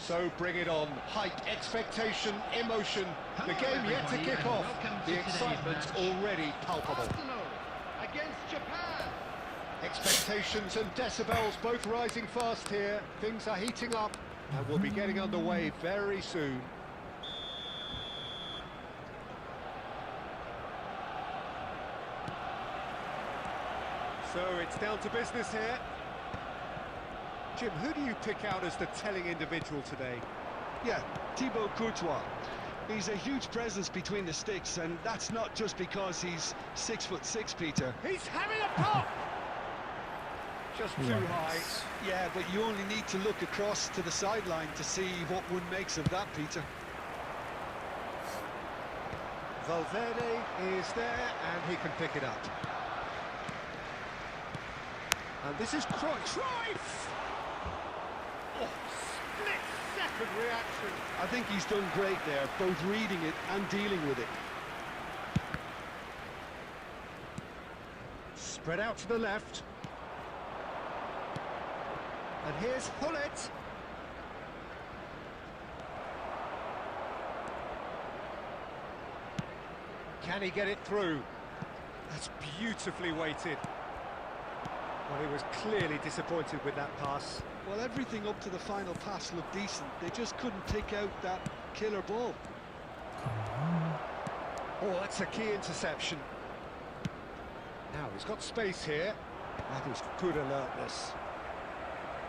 So bring it on. Hype, expectation, emotion. The game yet to kick off. The excitement's already palpable. Against Japan. Expectations and decibels both rising fast here. Things are heating up and we'll be getting underway very soon. So it's down to business here. Jim, who do you pick out as the telling individual today? Yeah, Thibaut Courtois. He's a huge presence between the sticks, and that's not just because he's 6'6", Peter. He's having a pop! Just too high. Yeah, but you only need to look across to the sideline to see what one makes of that, Peter. Valverde is there, and he can pick it up. And this is Cruyff! Oh, split-second reaction. I think he's done great there, both reading it and dealing with it. Spread out to the left. And here's Hullet. Can he get it through? That's beautifully weighted. Well, he was clearly disappointed with that pass. Well, everything up to the final pass looked decent. They just couldn't take out that killer ball. Oh, that's a key interception. Now, he's got space here. That is good alertness.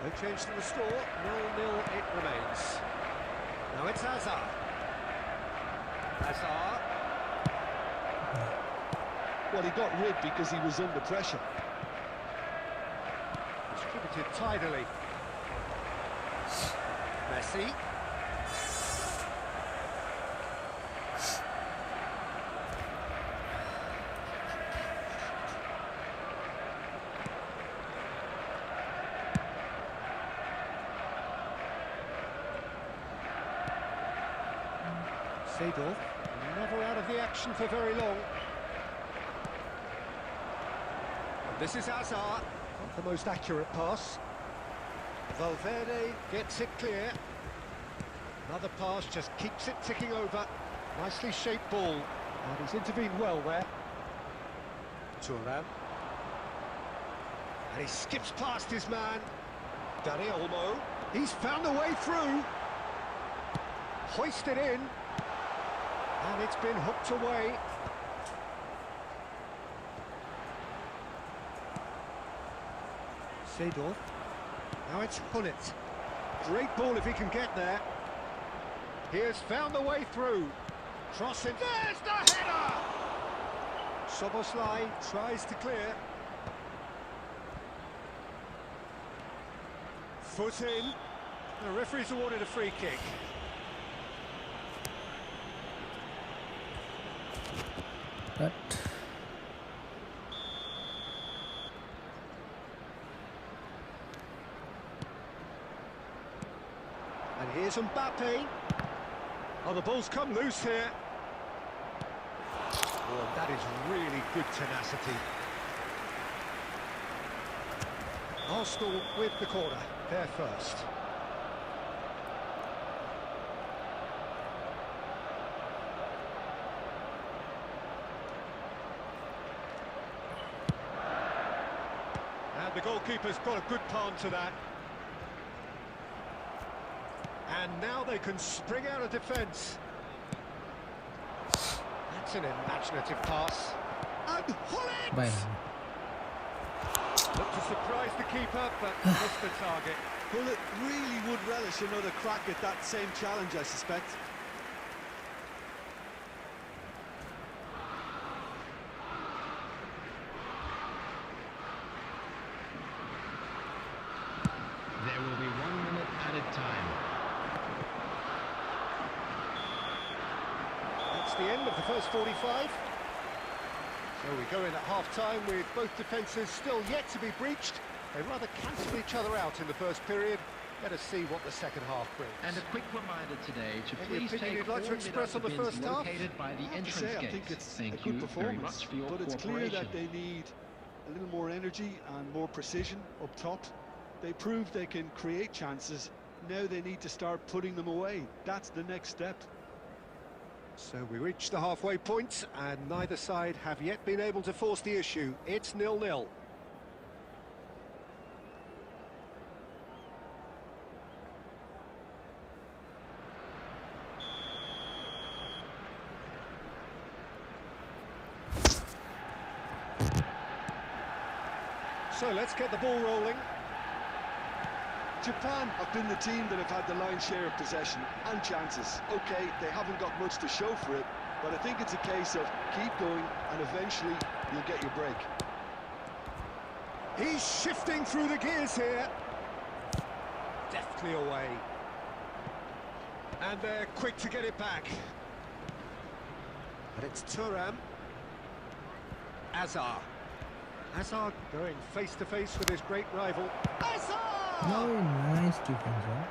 No change to the score. 0-0 it remains. Now it's Hazard. Hazard. Well, he got rid because he was under pressure. Distributed tidily. Messi. Seedorf, never out of the action for very long. And this is Hazard, not the most accurate pass. Valverde gets it clear. Another pass just keeps it ticking over. Nicely shaped ball, and he's intervened well there. Thuram. And he skips past his man. Dani Olmo. He's found a way through. Hoisted in. And it's been hooked away. Seedorf. Now it's Hullet. Great ball if he can get there. He has found the way through. Crossing. There's the header! Soboslai tries to clear. Foot in. The referee's awarded a free kick. Here's Mbappe. Oh, the ball's come loose here. Oh, that is really good tenacity. Arsenal with the corner. They're first. And the goalkeeper's got a good palm to that. And now they can spring out of defence. That's an imaginative pass. And Hullet! Looked to surprise the keeper, but missed the target. Hullet really would relish another crack at that same challenge, I suspect. There will be 1 minute added time. That's the end of the first 45. So we go in at half-time with both defences still yet to be breached. They rather cancelled each other out in the first period. Let us see what the second half brings. And a quick reminder today to Any please opinion take you'd like all to express on the bins first half? located by the I entrance think gate. it's Thank a good you very performance, much for your but it's clear cooperation. that they need a little more energy and more precision up top. They proved they can create chances. Now they need to start putting them away. That's the next step. So we reach the halfway point, and neither side have yet been able to force the issue. It's 0-0. So let's get the ball rolling. Japan have been the team that have had the lion's share of possession and chances. Okay, they haven't got much to show for it, but I think it's a case of keep going and eventually you'll get your break. He's shifting through the gears here. Deftly away. And they're quick to get it back. But it's Thuram. Hazard. Hazard going face-to-face with his great rival. Hazard! Very nice defense, huh?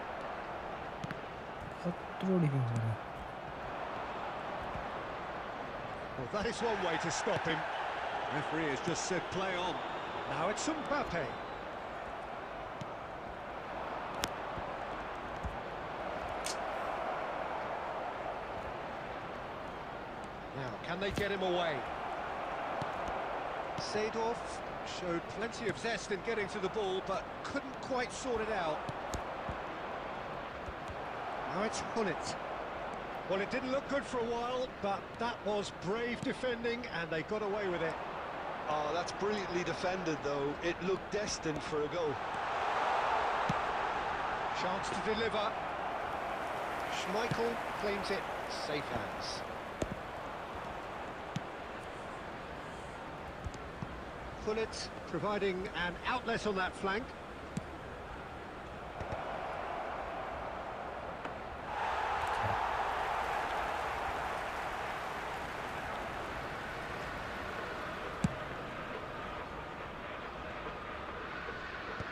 Control defense, huh? Well, that is one way to stop him. Referee has just said play on. Now it's Mbappe. Now, can they get him away? Seedorf showed plenty of zest in getting to the ball, but couldn't quite sort it out. Now it's Hullet. Well, it didn't look good for a while, but that was brave defending, and they got away with it. Oh, that's brilliantly defended, though. It looked destined for a goal. Chance to deliver. Schmeichel claims it. Safe hands. Hullet providing an outlet on that flank.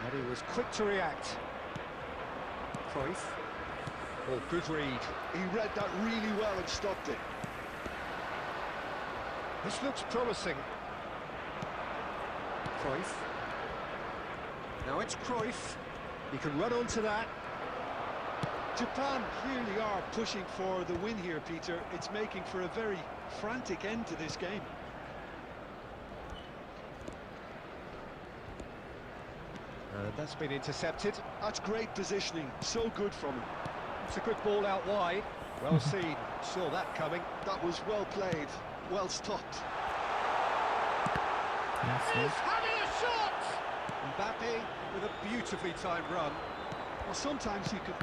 And he was quick to react. Cruyff. Oh, good read. He read that really well and stopped it. This looks promising. Cruyff. Now it's Cruyff. He can run onto that. Japan clearly are pushing for the win here, Peter. It's making for a very frantic end to this game. That's been intercepted. That's great positioning. So good from him. It's a good ball out wide. Well seen. Saw that coming. That was well played. Well stopped. He's having a shot! Mbappe with a beautifully timed run. Well, sometimes you could...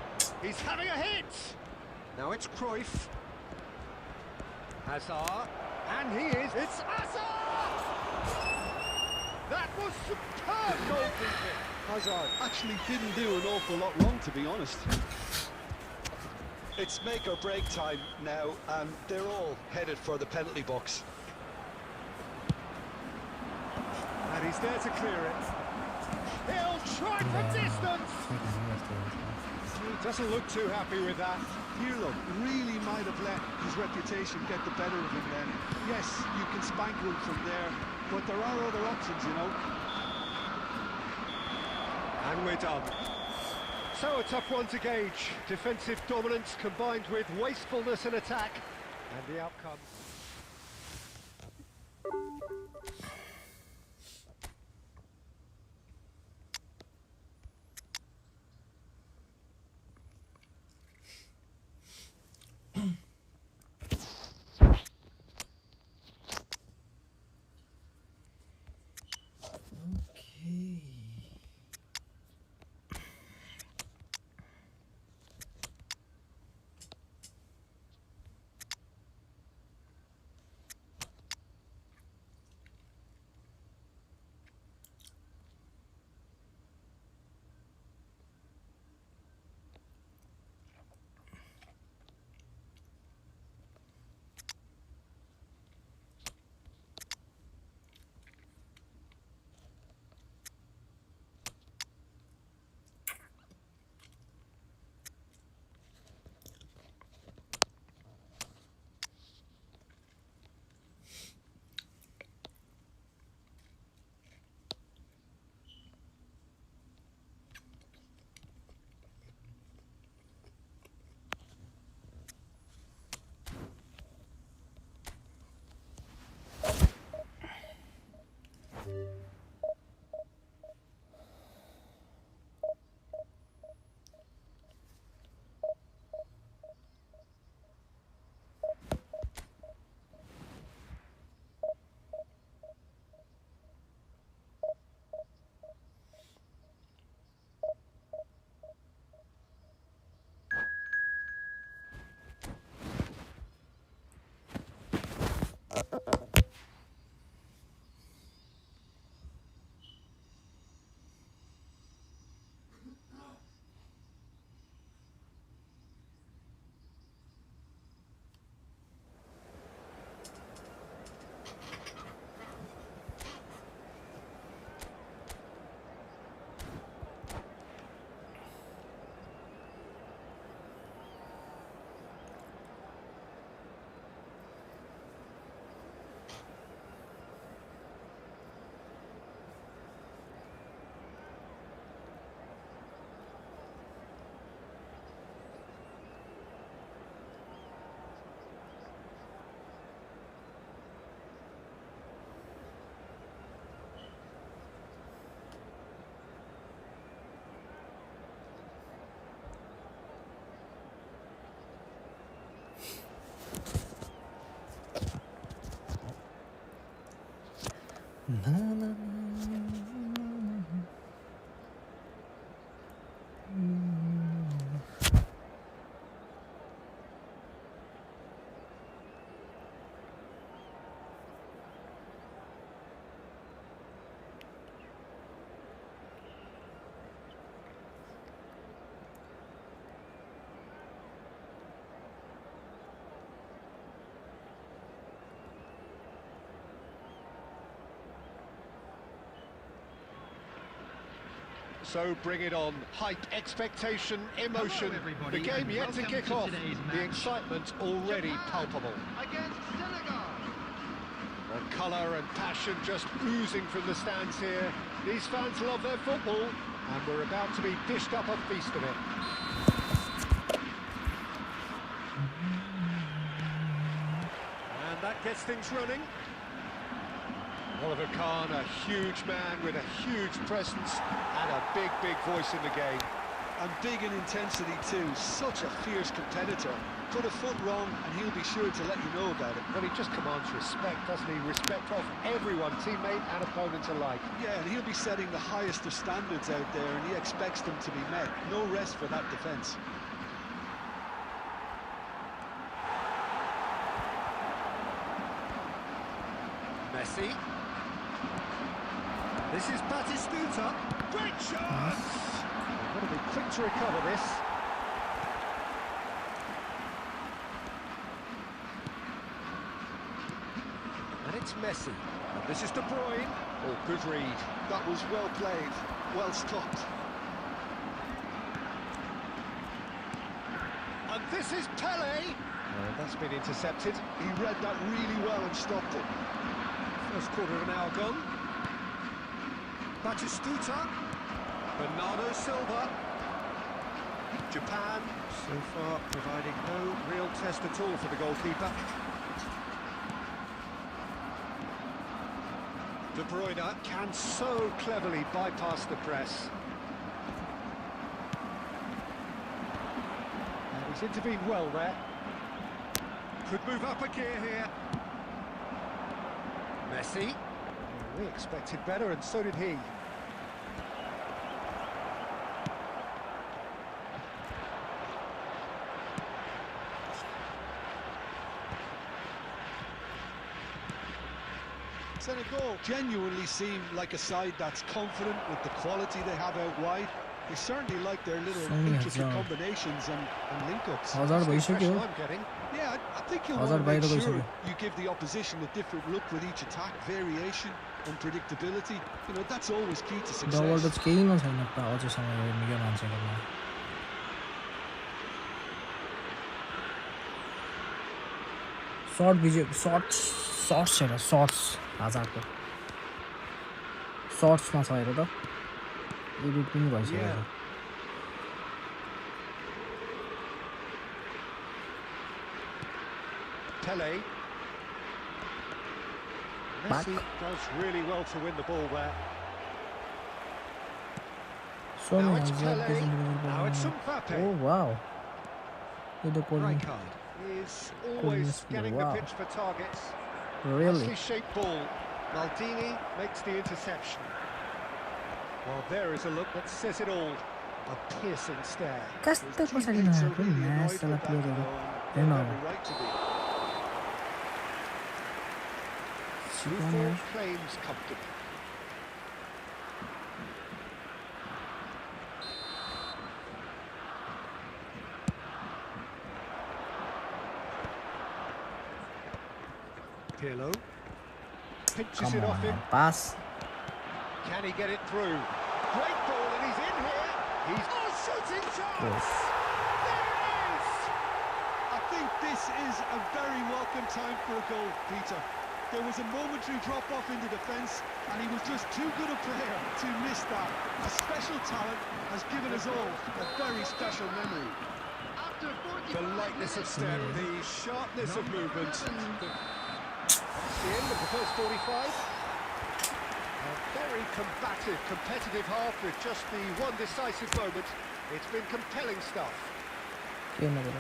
He's having a hit! Now it's Cruyff. Hazard. And he is... It's Hazard! That was superb goalkeeping! Hazard actually didn't do an awful lot wrong, to be honest. It's make or break time now, and they're all headed for the penalty box. And he's there to clear it. He'll try for distance! He doesn't look too happy with that. Pirlo really might have let his reputation get the better of him then. Yes, you can spank one from there, but there are other options, you know. And we're done. So a tough one to gauge. Defensive dominance combined with wastefulness in attack. And the outcome... So bring it on. Hype, expectation, emotion. The game yet to kick off. The excitement already palpable. Against Senegal. The colour and passion just oozing from the stands here. These fans love their football, and we're about to be dished up a feast of it. And that gets things running. Oliver Kahn, a huge man with a huge presence and a big, big voice in the game. And big in intensity too, such a fierce competitor. Put a foot wrong and he'll be sure to let you know about it. Well, he just commands respect, doesn't he? Respect of everyone, teammate and opponent alike. Yeah, and he'll be setting the highest of standards out there, and he expects them to be met. No rest for that defence. Messi. This is Batistuta. Great shot! They've got to be quick to recover this. And it's Messi. And this is De Bruyne. Oh, good read. That was well played, well stopped. This is Pele. Oh, that's been intercepted. He read that really well and stopped it. First quarter of an hour gone. Batistuta. Bernardo Silva. Japan, so far, providing no real test at all for the goalkeeper. De Bruyne can so cleverly bypass the press. And he's intervened well there. Could move up a gear here. Messi. We expected better, and so did he. Senegal genuinely seem like a side that's confident with the quality they have out wide. They certainly like their little intricate combinations and link-ups. I'm getting. Yeah, I think you'll want to make sure you give the opposition a different look with each attack, variation, unpredictability. You know, that's always key to success. Shots Hazardको शॉट्समा छ हेर त edit पनि भइसक्यो Pele. Messi does really well to win the ball there. Now it's Pele. Now it's Mbappe. Oh wow. Right card. He's always scanning the pitch for targets. Really? Nicely shaped ball. Maldini makes the interception. Well, there is a look that says it all. A piercing stare. Claims comfortably. Pirlo pinches it off him. Pass. Can he get it through? Great ball, and he's in here. He's shooting chance. Yes. There it is. I think this is a very welcome time for a goal, Peter. There was a momentary drop-off into defence, and he was just too good a player to miss that. A special talent has given us all a very special memory. The lightness of step, the sharpness of movement. The end of the first 45. A very combative, competitive half with just the one decisive moment. It's been compelling stuff.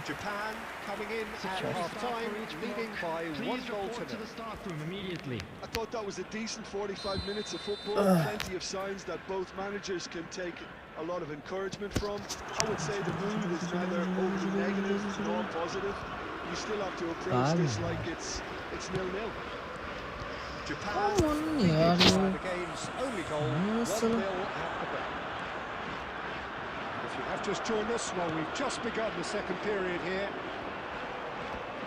Japan coming in at half-time, leading by 1-0 to the start room immediately. I thought that was a decent 45 minutes of football. Plenty of signs that both managers can take a lot of encouragement from. I would say the mood is neither overly negative nor positive. You still have to approach this like it's 0-0. Japan the game's only goal, 1-0 at the break. If you have just joined us, well, we've just begun the second period here.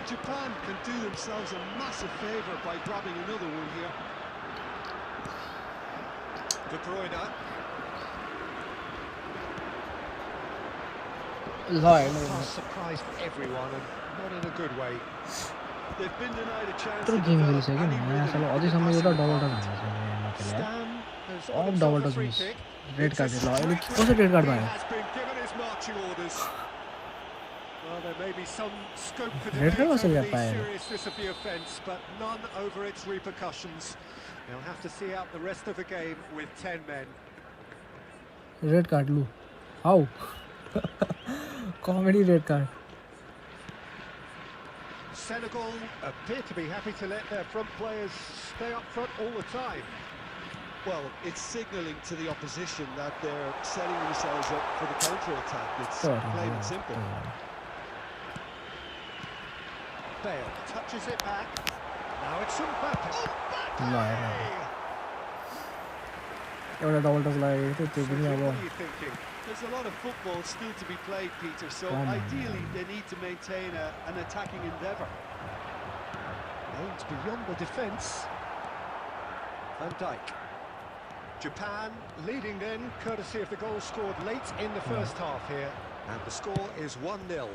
Japan can do themselves a massive favour by grabbing another one here. De Bruyne. Pass surprised everyone, and not in a good way. They've been denied a chance to develop any Red card has been given his marching orders. Well, there may be some scope for debate over the seriousness of the offence, but none over its repercussions. They'll have to see out the rest of the game with 10 men. Red card, Lou. How? Comedy red card. Senegal appear to be happy to let their front players stay up front all the time. Well, it's signalling to the opposition that they're setting themselves up for the counter-attack. It's plain and simple. Bale touches it back. Now it's Mbappe. What are you thinking? There's a lot of football still to be played, Peter, so ideally they need to maintain an attacking endeavour. Aims beyond the defence. Van Dijk. Japan leading then, courtesy of the goal scored late in the first half here. And the score is 1-0.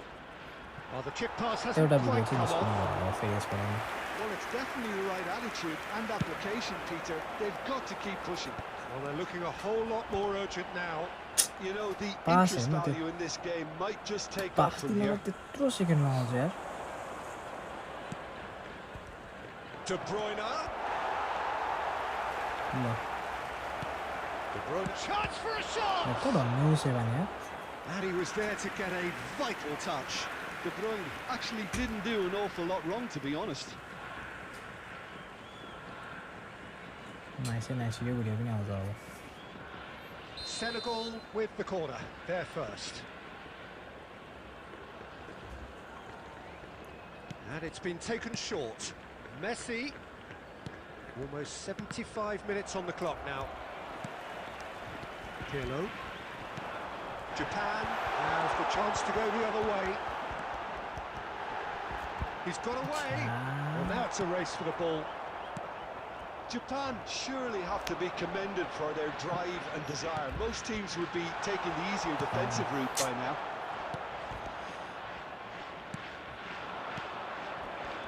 Well, the chip pass hasn't एउटा quite video come चाहिँ off. निस्किनु फेरि यसबाट नि Well, it's definitely the right attitude and application, Peter. They've got to keep pushing. Well, they're looking a whole lot more urgent now. You know, the Pass interest him, not value in this game might just take off pass from दिनमा here. त्यत्रो सेकेन्डमा आउँछ यार De Bruyne. ल De Bruyne, chance for a shot! यस्तो भन्नु seven यार And he was there to get a vital touch. De Bruyne actually didn't do an awful lot wrong, to be honest. नाइसै nice यो video पनि आउँछ अब Senegal with the corner, they're first. And it's been taken short. Messi, almost 75 minutes on the clock now. Pirlo. Japan has the chance to go the other way. He's got away. Well, now it's a race for the ball. Japan surely have to be commended for their drive and desire. Most teams would be taking the easier defensive route by now.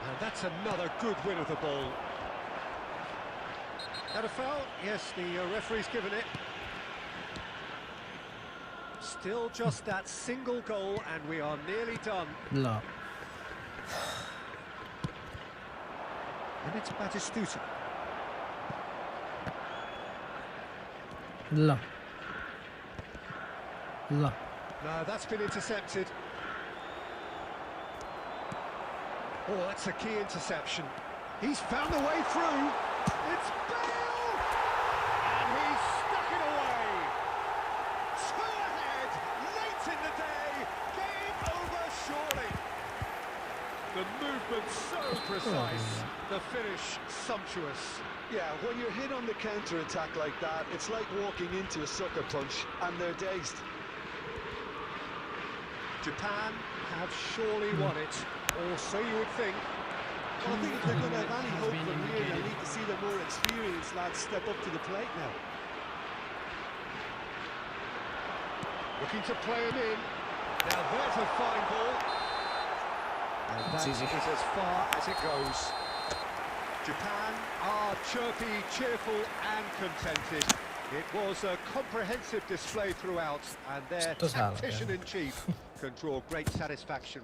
And that's another good win of the ball. Had a foul? Yes, the referee's given it. Still just that single goal and we are nearly done. ल And it's Batistuta. ल ल No, that's been intercepted. Oh, that's a key interception. He's found the way through. It's Bale! And he's stuck it away. Two ahead, late in the day. Game over, surely. The movement so precise. The finish sumptuous. Yeah, when you're hit on the counter-attack like that, it's like walking into a sucker punch, and they're dazed. Japan have surely won it, or so you would think. Well, I think if they're going to have any hope from here, they need to see the more experienced lads step up to the plate now. Looking to play him in. Now there's a fine ball. And that is as far as it goes. Japan are chirpy, cheerful and contented. It was a comprehensive display throughout, and their tactician-in-chief can draw great satisfaction.